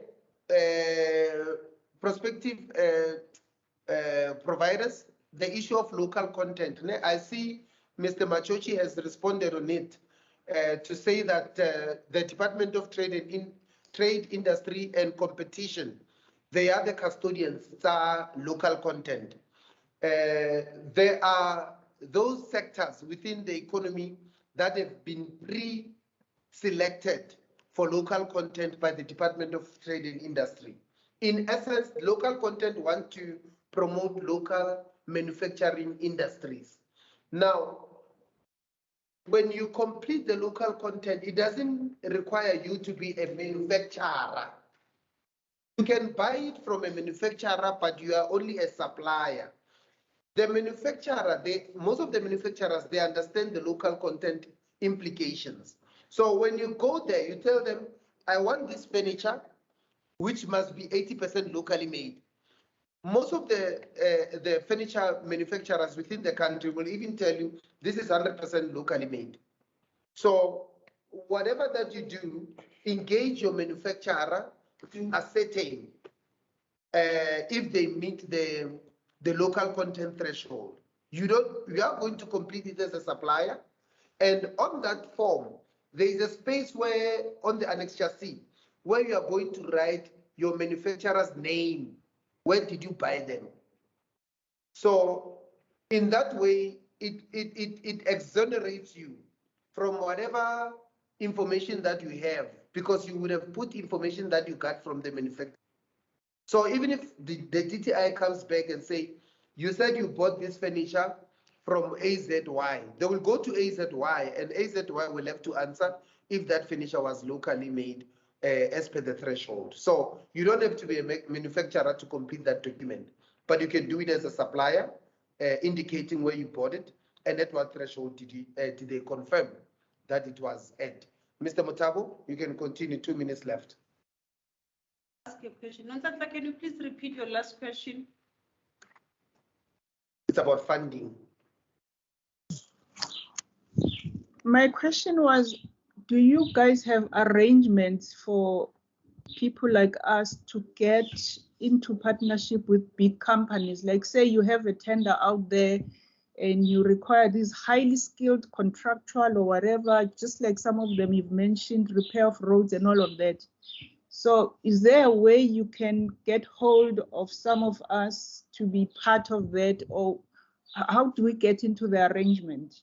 Prospective providers, the issue of local content. I see Mr. Machochi has responded on it to say that the Department of Trade, Industry and Competition, they are the custodians for local content. There are those sectors within the economy that have been pre-selected for local content by the Department of Trade and Industry. In essence, local content want to promote local manufacturing industries. Now, when you complete the local content, it doesn't require you to be a manufacturer. You can buy it from a manufacturer, but you are only a supplier. The manufacturer, most of the manufacturers, they understand the local content implications. So when you go there, you tell them, I want this furniture, which must be 80% locally made. Most of the furniture manufacturers within the country will even tell you this is 100% locally made. So whatever that you do, engage your manufacturer to ascertain if they meet the the local content threshold. You are going to complete it as a supplier. And on that form, there is a space where on the Annexure C, where you are going to write your manufacturer's name. Where did you buy them? So in that way, it exonerates you from whatever information that you have, because you would have put information that you got from the manufacturer. So even if the DTI comes back and say, you said you bought this furniture from AZY, they will go to AZY, and AZY will have to answer if that furniture was locally made as per the threshold. So you don't have to be a manufacturer to complete that document, but you can do it as a supplier, indicating where you bought it and at what threshold did they confirm that it was at. Mr. Mutabo, you can continue, 2 minutes left. Ask a question. Nonhlanhla, can you please repeat your last question? It's about funding. My question was, do you guys have arrangements for people like us to get into partnership with big companies? Like say you have a tender out there and you require these highly skilled contractual or whatever, just like some of them you've mentioned, repair of roads and all of that. So is there a way you can get hold of some of us to be part of that, or how do we get into the arrangement?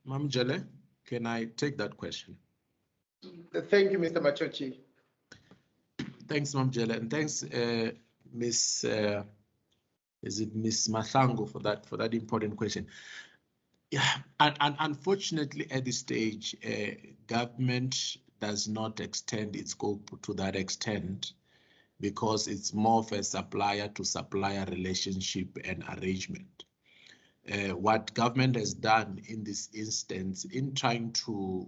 Mamjele, can I take that question? Thank you, Mr. Machochi. Thanks, Mamjele, and thanks, Miss Mathango, for that important question. Yeah, and unfortunately, at this stage, government does not extend its scope to that extent, because it's more of a supplier to supplier relationship and arrangement. What government has done in this instance in trying to,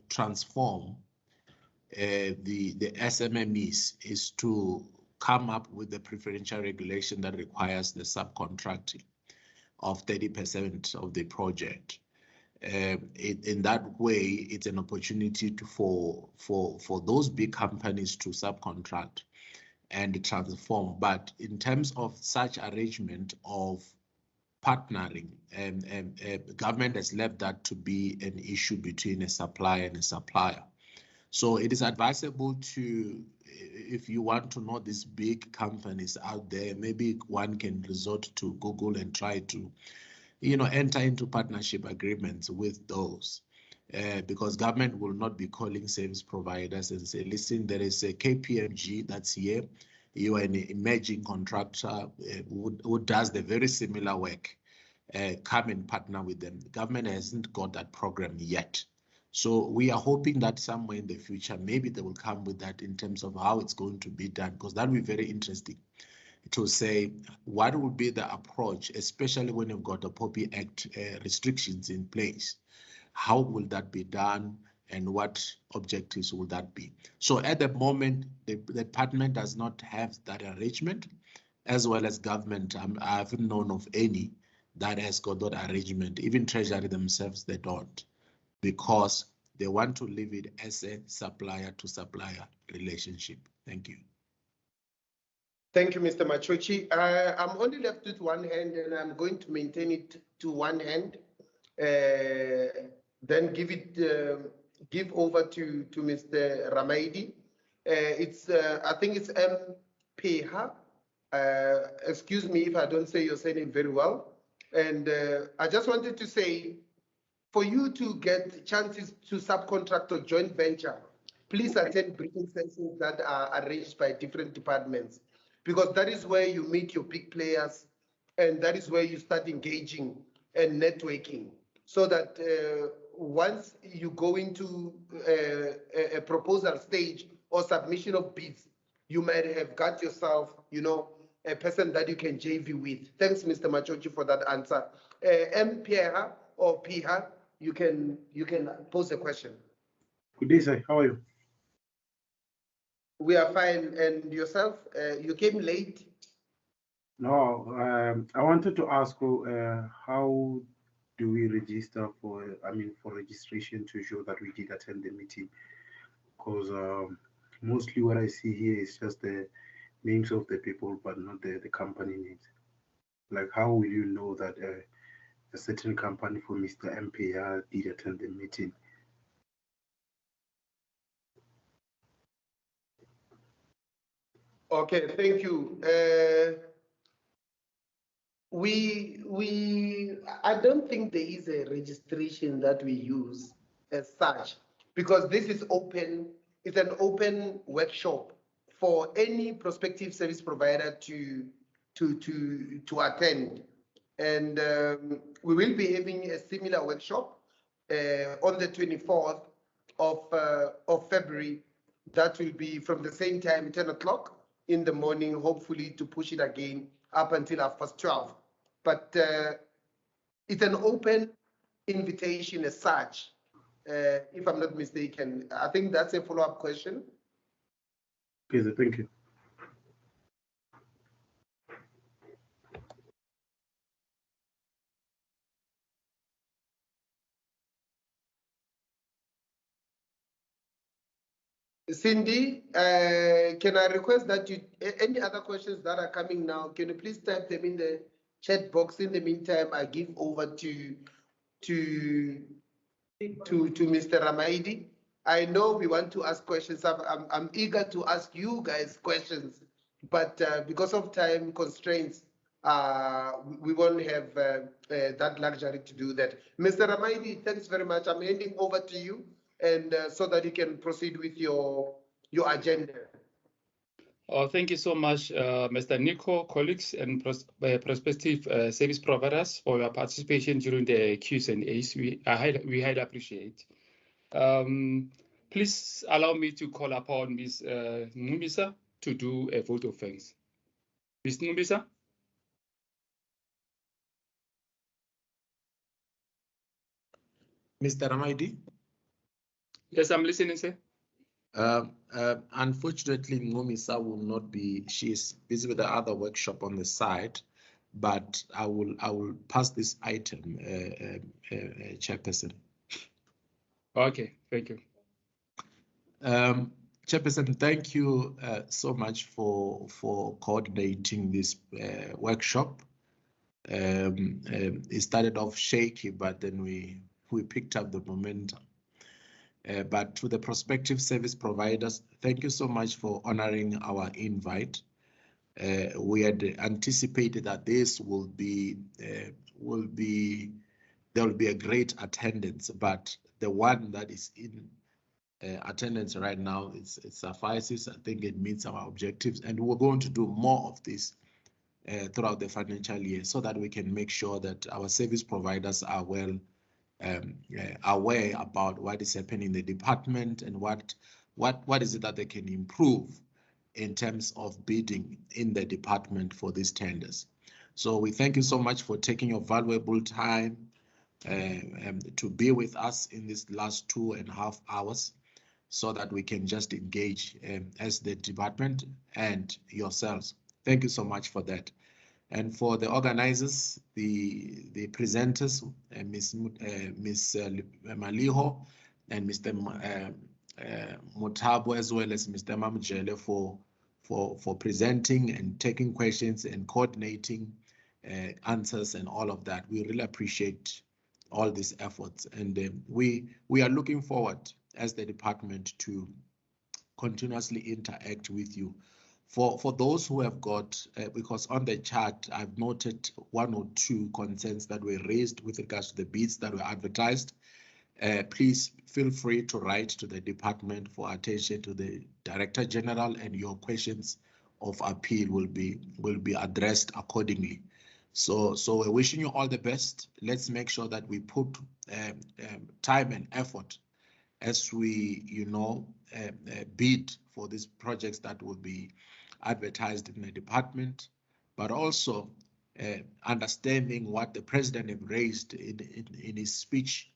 transform the SMMEs is to come up with the preferential regulation that requires the subcontracting of 30% of the project. In that way, it's an opportunity for those big companies to subcontract and transform. But in terms of such arrangement of partnering, government has left that to be an issue between a supplier and a supplier. So it is advisable to, if you want to know these big companies out there, maybe one can resort to Google and try to, enter into partnership agreements with those. Because government will not be calling service providers and say, listen, there is a KPMG that's here. You are an emerging contractor who does the very similar work. Come and partner with them. The government hasn't got that program yet. So we are hoping that somewhere in the future, maybe they will come with that in terms of how it's going to be done, because that will be very interesting to say what would be the approach, especially when you've got the POPI Act restrictions in place. How will that be done, and what objectives will that be? So at the moment, the department does not have that arrangement, as well as government. I haven't known of any that has got that arrangement. Even Treasury themselves, they don't, because they want to leave it as a supplier to supplier relationship. Thank you. Thank you, Mr. Machochi. I'm only left with one hand, and I'm going to maintain it to one hand. Then give over to Mr. Ramaidi. I think it's MPH. Excuse me if I don't say your surname very well. And I just wanted to say, for you to get chances to subcontract or joint venture, please attend briefing sessions that are arranged by different departments, because that is where you meet your big players, and that is where you start engaging and networking, so that once you go into a proposal stage or submission of bids, you might have got yourself, a person that you can JV with. Thanks, Mr. Machochi, for that answer. M. Pierre or Piha, you can pose a question. Good day, sir. How are you? We are fine. And yourself, you came late. No, I wanted to ask how do we register for, for registration to show that we did attend the meeting? Because mostly what I see here is just the names of the people, but not the company names. Like, how will you know that a certain company for Mr. MPR did attend the meeting? Okay, thank you. I don't think there is a registration that we use as such, because this is open, it's an open workshop for any prospective service provider to attend. And we will be having a similar workshop on the 24th of February. That will be from the same time, 10 o'clock in the morning, hopefully to push it again up until 12:30. But it's an open invitation as such, if I'm not mistaken. I think that's a follow-up question. Okay, so thank you. Cindy, can I request that you, any other questions that are coming now, can you please type them in the chat box? In the meantime, I give over to Mr. Ramaidi. I know we want to ask questions. I'm eager to ask you guys questions, but because of time constraints, we won't have that luxury to do that. Mr. Ramaidi, thanks very much. I'm handing over to you, and so that you can proceed with your agenda. Thank you so much, Mr. Nico, colleagues, and prospective service providers for your participation during the Q&As. We highly appreciate. Please allow me to call upon Ms. Numisa to do a vote of thanks. Ms. Numisa? Mr. Ramaidi? Yes, I'm listening, sir. Unfortunately, Numisa will not be, she is busy with the other workshop on the side, but I will pass this item, Chairperson. Okay, thank you. Chairperson, thank you so much for coordinating this workshop. It started off shaky, but then we picked up the momentum. But to the prospective service providers, thank you so much for honoring our invite. We had anticipated that this there will be a great attendance, but the one that is in attendance right now, it suffices. I think it meets our objectives, and we're going to do more of this throughout the financial year so that we can make sure that our service providers are well aware about what is happening in the department and what is it that they can improve in terms of bidding in the department for these tenders. So we thank you so much for taking your valuable time to be with us in these last 2.5 hours so that we can just engage as the department and yourselves. Thank you so much for that. And for the organizers, the presenters, Ms. Maliho and Mr. Mutabo, as well as Mr. Mamjele for presenting and taking questions and coordinating answers and all of that. We really appreciate all these efforts, and we are looking forward as the department to continuously interact with you. For those who have got, because on the chart, I've noted 1 or 2 concerns that were raised with regards to the bids that were advertised. Please feel free to write to the department for attention to the Director General, and your questions of appeal will be addressed accordingly. So we're wishing you all the best. Let's make sure that we put time and effort as we, bid for these projects that will be advertised in the department, but also understanding what the president have raised in his speech.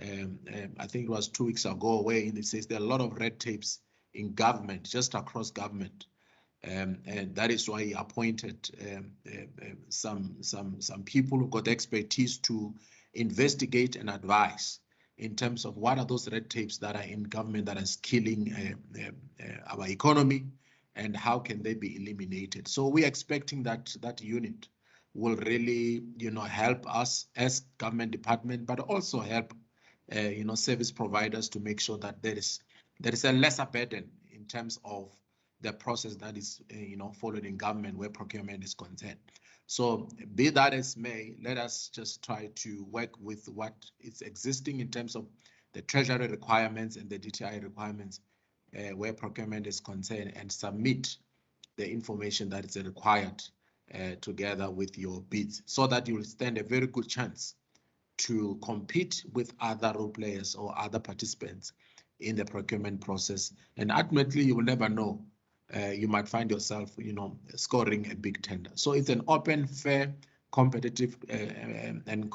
I think it was 2 weeks ago, where he says there are a lot of red tapes in government, just across government. And that is why he appointed some people who got expertise to investigate and advise in terms of what are those red tapes that are in government that is killing our economy, and how can they be eliminated. So we're expecting that that unit will really, help us as government department, but also help, service providers to make sure that there is a lesser burden in terms of the process that is, followed in government where procurement is concerned. So be that as may, let us just try to work with what is existing in terms of the treasury requirements and the DTI requirements where procurement is concerned, and submit the information that is required together with your bids, so that you will stand a very good chance to compete with other role players or other participants in the procurement process. And ultimately, you will never know. You might find yourself, scoring a big tender. So it's an open, fair, competitive, and a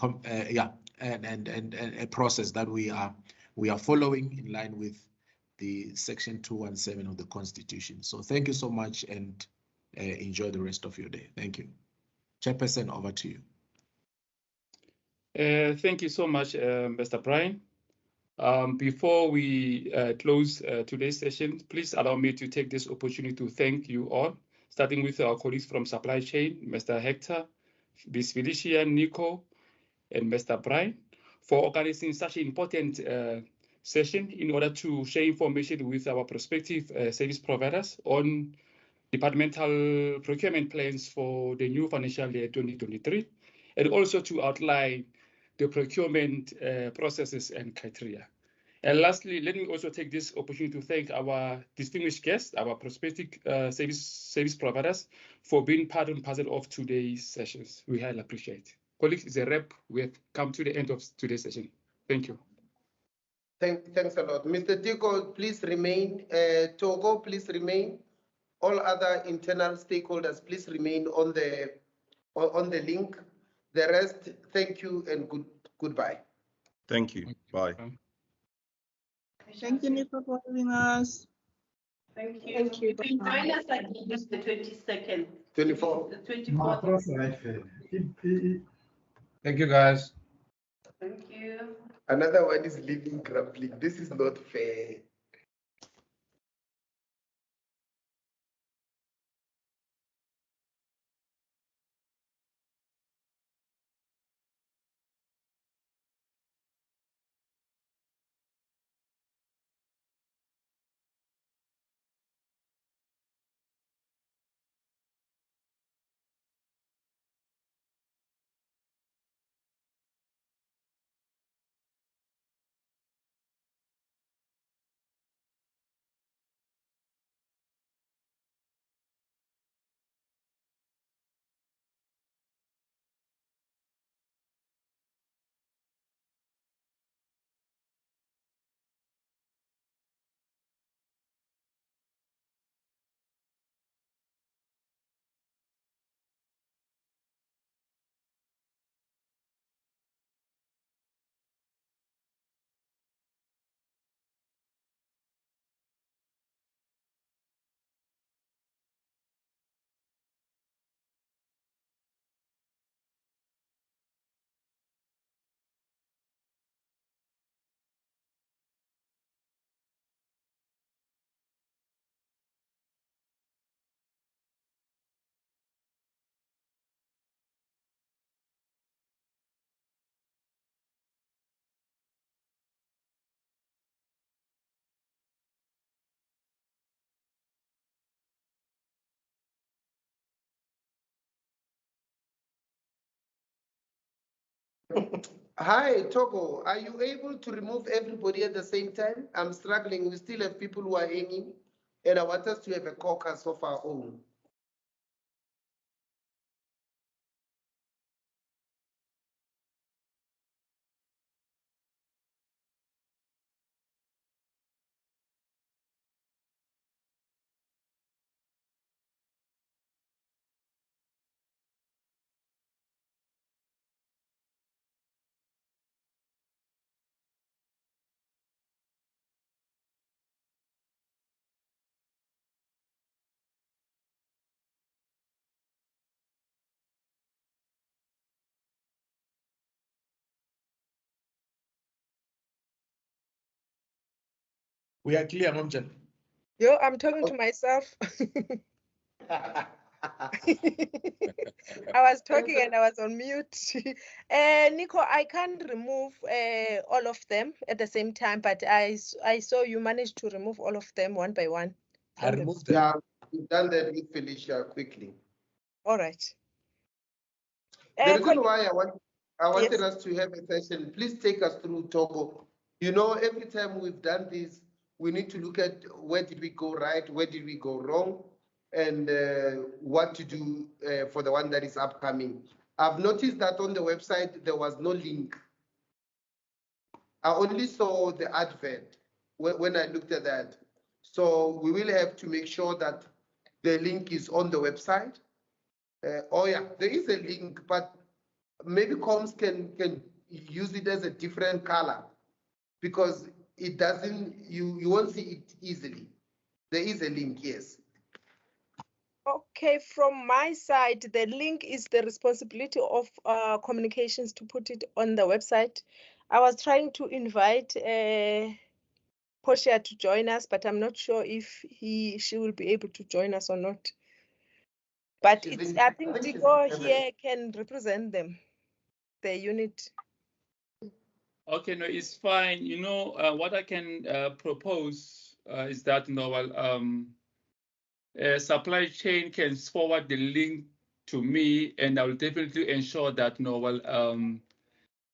process that we are following in line with the Section 217 of the Constitution. So thank you so much, and enjoy the rest of your day. Thank you. Chairperson, over to you. Thank you so much, Mr. Brian. Before we close today's session, please allow me to take this opportunity to thank you all, starting with our colleagues from supply chain, Mr. Hector, Ms. Felicia, Nico, and Mr. Brian, for organizing such an important session in order to share information with our prospective service providers on departmental procurement plans for the new financial year 2023, and also to outline the procurement processes and criteria. And lastly, let me also take this opportunity to thank our distinguished guests, our prospective service providers, for being part and parcel of today's sessions. We highly appreciate it. Colleagues, it's a wrap. We have come to the end of today's session. Thank you. Thanks a lot. Mr. Tiko, please remain. Togo, please remain. All other internal stakeholders, please remain on the link. The rest, thank you and goodbye. Thank you. Bye. Thank you, Nico, for having us. Thank you. Thank you. You can join us at the 22nd. 24. The 24th. Thank you, guys. Thank you. Another one is leaving grumbling. This is not fair. Hi, Togo. Are you able to remove everybody at the same time? I'm struggling. We still have people who are hanging, and I want us to have a caucus of our own. We are clear, Momjan. Yo, I'm talking to myself. I was talking and I was on mute. Nico, I can't remove all of them at the same time, but I saw you managed to remove all of them one by one. I removed them. Yeah, we've done that with Felicia quickly. All right. The reason why I wanted Yes. us to have a session, please take us through Togo. You know, every time we've done this, we need to look at where did we go right, where did we go wrong, and what to do for the one that is upcoming. I've noticed that on the website, there was no link. I only saw the advert when I looked at that. So we will have to make sure that the link is on the website. Oh yeah, there is a link, but maybe comms can use it as a different color because it doesn't, you won't see it easily. There is a link, yes. Okay, from my side, the link is the responsibility of communications to put it on the website. I was trying to invite Portia to join us, but I'm not sure if she will be able to join us or not. But it's, I think Tigo here can represent them, the unit. Okay, no, it's fine. You know, what I can propose is that, you know, supply chain can forward the link to me, and I will definitely ensure that, you know,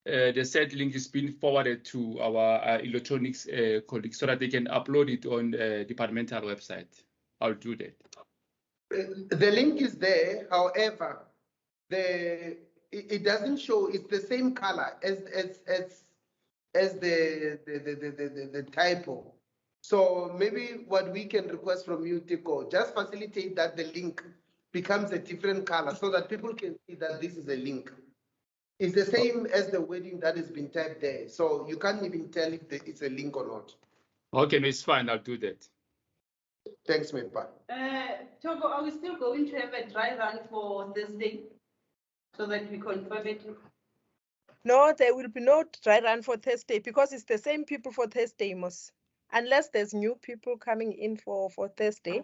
the said link is being forwarded to our electronics colleagues so that they can upload it on the departmental website. I'll do that. The link is there, however, it doesn't show. It's the same color as the typo. So maybe what we can request from you, Tico, just facilitate that the link becomes a different color so that people can see that this is a link. It's the same as the wording that has been typed there. So you can't even tell if it's a link or not. Okay, no, it's fine. I'll do that. Thanks, Mepa. Togo, are we still going to have a dry run for Thursday so that we confirm it? No, there will be no dry run for Thursday because it's the same people for Thursday, Mos. Unless there's new people coming in for Thursday,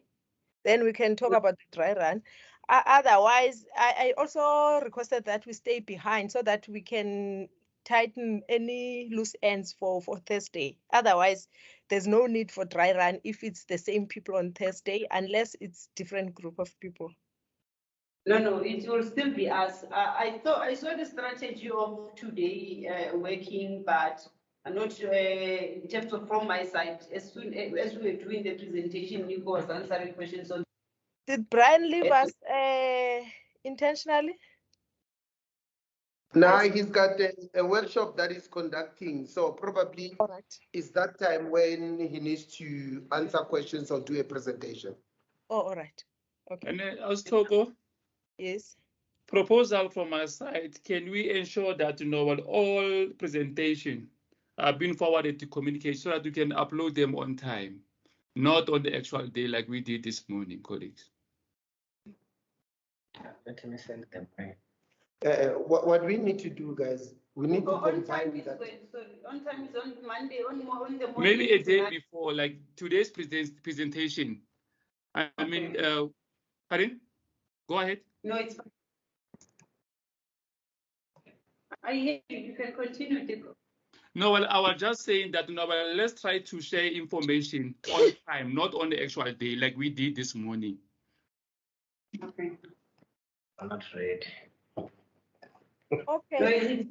then we can talk about the dry run. Otherwise, I also requested that we stay behind so that we can tighten any loose ends for Thursday. Otherwise, there's no need for dry run if it's the same people on Thursday, unless it's different group of people. No, it will still be us. I saw the strategy of today working, but I'm not sure in terms of from my side. As soon as we were doing the presentation, Nico was answering questions on. Did Brian leave us intentionally? Now he's got a workshop that is conducting, so probably it's that time when he needs to answer questions or do a presentation. Oh, all right. Okay. And as Togo, yes. Proposal from my side, can we ensure that, you know, all presentation are being forwarded to communication so that we can upload them on time, not on the actual day like we did this morning, colleagues? Let me send them. What we need to do, guys, we need to confine that. On time is on Monday, on the morning. Maybe a day before, like today's presentation. I mean, pardon? Go ahead. No, it's fine. I hear you. You can continue, Tico. No, well, I was just saying that, you know, well, let's try to share information on time, not on the actual day, like we did this morning. Okay. I'm not ready. Okay.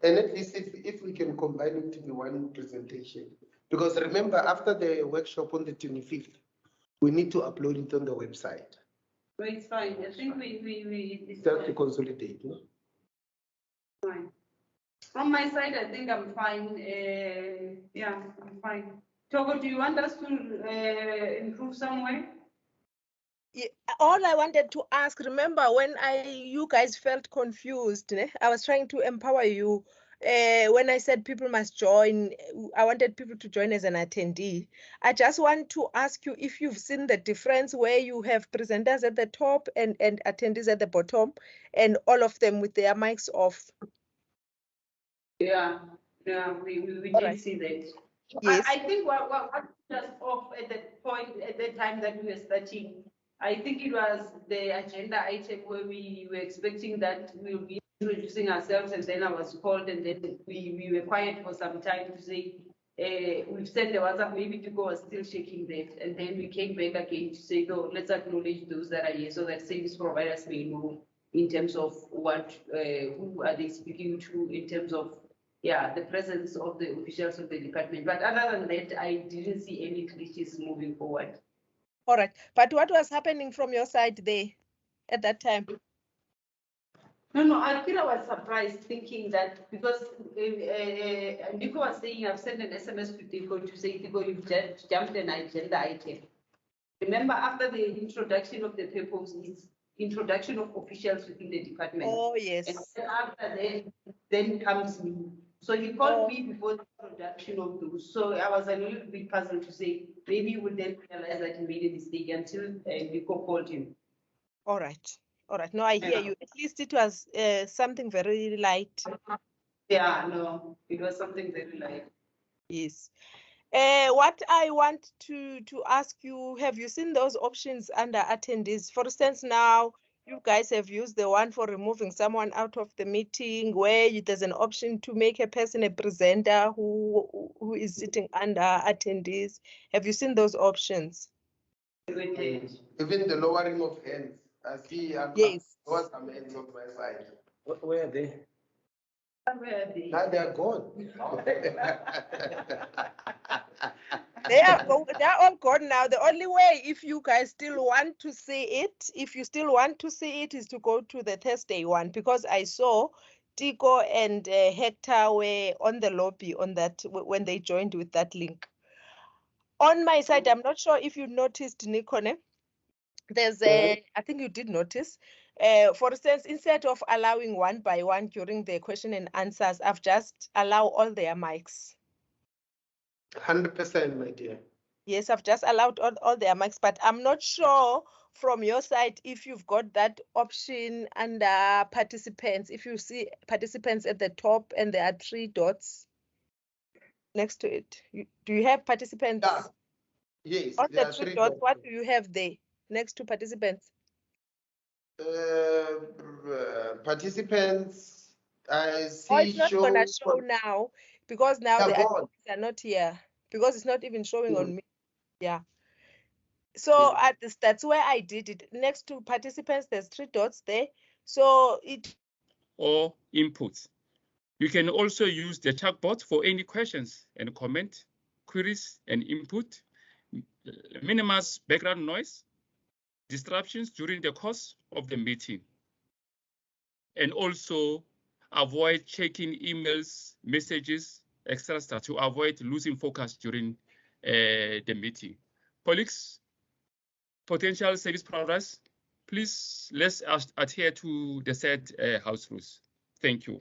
And at least if we can combine it to be one presentation. Because remember, after the workshop on the 25th, we need to upload it on the website. No, it's fine. I think we Just to consolidate. No? Fine. From my side, I think I'm fine. Yeah, I'm fine. Togo, do you want us to improve somewhere? Yeah, all I wanted to ask, remember when you guys felt confused, I was trying to empower you. When I said people must join, I wanted people to join as an attendee. I just want to ask you if you've seen the difference where you have presenters at the top and attendees at the bottom, and all of them with their mics off. Yeah. Yeah, we All did right. see that. Yes. I think what just off at that point, at that time that we were starting, I think it was the agenda item where we were expecting that we'll be introducing ourselves, and then I was called, and then we were quiet for some time to say, we've sent the WhatsApp, maybe people were still checking that, and then we came back again to say, no, let's acknowledge those that are here so that service providers may know in terms of what, who are they speaking to in terms of, yeah, the presence of the officials of the department. But other than that, I didn't see any glitches moving forward. All right. But what was happening from your side there at that time? No, Akira was surprised thinking that because Nico was saying, I've sent an SMS to Nico to say, Nico, you've just jumped an agenda item. Remember, after the introduction of the purpose is introduction of officials within the department. Oh, yes. And then after that, then comes me. So he called me before the introduction of those. So I was a little bit puzzled to say, maybe he would then realize that he made a mistake until Nico called him. All right. All right. No, I hear you. At least it was something very light. Yeah, no, it was something very light. Yes. What I want to ask you, have you seen those options under attendees? For instance, now you guys have used the one for removing someone out of the meeting where there's an option to make a person a presenter who is sitting under attendees. Have you seen those options? Even the lowering of hands. I see. Yes. There was some hands on my side. Where are they? Now they are gone. They are all gone now. The only way, if you guys still want to see it, is to go to the Thursday one, because I saw Tico and Hector were on the lobby on that when they joined with that link. On my side, I'm not sure if you noticed, Nikone. There's I think you did notice. For instance, instead of allowing one by one during the question and answers, I've just allowed all their mics. 100%, my dear. Yes, I've just allowed all their mics, but I'm not sure from your side if you've got that option under participants. If you see participants at the top and there are 3 dots next to it. Do you have participants? Yeah. Yes, On there the are 3 3 dots, dots. what do you have there next to participants? Participants, I see. Oh, it's not gonna show now because now the gone. attendees are not here because it's not even showing on me. Yeah. So that's where I did it. Next to participants, there's 3 dots there. So it or inputs. You can also use the chatbot for any questions and comment, queries and input. Minimize background noise, disruptions during the course of the meeting. And also avoid checking emails, messages, etc. to avoid losing focus during the meeting. Colleagues, potential service providers, please let's adhere to the set house rules. Thank you.